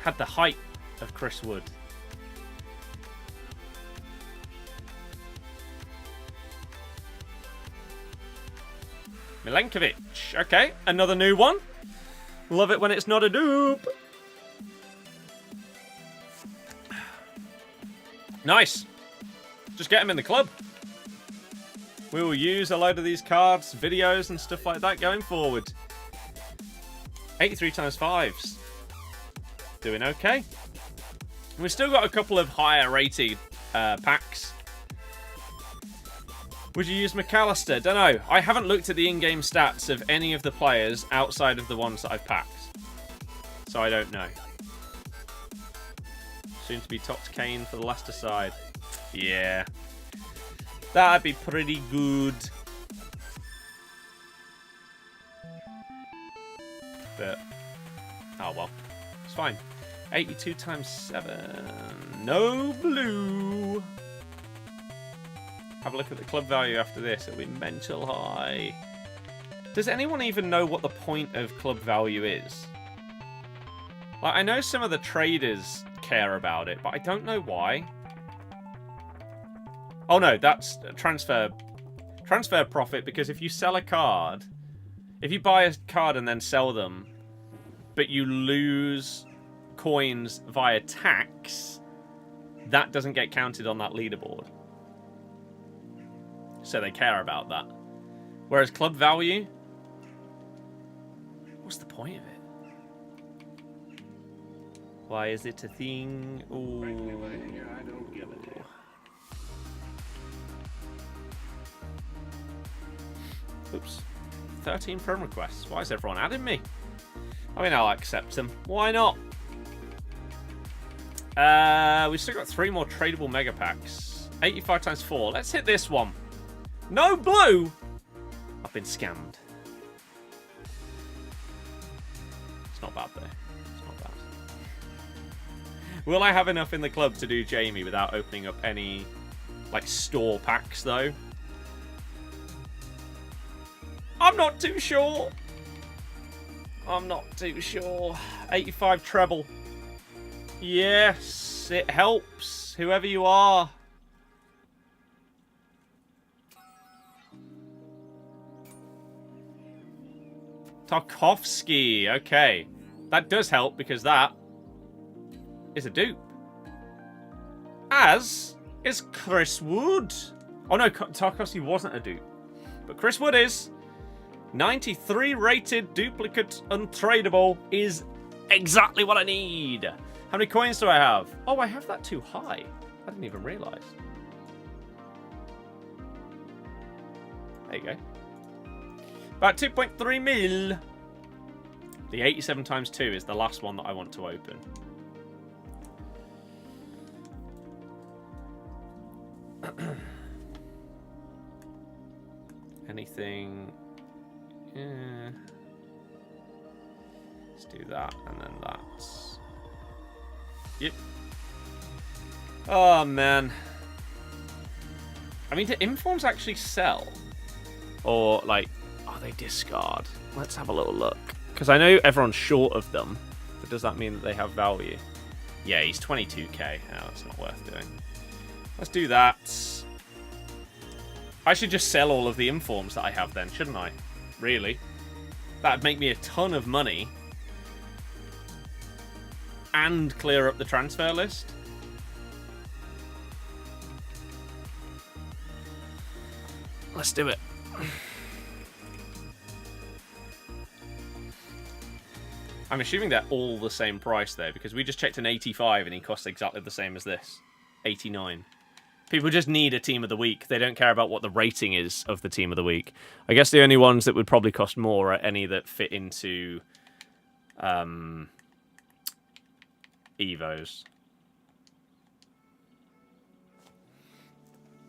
Had the height of Chris Wood. Milenkovic. Okay, another new one. Love it when it's not a dupe. Nice. Just get him in the club. We will use a load of these cards, videos and stuff like that going forward. 83 times 5s. Doing okay. We've still got a couple of higher rated packs. Would you use McAllister? Don't know. I haven't looked at the in-game stats of any of the players outside of the ones that I've packed. So I don't know. Soon to be topped Kane for the Leicester side. Yeah. That'd be pretty good. But, oh well. It's fine. 82 times 7. No blue. Have a look at the club value after this. It'll be mental high. Does anyone even know what the point of club value is? Like, I know some of the traders care about it, but I don't know why. Oh no, that's transfer profit, because if you sell a card, if you buy a card and then sell them, but you lose coins via tax, that doesn't get counted on that leaderboard. so they care about that. Whereas club value, what's the point of it? Why is it a thing? Ooh. Oops. 13 friend requests. Why is everyone adding me? I mean, I'll accept them. Why not? We've still got 3 more tradable mega packs. 85 times 4. Let's hit this one. No blue! I've been scammed. It's not bad, though. It's not bad. Will I have enough in the club to do Jamie without opening up any, like, store packs, though? I'm not too sure. I'm not too sure. 85 treble. Yes, it helps. Whoever you are. Tarkovsky. Okay. That does help because that is a dupe. As is Chris Wood. Oh no, Tarkovsky wasn't a dupe. But Chris Wood is. 93 rated, duplicate, untradeable is exactly what I need. How many coins do I have? Oh, I have that too high. I didn't even realize. There you go. About 2.3 mil. The 87 times 2 is the last one that I want to open. Anything... Yeah. Let's do that, and then that. Yep. Oh, man. I mean, do informs actually sell? Or, like, oh, they discard? Let's have a little look. Because I know everyone's short of them, but does that mean that they have value? Yeah, he's 22k. Oh, that's not worth doing. Let's do that. I should just sell all of the informs that I have then, shouldn't I? Really. That'd make me a ton of money. And clear up the transfer list. Let's do it. I'm assuming they're all the same price though, because we just checked an 85 and he costs exactly the same as this. 89. People just need a team of the week. They don't care about what the rating is of the team of the week. I guess the only ones that would probably cost more are any that fit into Evos.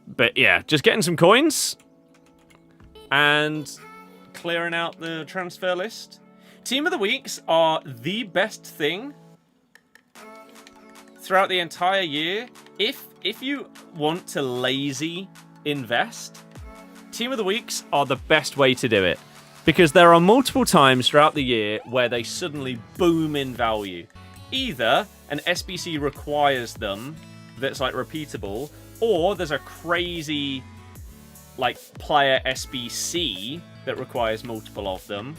But yeah, just getting some coins and clearing out the transfer list. Team of the weeks are the best thing throughout the entire year. If you want to lazy invest, Team of the Weeks are the best way to do it. Because there are multiple times throughout the year where they suddenly boom in value. Either an SBC requires them that's like repeatable, or there's a crazy like player SBC that requires multiple of them.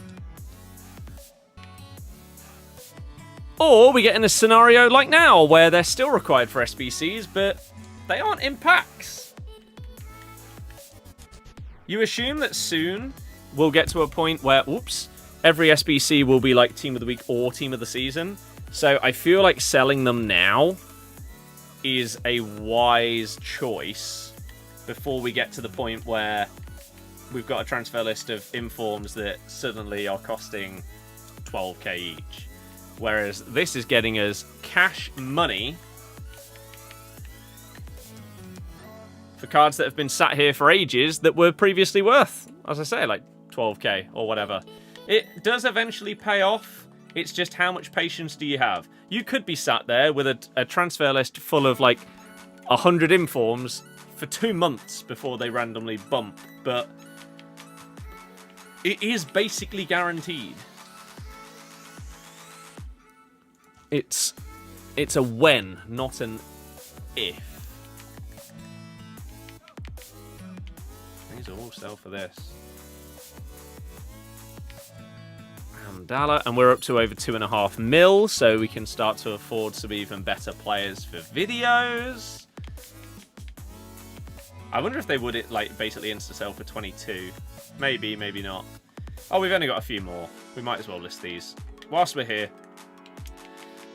Or we get in a scenario like now where they're still required for SBCs, but they aren't in packs. You assume that soon we'll get to a point where, oops, every SBC will be like Team of the Week or Team of the Season. So I feel like selling them now is a wise choice before we get to the point where we've got a transfer list of informs that suddenly are costing 12k each. Whereas this is getting us cash money for cards that have been sat here for ages that were previously worth, as I say, like 12k or whatever. It does eventually pay off. It's just how much patience do you have? You could be sat there with a transfer list full of like 100 informs for 2 months before they randomly bump, but it is basically guaranteed. It's a when, not an if. These all sell for this. Amdala, and we're up to over 2.5 mil, so we can start to afford some even better players for videos. I wonder if they would like basically insta-sell for 22. Maybe, maybe not. Oh, we've only got a few more. We might as well list these whilst we're here.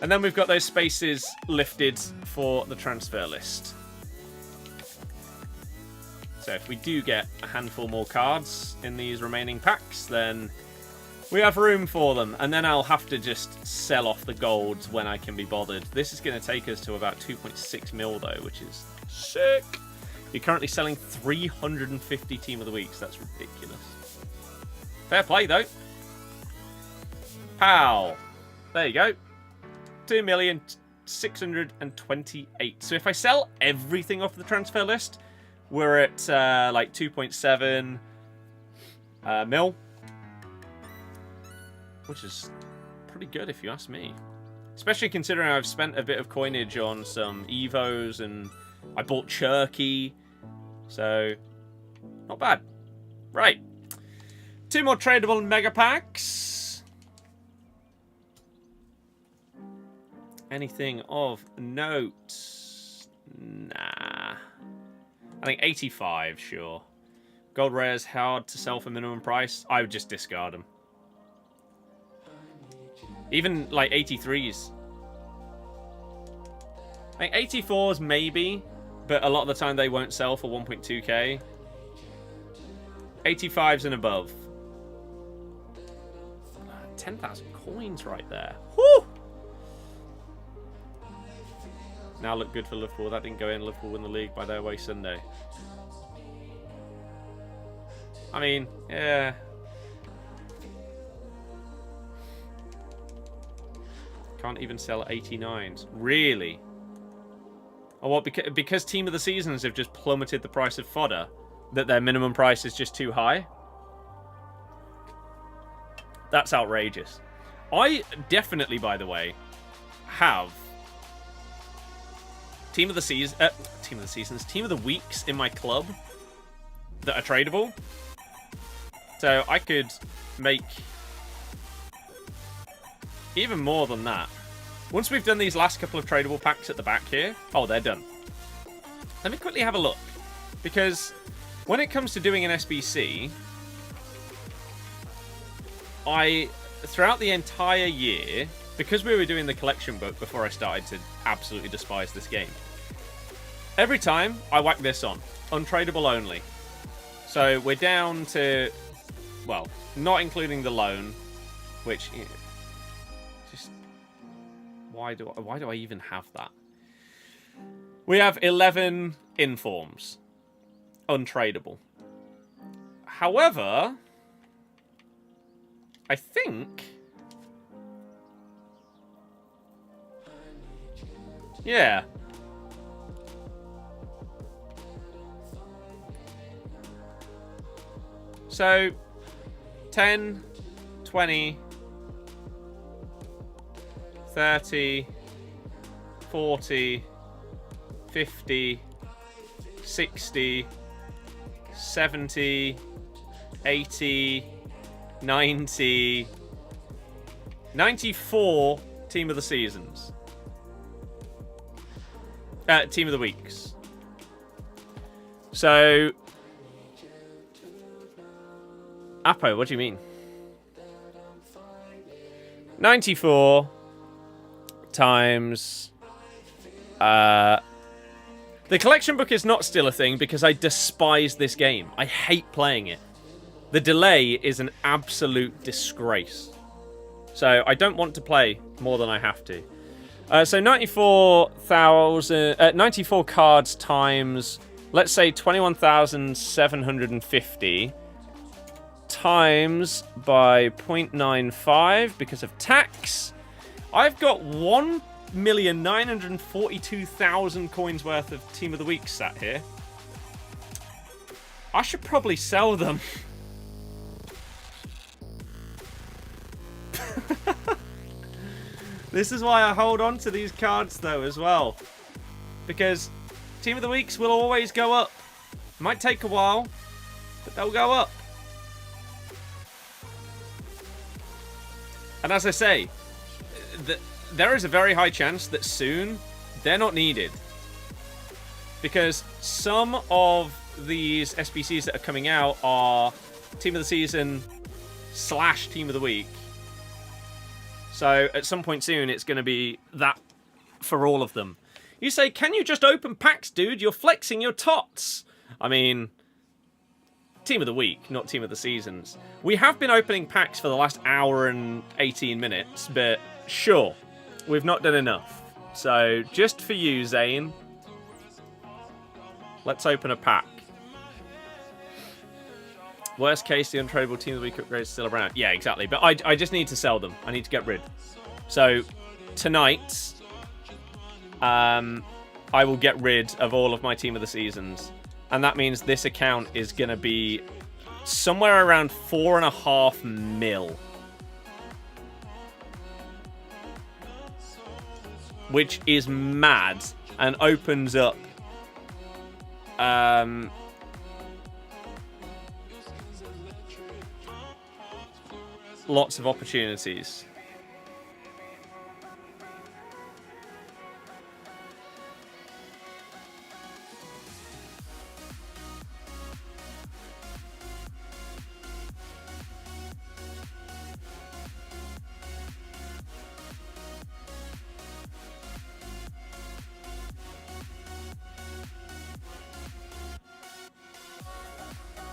And then we've got those spaces lifted for the transfer list. So if we do get a handful more cards in these remaining packs, then we have room for them. And then I'll have to just sell off the golds when I can be bothered. This is going to take us to about 2.6 mil though, which is sick. You're currently selling 350 Team of the Weeks. That's ridiculous. Fair play though. Pow. There you go. 2,628,000. So if I sell everything off the transfer list, we're at like 2.7 mil, which is pretty good if you ask me. Especially considering I've spent a bit of coinage on some Evos and I bought Cherky, so not bad. Right, 2 more tradable mega packs. Anything of note? Nah. I think 85, sure. Gold rares hard to sell for minimum price. I would just discard them. Even like 83s. I think 84s maybe, but a lot of the time they won't sell for 1.2k. 85s and above. 10,000 coins right there. Whew! Now look good for Liverpool. That didn't go in. Liverpool win the league by their way Sunday. I mean, yeah. Can't even sell 89s. Really? Oh, what? Because Team of the Seasons have just plummeted the price of fodder, that their minimum price is just too high? That's outrageous. I definitely, by the way, have Team of the Seasons, Team of the Weeks in my club that are tradable. So I could make even more than that. Once we've done these last couple of tradable packs at the back here, oh, they're done. Let me quickly have a look, because when it comes to doing an SBC, throughout the entire year, because we were doing the collection book before I started to absolutely despise this game, every time I whack this on, untradable only. So we're down to, well, not including the loan, which just why do I even have that? We have 11 informs, untradable. However, I think, yeah. So, 10, 20, 30, 40, 50, 60, 70, 80, 90, 94 Team of the Seasons. Team of the Weeks. So, Apo, what do you mean? 94 times... the collection book is not still a thing because I despise this game. I hate playing it. The delay is an absolute disgrace. So I don't want to play more than I have to. So 94 cards times, let's say 21,750 times by 0.95 because of tax. I've got 1,942,000 coins worth of Team of the Week sat here. I should probably sell them. This is why I hold on to these cards, though, as well. Because Team of the Weeks will always go up. Might take a while, but they'll go up. And as I say, there is a very high chance that soon they're not needed. Because some of these SBCs that are coming out are Team of the Season / Team of the Week. So at some point soon, it's going to be that for all of them. You say, can you just open packs, dude? You're flexing your tots. I mean, Team of the Week, not Team of the Seasons. We have been opening packs for the last hour and 18 minutes, but sure, we've not done enough. So just for you, Zane, let's open a pack. Worst case, the untradeable Team of the Week upgrade is still around. Yeah, exactly. But I just need to sell them. I need to get rid. So tonight, I will get rid of all of my Team of the Seasons. And that means this account is going to be somewhere around 4.5 mil. Which is mad and opens up lots of opportunities.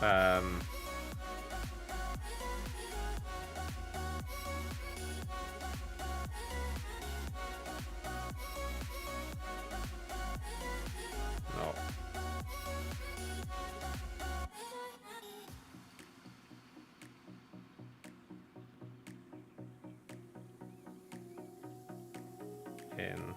No. In.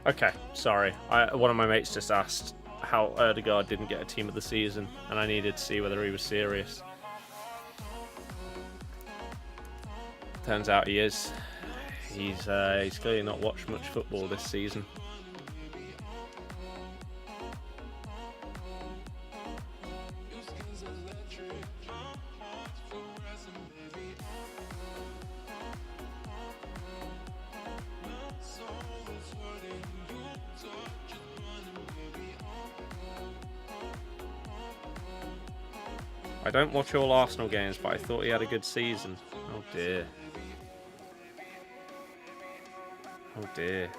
Okay, sorry. One of my mates just asked how Rudiger didn't get a Team of the Season, and I needed to see whether he was serious. Turns out he is. He's clearly not watched much football this season. I don't watch all Arsenal games, but I thought he had a good season. Oh dear. Oh dear.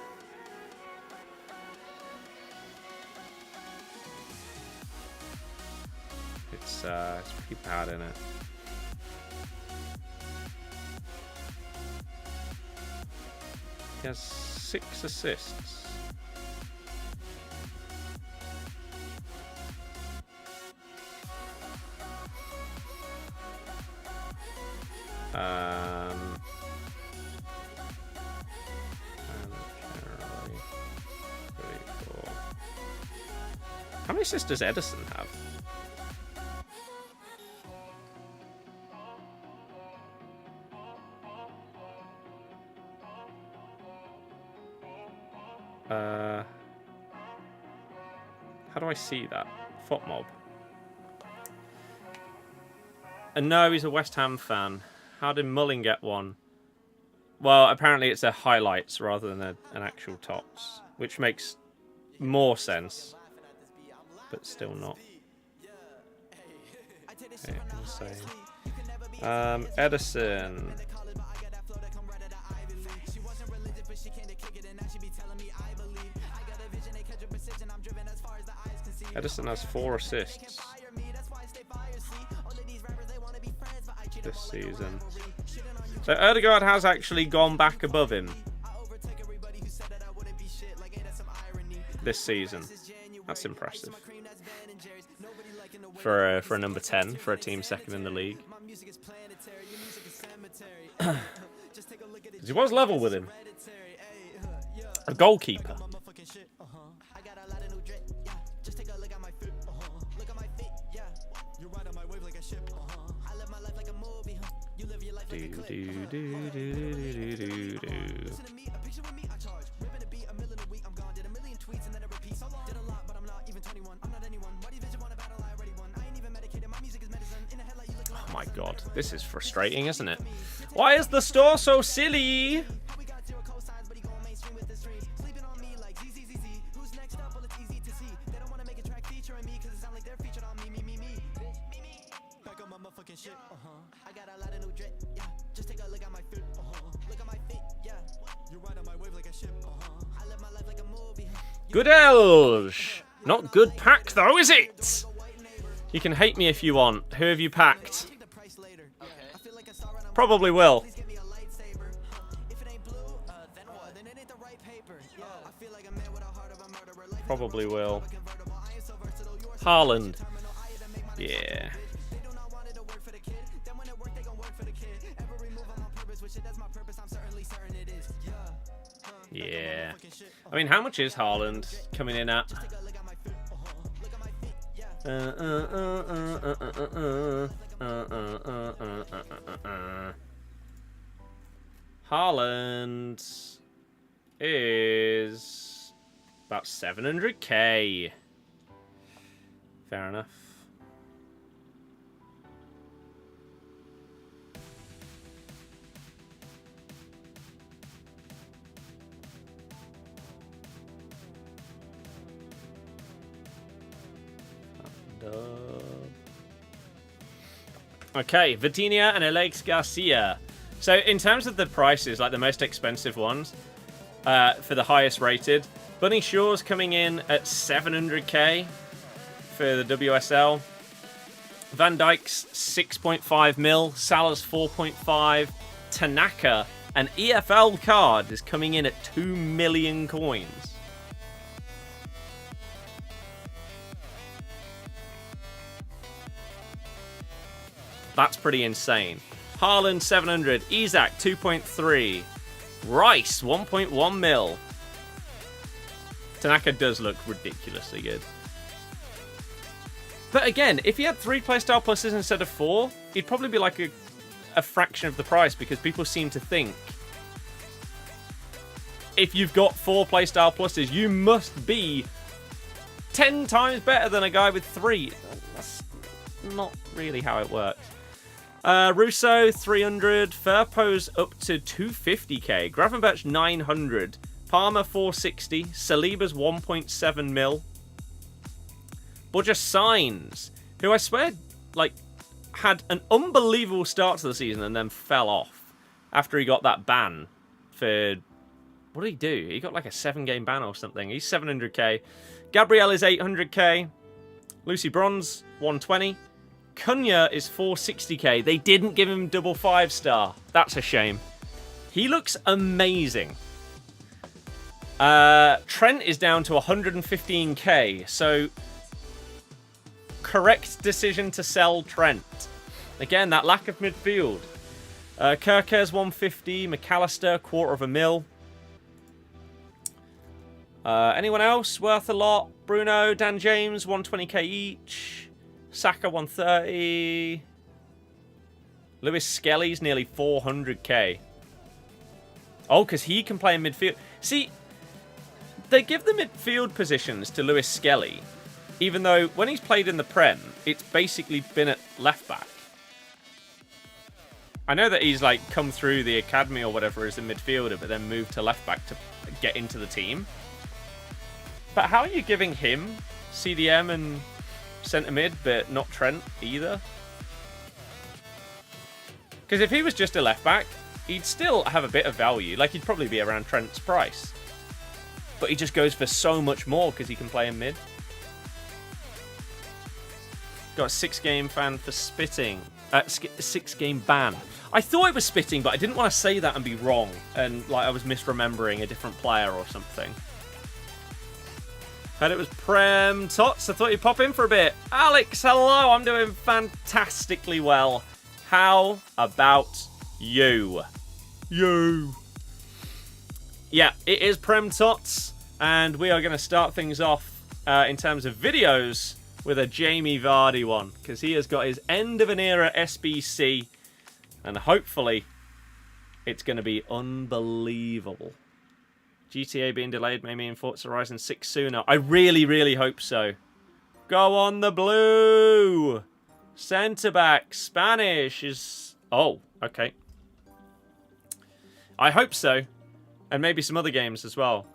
It's pretty bad, isn't it? He has 6 assists. How many assists does Edison have? How do I see that? FOTMob. And no, he's a West Ham fan. How did Mullin get one? Well, apparently it's a highlights rather than an actual TOTS, which makes more sense, but still not. Okay, insane. Edison. Edison has 4 assists this season. So Rudiger has actually gone back above him this season. That's impressive for a number 10 for a team second in the league. He was level with him. A goalkeeper. Oh my god, this is frustrating, isn't it? Why is the store so silly? Good Elge. Not good pack though, is it? You can hate me if you want. Who have you packed? Probably will. Probably will. Haaland. Yeah. Yeah. I mean, how much is Haaland coming in at? Haaland is about 700k. Fair enough. Okay, Vitinha and Alex Garcia. So in terms of the prices, like the most expensive ones, for the highest rated, Bunny Shaw's coming in at 700k for the WSL. Van Dijk's 6.5 mil, Salah's 4.5, Tanaka, an EFL card is coming in at 2 million coins. That's pretty insane. Haaland 700, Isak 2.3, Rice 1.1 mil. Tanaka does look ridiculously good. But again, if he had 3 playstyle pluses instead of 4, he'd probably be like a fraction of the price, because people seem to think if you've got 4 playstyle pluses, you must be 10 times better than a guy with 3. That's not really how it works. Russo 300, Firpo's up to 250k, Gravenberch 900, Palmer 460, Saliba's 1.7 mil. But just Signs, who I swear like had an unbelievable start to the season and then fell off after he got that ban for, what did he do? He got like a 7-game ban or something. He's 700k. Gabriel is 800k. Lucy Bronze 120. Cunha is 460k. They didn't give him double 5-star. That's a shame. He looks amazing. Trent is down to 115k. So, correct decision to sell Trent. Again, that lack of midfield. Kirkers 150. McAllister, 250 mil. Anyone else worth a lot? Bruno, Dan James, 120k each. Saka 130. Lewis Skelly's nearly 400k. Oh, because he can play in midfield. See, they give the midfield positions to Lewis Skelly, even though when he's played in the Prem, it's basically been at left back. I know that he's like come through the academy or whatever as a midfielder, but then moved to left back to get into the team. But how are you giving him CDM and centre mid, but not Trent either? Because if he was just a left back, he'd still have a bit of value. Like, he'd probably be around Trent's price. But he just goes for so much more because he can play in mid. Got a 6-game ban for spitting. 6-game ban. I thought it was spitting, but I didn't want to say that and be wrong. And, like, I was misremembering a different player or something. Heard it was Prem Tots. I thought you'd pop in for a bit. Alex, hello. I'm doing fantastically well. How about you? Yeah, it is Prem Tots. And we are going to start things off in terms of videos with a Jamie Vardy one. Because he has got his end of an era SBC. And hopefully it's going to be unbelievable. GTA being delayed may mean Forza Horizon 6 sooner. I really, really hope so. Go on the blue! Centre-back, Spanish is... Oh, okay. I hope so. And maybe some other games as well.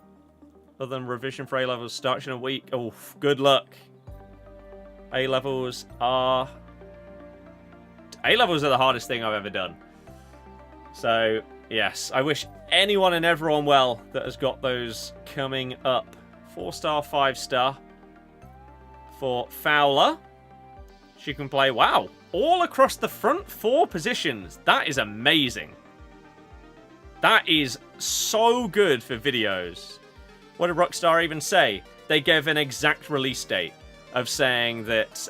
Other than revision for A-levels starts in a week. Oh, good luck. A-levels are the hardest thing I've ever done. So, yes, I wish anyone and everyone well that has got those coming up. 4-star, 5-star for Fowler. She can play, wow, all across the front 4 positions. That is amazing. That is so good for videos. What did Rockstar even say? They gave an exact release date of saying that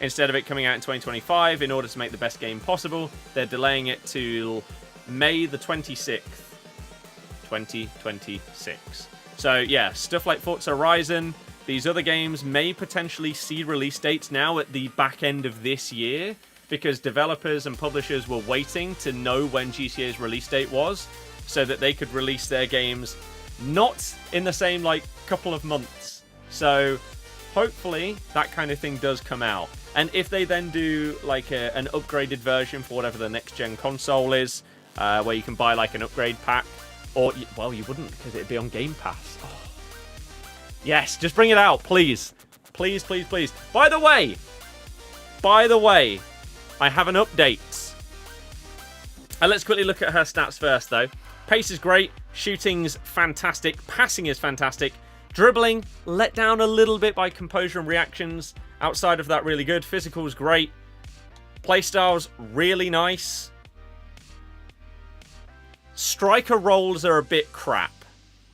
instead of it coming out in 2025, in order to make the best game possible, they're delaying it to May the 26th, 2026. So yeah, stuff like Forza Horizon, these other games may potentially see release dates now at the back end of this year, because developers and publishers were waiting to know when GTA's release date was, so that they could release their games not in the same, like, couple of months. So hopefully that kind of thing does come out. And if they then do, like, an upgraded version for whatever the next-gen console is, where you can buy, like, an upgrade pack, or, well, you wouldn't, because it'd be on Game Pass. Oh. Yes, just bring it out, please. Please, please, please. By the way, I have an update. And let's quickly look at her stats first, though. Pace is great. Shooting's fantastic. Passing is fantastic. Dribbling, let down a little bit by composure and reactions. Outside of that, really good. Physical's great. Playstyle's really nice. Striker rolls are a bit crap.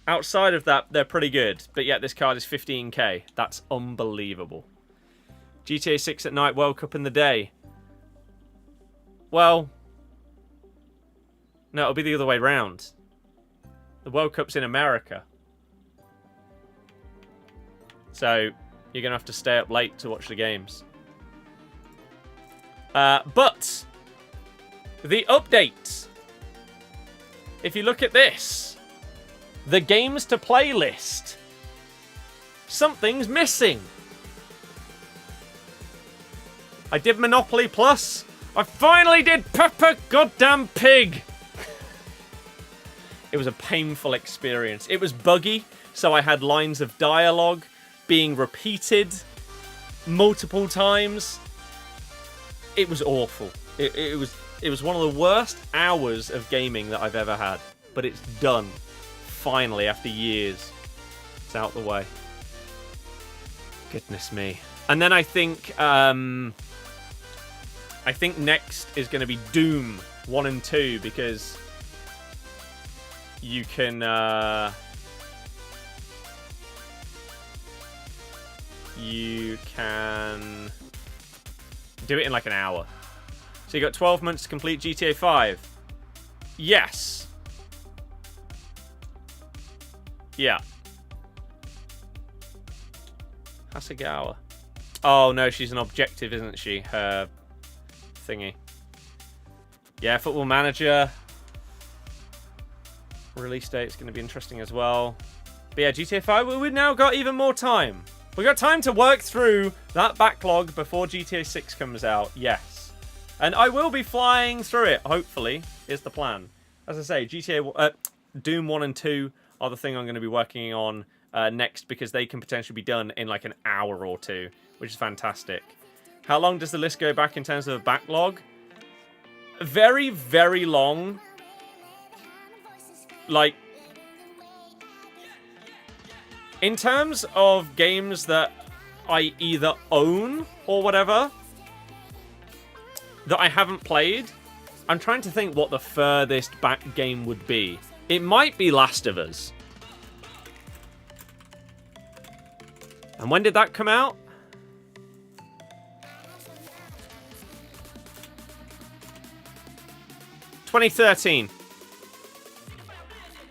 Outside of that, they're pretty good. But yet this card is 15k. That's unbelievable. GTA 6 at night, World Cup in the day. Well, no, it'll be the other way round. The World Cup's in America. So, you're going to have to stay up late to watch the games. But, the update. If you look at this, the games to play list, something's missing. I did Monopoly Plus. I finally did Peppa Goddamn Pig. It was a painful experience. It was buggy, so I had lines of dialogue being repeated multiple times. It was awful. It was one of the worst hours of gaming that I've ever had. But it's done. Finally, after years. It's out the way. Goodness me. And then I think next is going to be Doom 1 and 2, because you can do it in like an hour. So you got 12 months to complete GTA 5. Yes. Yeah. Hasegawa. Oh no, she's an objective, isn't she? Her thingy. Yeah, Football Manager. Release date is going to be interesting as well. But yeah, GTA 5, we've now got even more time. We've got time to work through that backlog before GTA 6 comes out. Yes. And I will be flying through it, hopefully, is the plan. As I say, Doom 1 and 2 are the thing I'm going to be working on next, because they can potentially be done in like an hour or two, which is fantastic. How long does the list go back in terms of a backlog? Very, very long. Like, in terms of games that I either own or whatever that I haven't played, I'm trying to think what the furthest back game would be. It might be Last of Us. And when did that come out? $2013.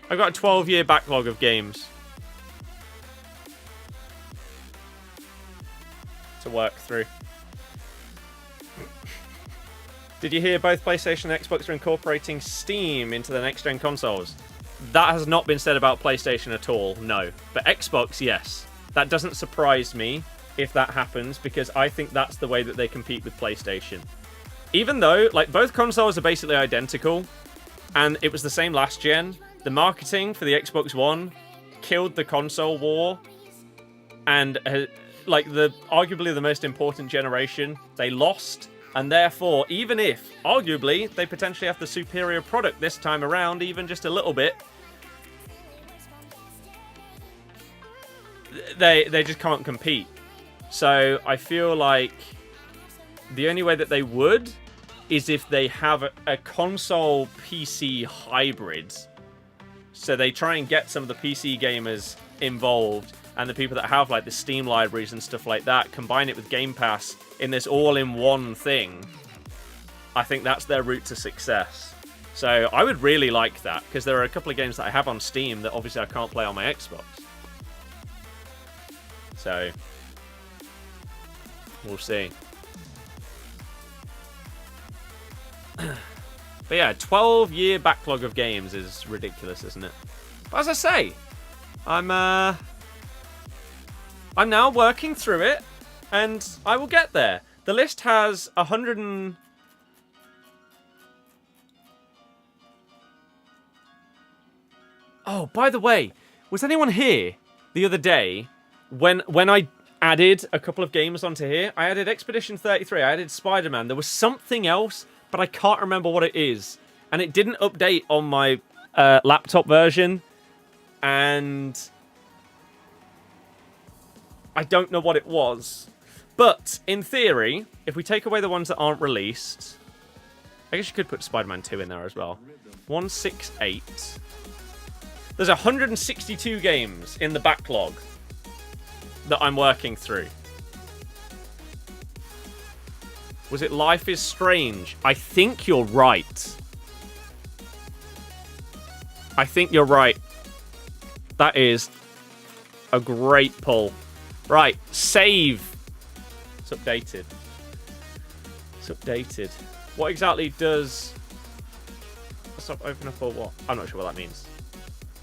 I've got a 12-year backlog of games to work through. Did you hear both PlayStation and Xbox are incorporating Steam into the next-gen consoles? That has not been said about PlayStation at all, no. But Xbox, yes. That doesn't surprise me if that happens, because I think that's the way that they compete with PlayStation. Even though, like, both consoles are basically identical, And it was the same last gen. The marketing for the Xbox One killed the console war. And like arguably the most important generation, they lost. And therefore, even if, arguably, they potentially have the superior product this time around, even just a little bit, they just can't compete. So I feel like the only way that they would is if they have a console PC hybrid. So they try and get some of the PC gamers involved, and the people that have like the Steam libraries and stuff like that, combine it with Game Pass in this all-in-one thing. I think that's their route to success. So I would really like that, because there are a couple of games that I have on Steam that obviously I can't play on my Xbox. So we'll see. But yeah, 12-year backlog of games is ridiculous, isn't it? But as I say, I'm now working through it, and I will get there. The list has 100 and... Oh, by the way, was anyone here the other day when I added a couple of games onto here? I added Expedition 33, I added Spider-Man. There was something else, but I can't remember what it is. And it didn't update on my laptop version. And I don't know what it was. But, in theory, if we take away the ones that aren't released... I guess you could put Spider-Man 2 in there as well. 168. There's 162 games in the backlog that I'm working through. Was it Life is Strange? I think you're right. I think you're right. That is a great pull. Right, save. It's updated. It's updated. What exactly does... Stop, open up, or what? I'm not sure what that means.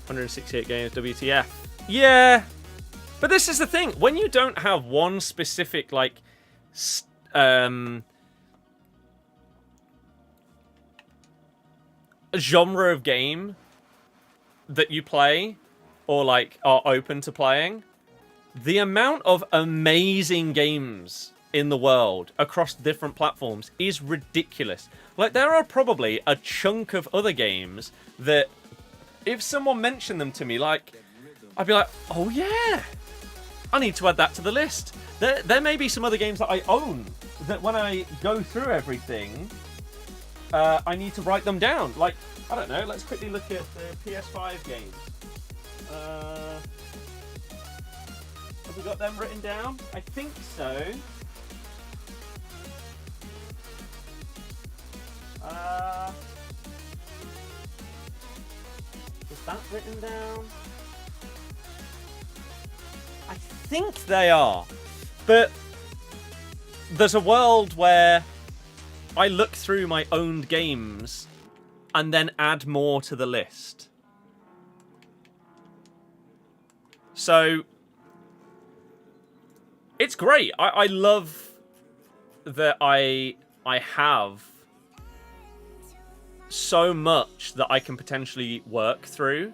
168 games, WTF. Yeah. But this is the thing. When you don't have one specific, like... genre of game that you play, or like are open to playing, the amount of amazing games in the world across different platforms is ridiculous. Like, there are probably a chunk of other games that if someone mentioned them to me, like, I'd be like, oh yeah, I need to add that to the list. There may be some other games that I own that when I go through everything, I need to write them down. Like, I don't know, let's quickly look at the PS5 games. Have we got them written down? I think so. Is that written down? I think they are. But there's a world where I look through my owned games and then add more to the list. So it's great. I love that I have so much that I can potentially work through.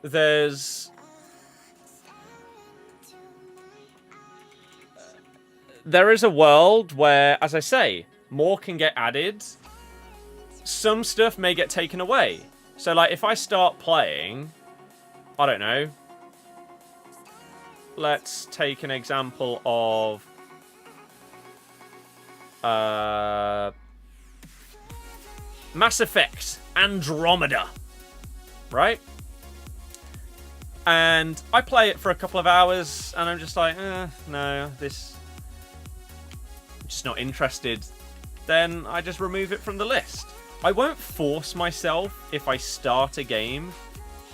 There is a world where, as I say, more can get added. Some stuff may get taken away. So, like, if I start playing, I don't know. Let's take an example of Mass Effect Andromeda, right? And I play it for a couple of hours, and I'm just like, no, this... I'm just not interested. Then I just remove it from the list. I won't force myself, if I start a game,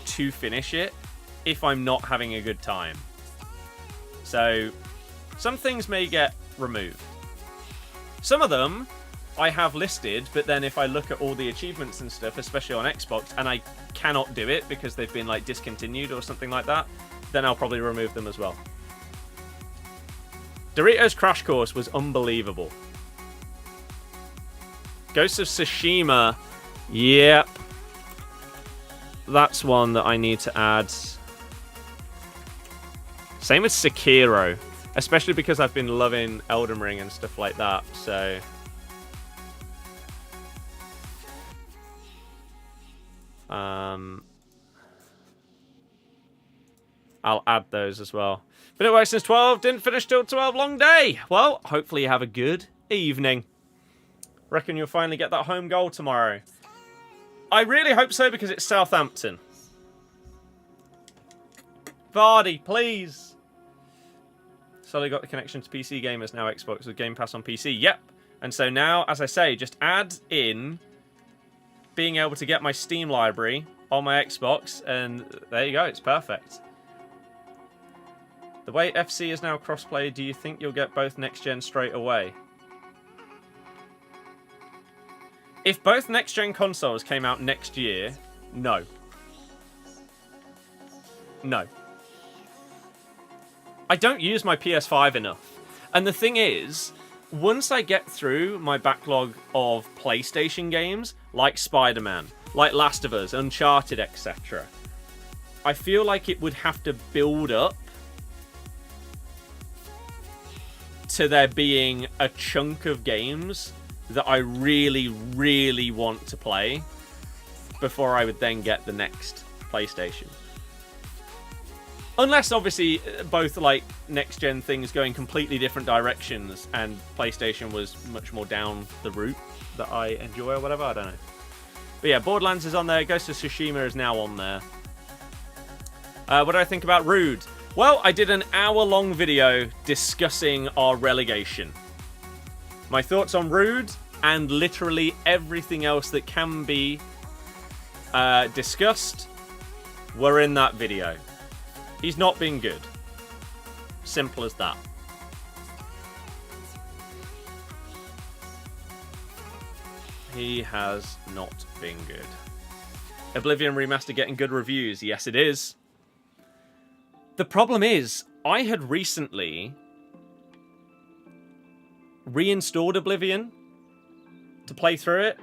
to finish it if I'm not having a good time. So, some things may get removed. Some of them I have listed, but then if I look at all the achievements and stuff, especially on Xbox, and I cannot do it because they've been like discontinued or something like that, then I'll probably remove them as well. Doritos Crash Course was unbelievable. Ghost of Tsushima, yep. that's one that I need to add. Same with Sekiro, especially because I've been loving Elden Ring and stuff like that, so... I'll add those as well. Been away since 12, didn't finish till 12, long day. Well, hopefully you have a good evening. Reckon you'll finally get that home goal tomorrow. I really hope so because it's Southampton. Vardy, please. Sully got the connection to PC gamers now, Xbox with Game Pass on PC. Yep. And so now, as I say, just add in being able to get my Steam library on my Xbox, and there you go, it's perfect. The way FC is now crossplay, do you think you'll get both next-gen straight away? If both next-gen consoles came out next year, no. No. I don't use my PS5 enough. And the thing is, once I get through my backlog of PlayStation games, like Spider-Man, like Last of Us, Uncharted, etc., I feel like it would have to build up to there being a chunk of games that I really, really want to play before I would then get the next PlayStation. Unless, obviously, both, like, next-gen things going completely different directions and PlayStation was much more down the route that I enjoy or whatever, I don't know. But yeah, Borderlands is on there, Ghost of Tsushima is now on there. What do I think about Rude? Well, I did an hour-long video discussing our relegation. My thoughts on Rude and literally everything else that can be discussed were in that video. He's not been good. Simple as that. He has not been good. Oblivion Remaster getting good reviews. Yes, it is. The problem is, I had recently reinstalled Oblivion to play through it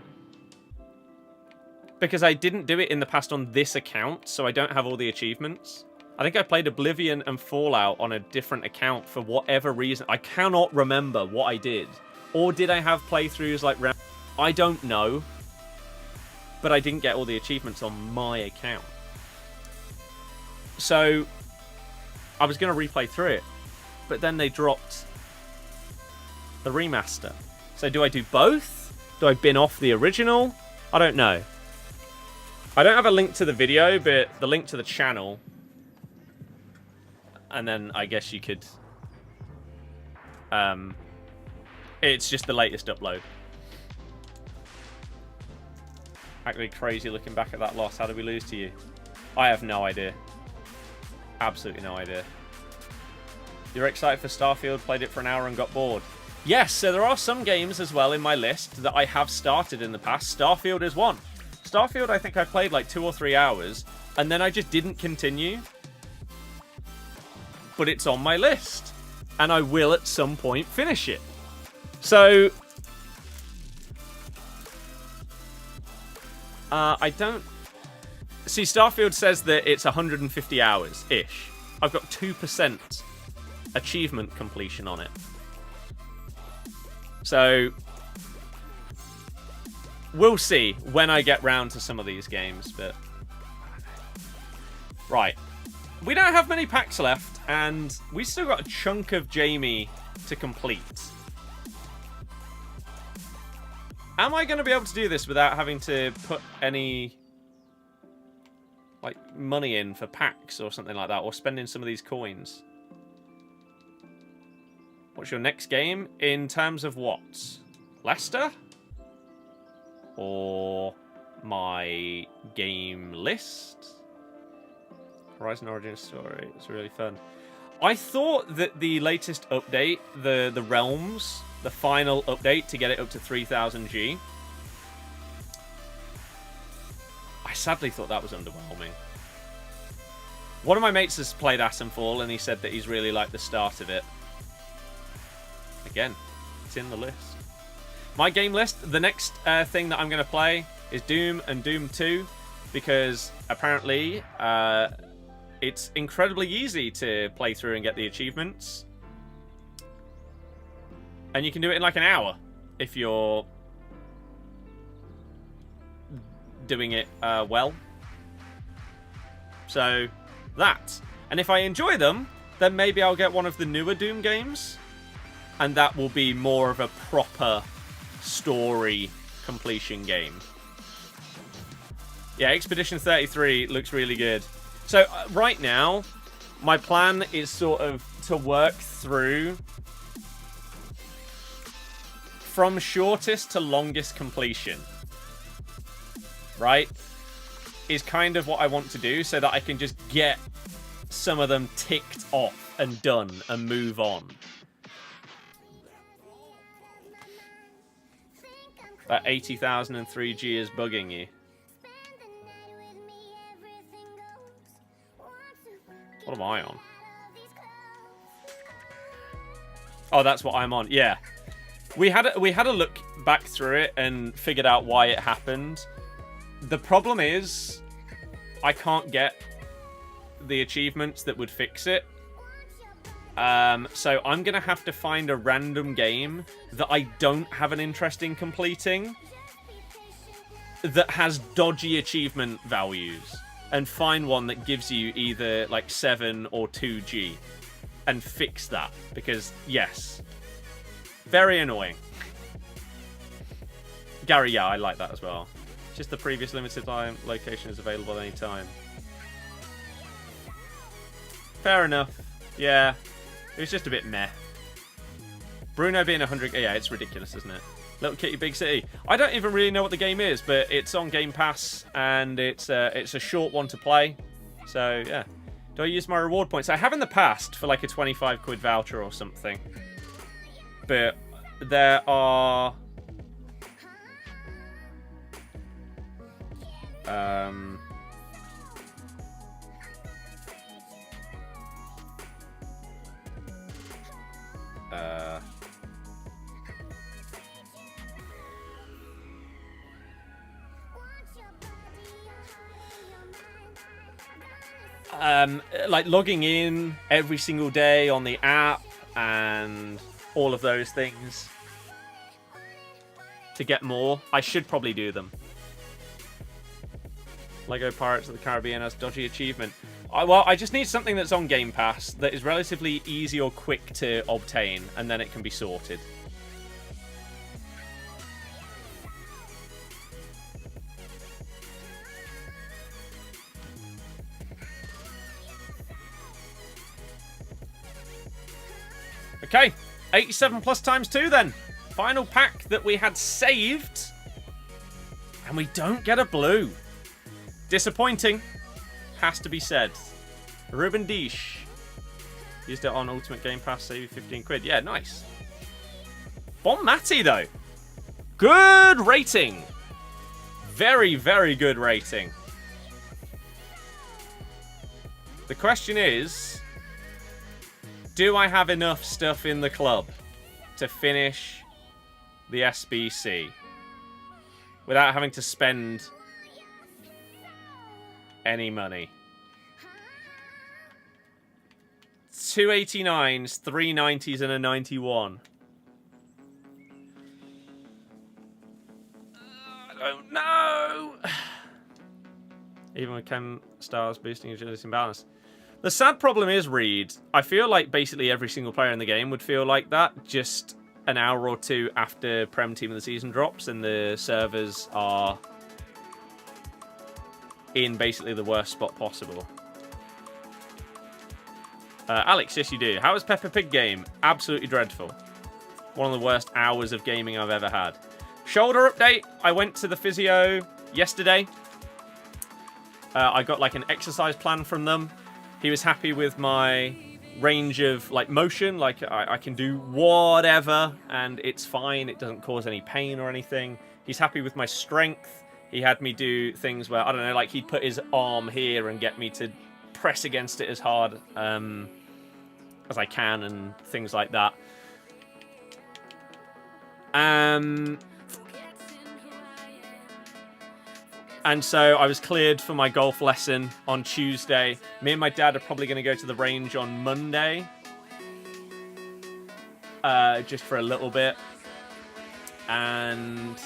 because I didn't do it in the past on this account, so I don't have all the achievements. I think I played Oblivion and Fallout on a different account for whatever reason. I cannot remember what I did. Or did I have playthroughs like... I don't know. But I didn't get all the achievements on my account. So I was going to replay through it. But then they dropped the remaster. So do I do both? Do I bin off the original? I don't know. I don't have a link to the video, but the link to the channel... And then I guess you could... it's just the latest upload. Actually crazy looking back at that loss. How did we lose to you? I have no idea. Absolutely no idea. You're excited for Starfield, played it for an hour and got bored. Yes, so there are some games as well in my list that I have started in the past. Starfield is one. Starfield, I think I played like 2 or 3 hours, and then I just didn't continue. But it's on my list, and I will at some point finish it. So, I don't... See, Starfield says that it's 150 hours-ish. I've got 2% achievement completion on it. So, we'll see when I get round to some of these games, but... Right. We don't have many packs left, and we still got a chunk of Jamie to complete. Am I going to be able to do this without having to put any like money in for packs or something like that, or spending some of these coins? What's your next game in terms of what? Leicester? Or my game list? Horizon Origins Story. It's really fun. I thought that the latest update, the Realms, the final update to get it up to 3000G, I sadly thought that was underwhelming. One of my mates has played Ascenfall, and he said that he's really liked the start of it. Again, it's in the list. My game list, the next thing that I'm going to play is Doom and Doom 2, because apparently, it's incredibly easy to play through and get the achievements. And you can do it in like an hour if you're doing it well. So, that. And if I enjoy them, then maybe I'll get one of the newer Doom games. And that will be more of a proper story completion game. Yeah, Expedition 33 looks really good. So, right now, my plan is sort of to work through from shortest to longest completion. Right? Is kind of what I want to do so that I can just get some of them ticked off and done and move on. That 80,003G is bugging you. What am I on? Oh, that's what I'm on. Yeah. We had a look back through it and figured out why it happened. The problem is I can't get the achievements that would fix it. So I'm going to have to find a random game that I don't have an interest in completing that has dodgy achievement values and find one that gives you either like 7 or 2G and fix that because, yes, very annoying. Gary, yeah, I like that as well. Just the previous limited time location is available at any time. Fair enough. Yeah. It was just a bit meh. Bruno being 100... Yeah, it's ridiculous, isn't it? Little Kitty Big City. I don't even really know what the game is, but it's on Game Pass, and it's a short one to play. So, yeah. Do I use my reward points? I have in the past for like a 25 quid voucher or something. But there are... like logging in every single day on the app and all of those things to get more. I should probably do them. Lego Pirates of the Caribbean has dodgy achievement. Well, I just need something that's on Game Pass that is relatively easy or quick to obtain, and then it can be sorted. Okay, 87 plus times 2 then. Final pack that we had saved. And we don't get a blue. Disappointing. Has to be said. Ruben Dish. Used it on Ultimate Game Pass, save you 15 quid. Yeah, nice. Bonmati, though. Good rating. Very, very good rating. The question is, do I have enough stuff in the club to finish the SBC without having to spend any money? 289s, 390s, and a 91. I don't know. Even with Chem Stars boosting agility and balance. The sad problem is, Reed, I feel like basically every single player in the game would feel like that just an hour or two after Prem Team of the Season drops and the servers are in basically the worst spot possible. Alex, yes you do. How was Peppa Pig game? Absolutely dreadful. One of the worst hours of gaming I've ever had. Shoulder update. I went to the physio yesterday. I got like an exercise plan from them. He was happy with my range of like motion. Like I can do whatever and it's fine. It doesn't cause any pain or anything. He's happy with my strength. He had me do things where, I don't know, like he'd put his arm here and get me to press against it as hard as I can and things like that. And so I was cleared for my golf lesson on Tuesday. Me and my dad are probably going to go to the range on Monday. Just for a little bit. And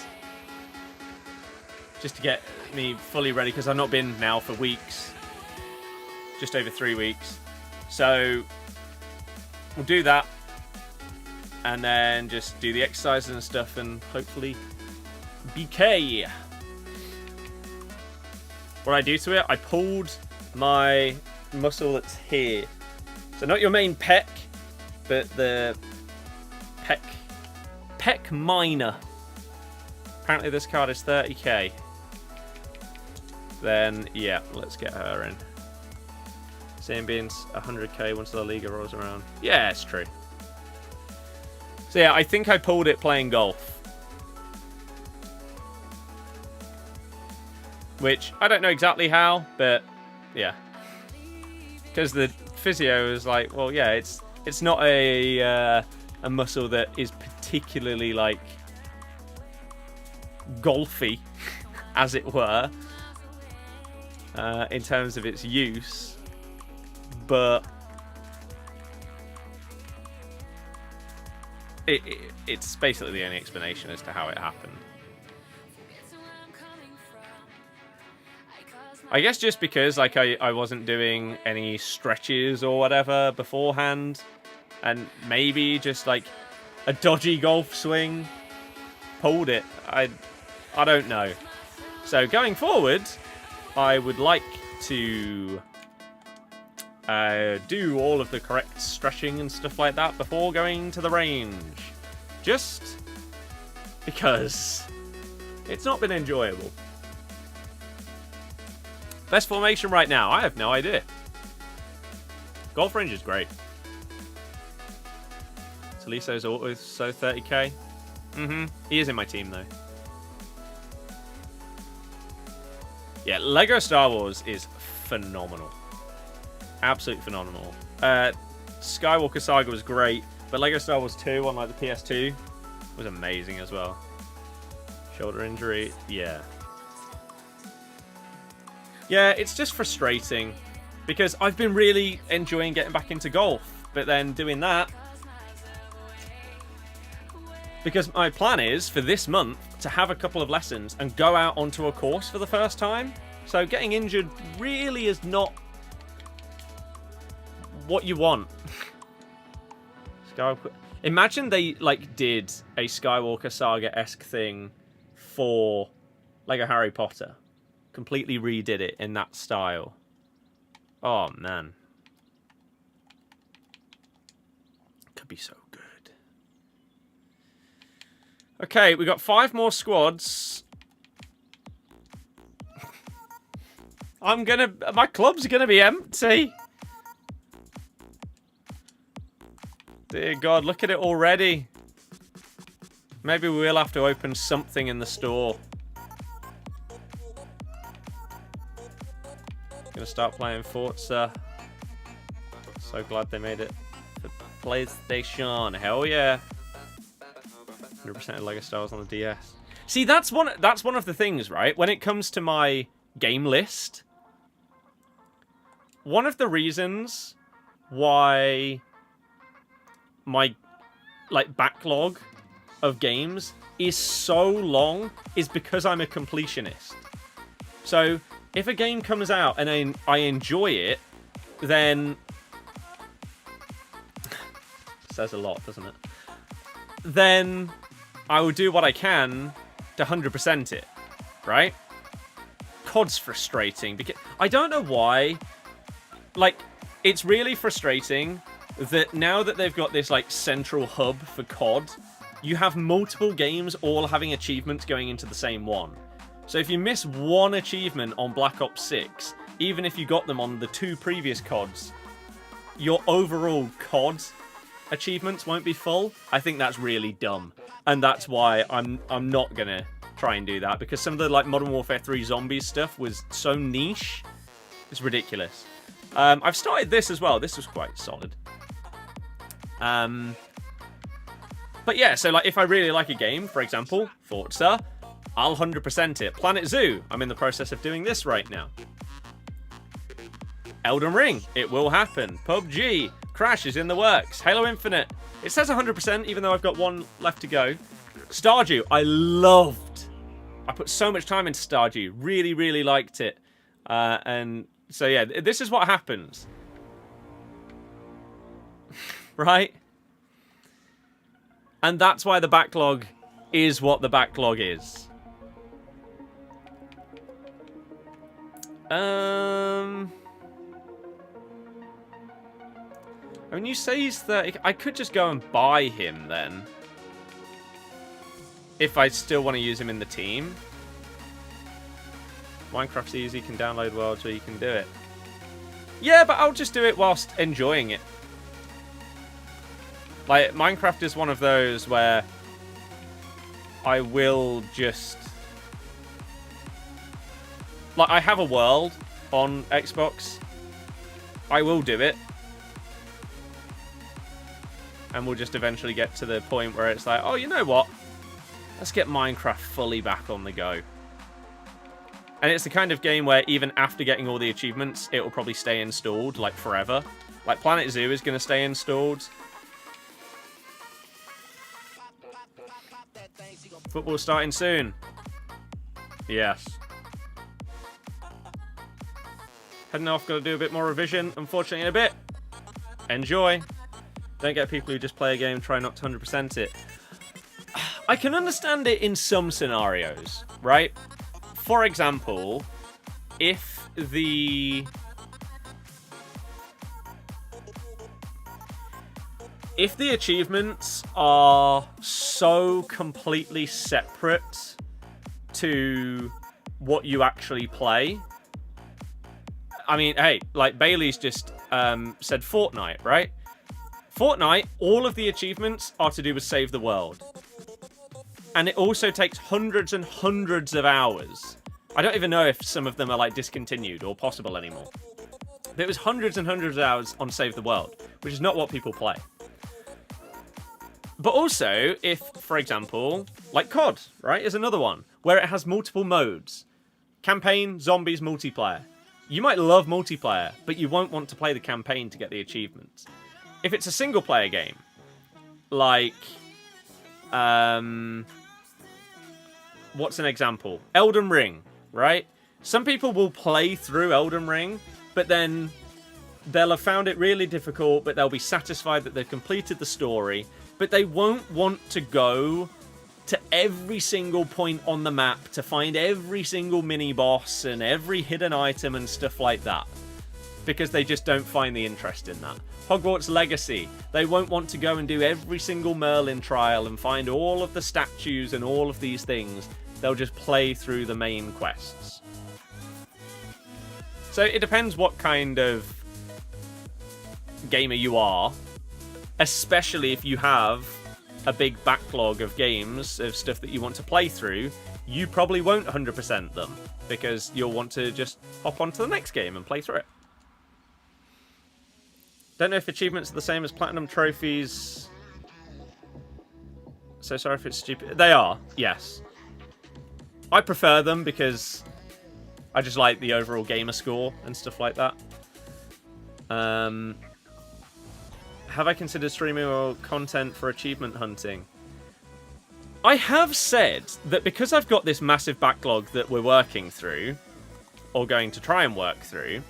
just to get me fully ready, because I've not been now for weeks. Just over 3 weeks. So we'll do that. And then just do the exercises and stuff and hopefully BK. What I do to it, I pulled my muscle that's here. So not your main pec, but the pec minor. Apparently this card is 30k. Then, yeah, let's get her in. Same being 100k once the Liga rolls around. Yeah, it's true. So yeah, I think I pulled it playing golf. Which, I don't know exactly how, but yeah. Because the physio is like, well, yeah, it's not a muscle that is particularly, like, golfy, as it were, in terms of its use. But it's basically the only explanation as to how it happened. I guess just because, like, I wasn't doing any stretches or whatever beforehand, and maybe just, like, a dodgy golf swing pulled it. I don't know. So going forward, I would like to do all of the correct stretching and stuff like that before going to the range. Just because it's not been enjoyable. Best formation right now? I have no idea. Golf range is great. Toliso's auto so 30k. He is in my team though. Yeah, Lego Star Wars is phenomenal. Absolutely phenomenal. Skywalker Saga was great, but Lego Star Wars 2 on like the PS2 was amazing as well. Shoulder injury, yeah. Yeah, it's just frustrating because I've been really enjoying getting back into golf, but then doing that, because my plan is for this month to have a couple of lessons and go out onto a course for the first time. So getting injured really is not what you want. Imagine they like did a Skywalker Saga-esque thing for Lego Harry Potter. Completely redid it in that style. Oh, man. Could be so good. Okay, we got 5 more squads. My club's gonna be empty. Dear God, look at it already. Maybe we'll have to open something in the store. Gonna start playing Forza. So glad they made it for PlayStation. Hell yeah. 100% of Lego Star Wars on the DS. See, that's one of the things, right? When it comes to my game list, one of the reasons why my backlog of games is so long is because I'm a completionist. So if a game comes out and I enjoy it, then says a lot, doesn't it? Then I will do what I can to 100% it, right? COD's frustrating because I don't know why. Like, it's really frustrating that now that they've got this like central hub for COD, you have multiple games all having achievements going into the same one. So if you miss one achievement on Black Ops 6, even if you got them on the 2 previous CODs, your overall COD achievements won't be full. I think that's really dumb. And that's why I'm not going to try and do that, because some of the like Modern Warfare 3 zombies stuff was so niche. It's ridiculous. I've started this as well. This was quite solid. But yeah, so like if I really like a game, for example, Forza, I'll 100% it. Planet Zoo, I'm in the process of doing this right now. Elden Ring, it will happen. PUBG, Crash is in the works. Halo Infinite, it says 100% even though I've got one left to go. Stardew, I loved. I put so much time into Stardew. Really, really liked it. And so yeah, this is what happens. Right? And that's why the backlog is what the backlog is. I mean, you say he's 30. I could just go and buy him then. If I still want to use him in the team. Minecraft's easy, you can download worlds where you can do it. Yeah, but I'll just do it whilst enjoying it. Like, Minecraft is one of those where I will just... Like, I have a world on Xbox. I will do it. And we'll just eventually get to the point where it's like, oh, you know what? Let's get Minecraft fully back on the go. And it's the kind of game where even after getting all the achievements, it will probably stay installed, like, forever. Like, Planet Zoo is going to stay installed. Football starting soon. Yes. Heading off, got to do a bit more revision, unfortunately, in a bit. Enjoy. Don't get people who just play a game, try not to 100% it. I can understand it in some scenarios, right? For example, if the achievements are so completely separate to what you actually play. I mean, hey, like Bailey's just said Fortnite, right? Fortnite, all of the achievements are to do with save the world. And it also takes hundreds and hundreds of hours. I don't even know if some of them are like discontinued or possible anymore. But it was hundreds and hundreds of hours on save the world, which is not what people play. But also, if, for example, like COD, right, is another one, where it has multiple modes. Campaign, zombies, multiplayer. You might love multiplayer, but you won't want to play the campaign to get the achievements. If it's a single-player game, like, what's an example? Elden Ring, right? Some people will play through Elden Ring, but then they'll have found it really difficult, but they'll be satisfied that they've completed the story, but they won't want to go to every single point on the map to find every single mini-boss and every hidden item and stuff like that, because they just don't find the interest in that. Hogwarts Legacy, they won't want to go and do every single Merlin trial and find all of the statues and all of these things. They'll just play through the main quests. So it depends what kind of gamer you are, especially if you have a big backlog of games, of stuff that you want to play through. You probably won't 100% them, because you'll want to just hop onto the next game and play through it. Don't know if achievements are the same as platinum trophies. So sorry if it's stupid. They are, yes. I prefer them because I just like the overall gamer score and stuff like that. Have I considered streaming or content for achievement hunting? I have said that because I've got this massive backlog that we're working through, or going to try and work through,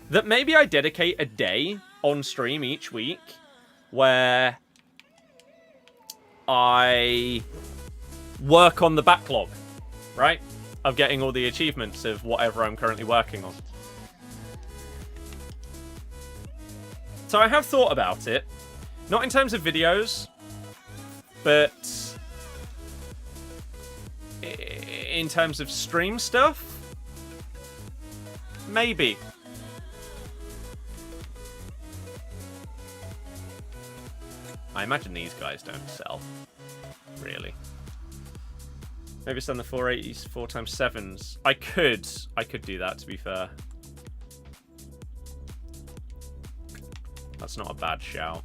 that maybe I dedicate a day on stream each week where I work on the backlog, right? Of getting all the achievements of whatever I'm currently working on. So I have thought about it. Not in terms of videos, but in terms of stream stuff. Maybe. I imagine these guys don't sell. Really. Maybe send the 480s, 4x7s. I could do that, to be fair. That's not a bad shout.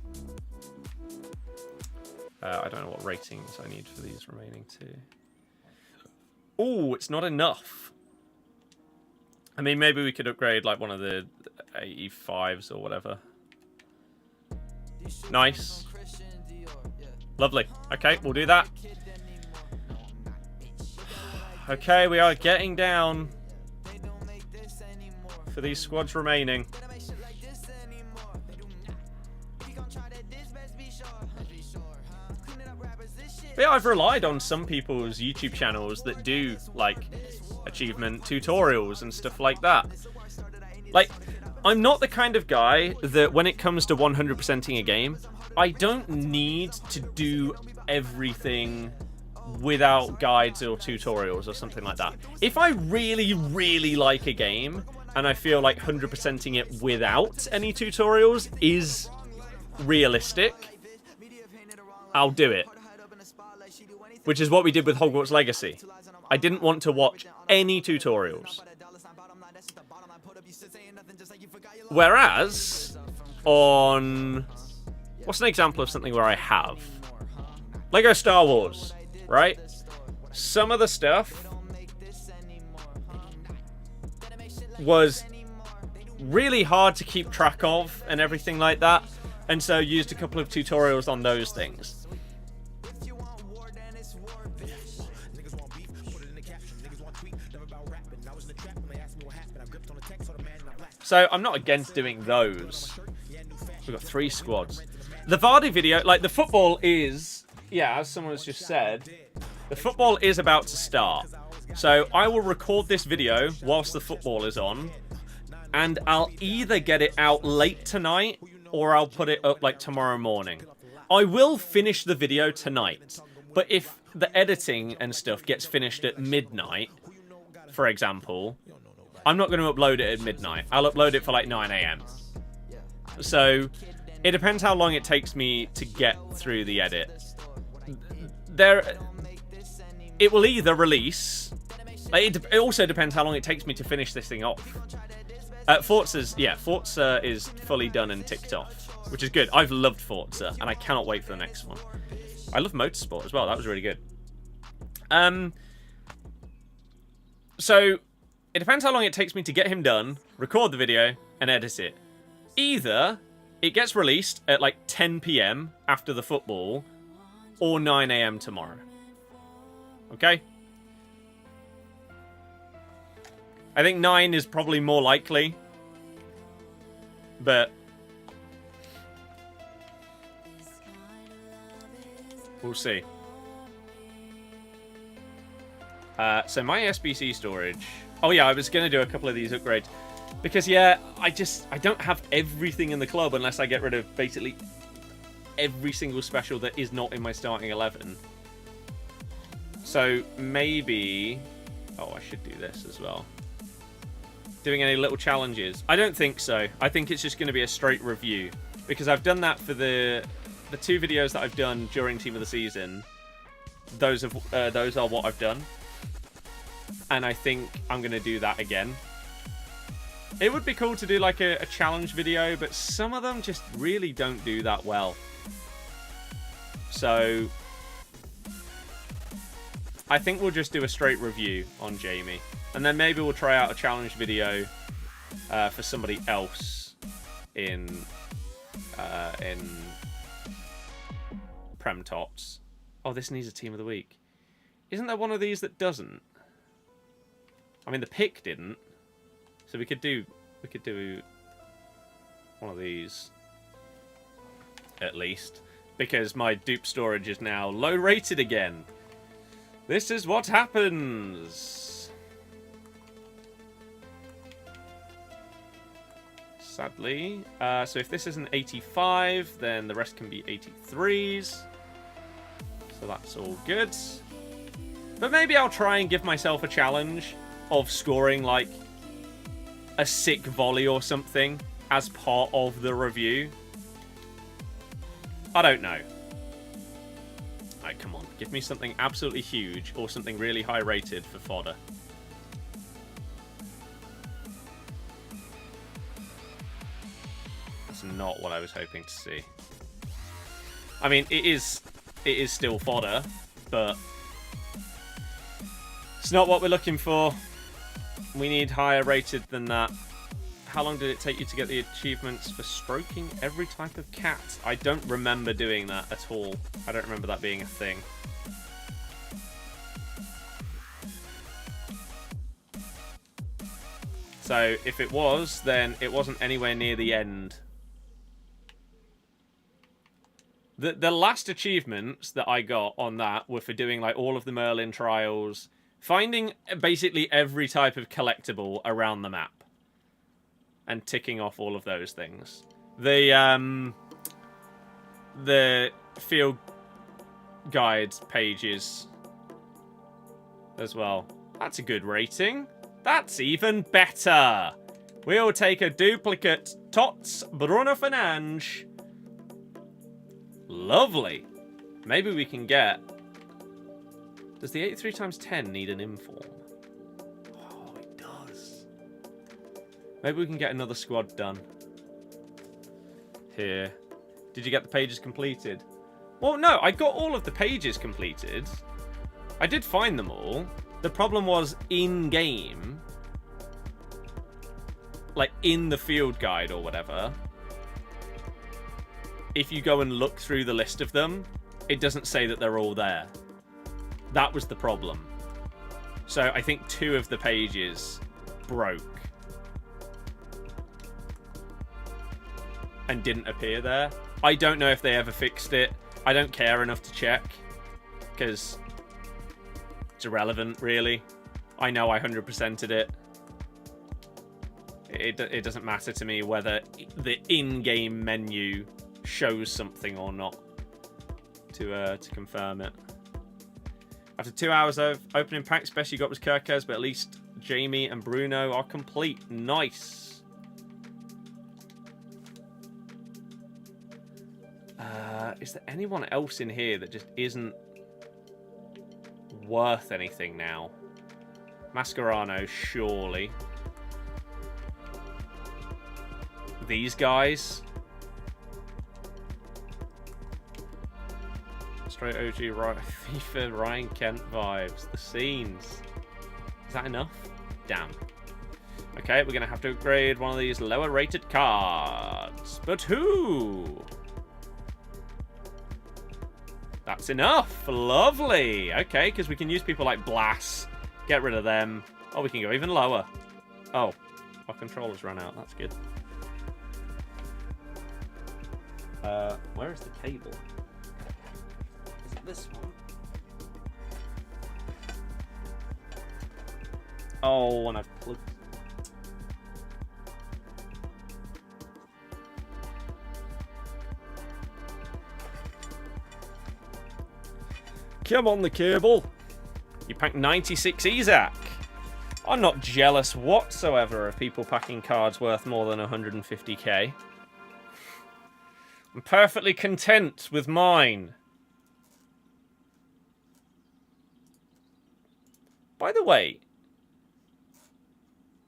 I don't know what ratings I need for these remaining two. Ooh, it's not enough. I mean, maybe we could upgrade like one of the 85s or whatever. Nice. Lovely. Okay, we'll do that. Okay, we are getting down for these squads remaining. But yeah, I've relied on some people's YouTube channels that do, like, achievement tutorials and stuff like that. Like, I'm not the kind of guy that when it comes to 100%ing a game, I don't need to do everything without guides or tutorials or something like that. If I really, really like a game and I feel like 100%ing it without any tutorials is realistic, I'll do it. Which is what we did with Hogwarts Legacy. I didn't want to watch any tutorials. Whereas, on... What's an example of something where I have? Lego Star Wars, right? Some of the stuff was really hard to keep track of and everything like that. And so used a couple of tutorials on those things. So I'm not against doing those. We've got 3 squads. The Vardy video, like the football is, yeah, as someone has just said, the football is about to start. So I will record this video whilst the football is on, and I'll either get it out late tonight or I'll put it up like tomorrow morning. I will finish the video tonight, but if the editing and stuff gets finished at midnight, for example, I'm not going to upload it at midnight. I'll upload it for like 9 AM. So it depends how long it takes me to get through the edit. It will either release. Like it also depends how long it takes me to finish this thing off. Forza is fully done and ticked off, which is good. I've loved Forza, and I cannot wait for the next one. I love Motorsport as well. That was really good. So it depends how long it takes me to get him done, record the video, and edit it. Either it gets released at like 10 PM after the football, or 9 AM tomorrow. Okay? I think 9 is probably more likely, but we'll see. So my SBC storage. Oh yeah, I was going to do a couple of these upgrades. Because yeah, I don't have everything in the club unless I get rid of basically every single special that is not in my starting 11. So maybe... Oh, I should do this as well. Doing any little challenges? I don't think so. I think it's just going to be a straight review. Because I've done that for the 2 videos that I've done during Team of the Season. Those are what I've done. And I think I'm going to do that again. It would be cool to do like a challenge video, but some of them just really don't do that well. So I think we'll just do a straight review on Jamie. And then maybe we'll try out a challenge video for somebody else in Prem Tots. Oh, this needs a Team of the Week. Isn't there one of these that doesn't? I mean, the pick didn't. So we could do one of these at least, because my dupe storage is now low rated again. This is what happens. Sadly. So if this is an 85, then the rest can be 83s. So that's all good. But maybe I'll try and give myself a challenge of scoring like a sick volley or something as part of the review. I don't know. Alright, come on. Give me something absolutely huge or something really high rated for fodder. That's not what I was hoping to see. I mean, it is still fodder, but it's It's not what we're looking for. We need higher rated than that. How long did it take you to get the achievements for stroking every type of cat? I don't remember doing that at all. I don't remember that being a thing. So if it was, then it wasn't anywhere near the end. The last achievements that I got on that were for doing like all of the Merlin trials, finding basically every type of collectible around the map. And ticking off all of those things. The field guide pages as well. That's a good rating. That's even better. We'll take a duplicate Tots Bruno Fernandes. Lovely. Maybe we can get... Does the 83×10 need an inform? Maybe we can get another squad done. Here. Did you get the pages completed? Well, no, I got all of the pages completed. I did find them all. The problem was in-game. Like, in the field guide or whatever. If you go and look through the list of them, it doesn't say that they're all there. That was the problem. So I think 2 of the pages broke. And didn't appear there. I don't know if they ever fixed it. I don't care enough to check. Because it's irrelevant, really. I know I 100%ed it. It doesn't matter to me whether the in-game menu shows something or not to confirm it. After 2 hours of opening packs, best you got was Kirkes, but at least Jamie and Bruno are complete. Nice. Is there anyone else in here that just isn't worth anything now? Mascherano, surely. These guys. Straight OG FIFA Ryan Kent vibes. The scenes. Is that enough? Damn. Okay, we're going to have to upgrade one of these lower rated cards. But who? That's enough. Lovely. Okay, because we can use people like Blass. Get rid of them. Oh, we can go even lower. Oh, our controllers ran out. That's good. Where is the cable? Is it this one? Oh, and I've plugged... Come on, the cable. You packed 96 Isaac. I'm not jealous whatsoever of people packing cards worth more than 150k. I'm perfectly content with mine. By the way,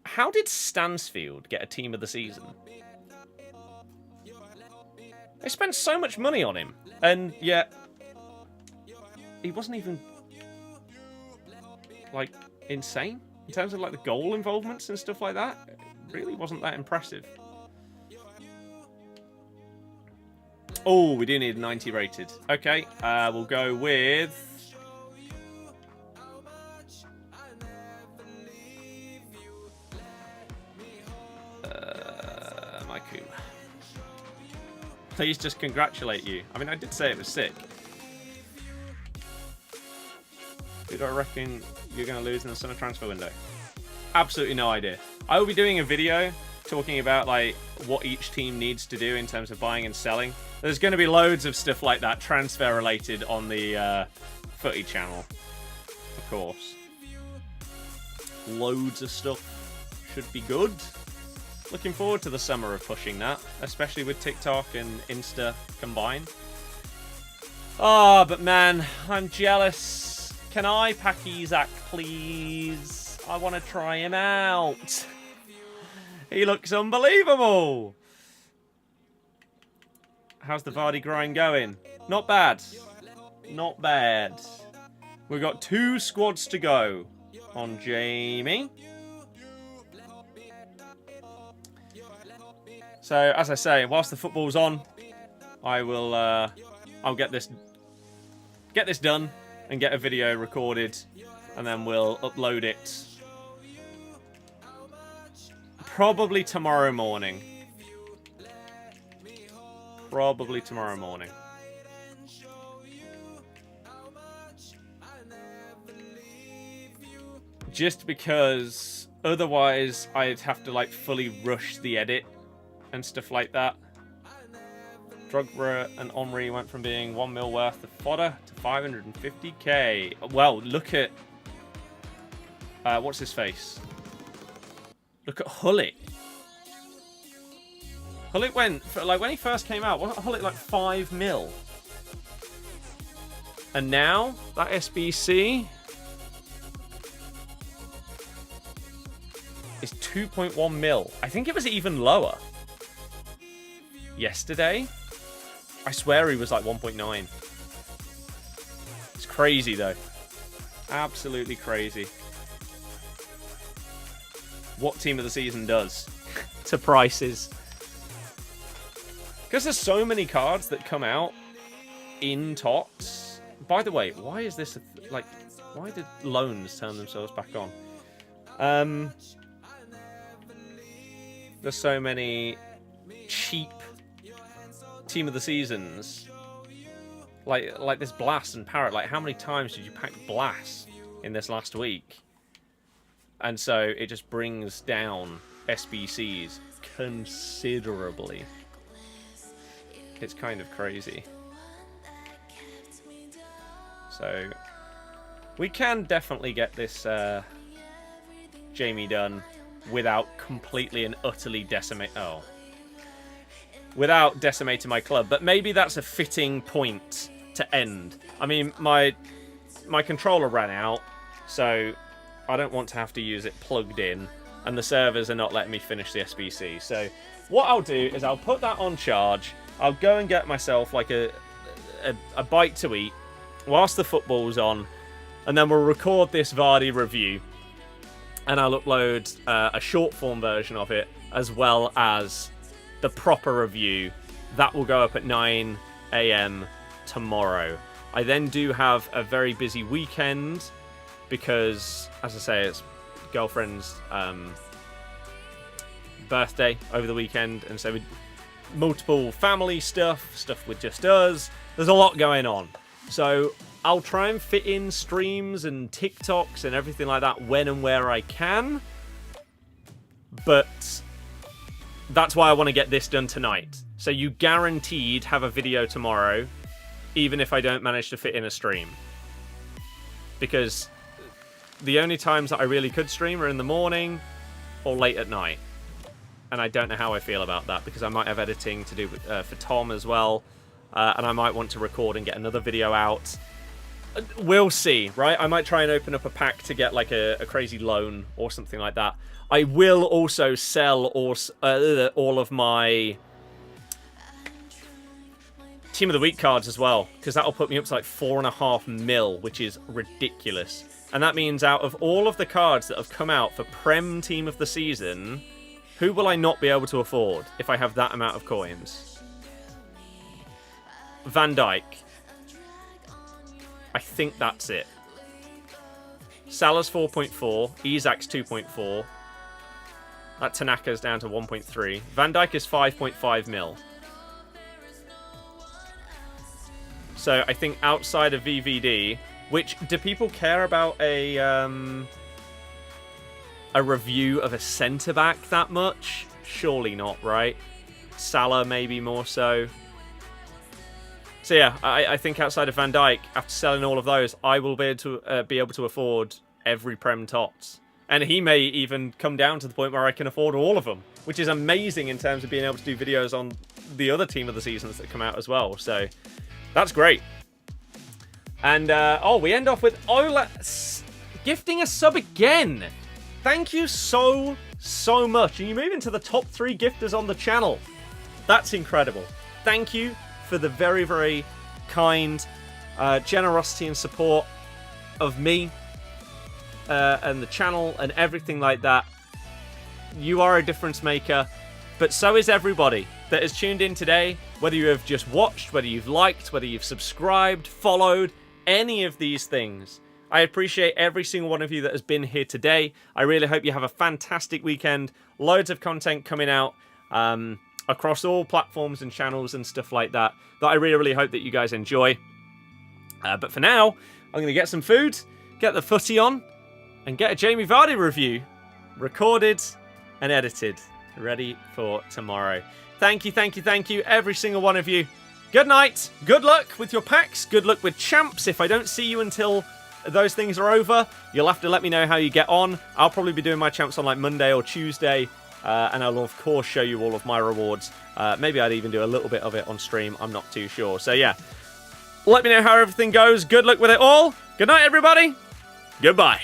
how did Stansfield get a team of the season? They spent so much money on him, and yet he wasn't even like insane in terms of like the goal involvements and stuff like that. It really wasn't that impressive. Oh, we do need 90 rated. Okay, we'll go with... Maiku. Please just congratulate you. I mean, I did say it was sick. Who do I reckon you're going to lose in the summer transfer window? Absolutely no idea. I will be doing a video talking about like what each team needs to do in terms of buying and selling. There's going to be loads of stuff like that, transfer related, on the Footy channel, of course. Loads of stuff. Should be good. Looking forward to the summer of pushing that, especially with TikTok and Insta combined. Oh, but man, I'm jealous. Can I pack Isaac, please? I want to try him out. He looks unbelievable. How's the Vardy grind going? Not bad. Not bad. We've got 2 squads to go. on Jamie. So, as I say, whilst the football's on, I will, I'll get this done and get a video recorded, and then we'll upload it probably tomorrow morning. Probably tomorrow morning. Just because otherwise I'd have to like fully rush the edit and stuff like that. Drogba and Henry went from being 1 mil worth of fodder to 550k. Well, look at what's his face? Look at Hullet. Hullet went for, like, when he first came out, wasn't Hullet like 5 mil? And now that SBC is 2.1 mil. I think it was even lower yesterday. I swear he was like 1.9. It's crazy though. Absolutely crazy. What team of the season does to prices. Because there's so many cards that come out in TOTS. By the way, why is this like, why did loans turn themselves back on? There's so many cheap team of the seasons, like this Blast and Parrot. Like, how many times did you pack Blast in this last week? And so it just brings down SBCs considerably. It's kind of crazy. So we can definitely get this Jamie done without completely and utterly without decimating my club, but maybe that's a fitting point to end. I mean, my controller ran out, so I don't want to have to use it plugged in, and the servers are not letting me finish the SBC. So what I'll do is I'll put that on charge. I'll go and get myself like a bite to eat whilst the football's on, and then we'll record this Vardy review, and I'll upload a short form version of it, as well as the proper review. That will go up at 9 AM tomorrow. I then do have a very busy weekend because, as I say, it's girlfriend's birthday over the weekend, and so multiple family stuff with just us. There's a lot going on, so I'll try and fit in streams and TikToks and everything like that when and where I can, but that's why I want to get this done tonight. So you guaranteed have a video tomorrow, even if I don't manage to fit in a stream. Because the only times that I really could stream are in the morning or late at night. And I don't know how I feel about that, because I might have editing to do for Tom as well. And I might want to record and get another video out. We'll see, right? I might try and open up a pack to get like a crazy loan or something like that. I will also sell all of my Team of the Week cards as well, because that'll put me up to like 4.5 mil, which is ridiculous. And that means out of all of the cards that have come out for Prem Team of the Season, who will I not be able to afford if I have that amount of coins? Van Dijk. I think that's it. Salah's 4.4. Isak's 2.4. That Tanaka's down to 1.3. Van Dijk is 5.5 mil. So I think outside of VVD, which, do people care about a review of a centre-back that much? Surely not, right? Salah maybe more so. So yeah, I think outside of Van Dijk, after selling all of those, I will be able to afford every Prem TOTS. And he may even come down to the point where I can afford all of them, which is amazing in terms of being able to do videos on the other Team of the Seasons that come out as well. So that's great. And, oh, we end off with Ola gifting a sub again. Thank you so much. And you move into the top 3 gifters on the channel. That's incredible. Thank you for the very, very kind generosity and support of me and the channel and everything like that. You are a difference maker, but so is everybody that has tuned in today, whether you have just watched, whether you've liked, whether you've subscribed, followed, any of these things. I appreciate every single one of you that has been here today. I really hope you have a fantastic weekend. Loads of content coming out across all platforms and channels and stuff like that I really, really hope that you guys enjoy. But for now, I'm going to get some food, get the footy on, and get a Jamie Vardy review recorded and edited, ready for tomorrow. Thank you, every single one of you. Good night. Good luck with your packs. Good luck with champs. If I don't see you until those things are over, you'll have to let me know how you get on. I'll probably be doing my champs on like Monday or Tuesday, and I'll of course show you all of my rewards. Maybe I'd even do a little bit of it on stream. I'm not too sure. So yeah, let me know how everything goes. Good luck with it all. Good night, everybody. Goodbye.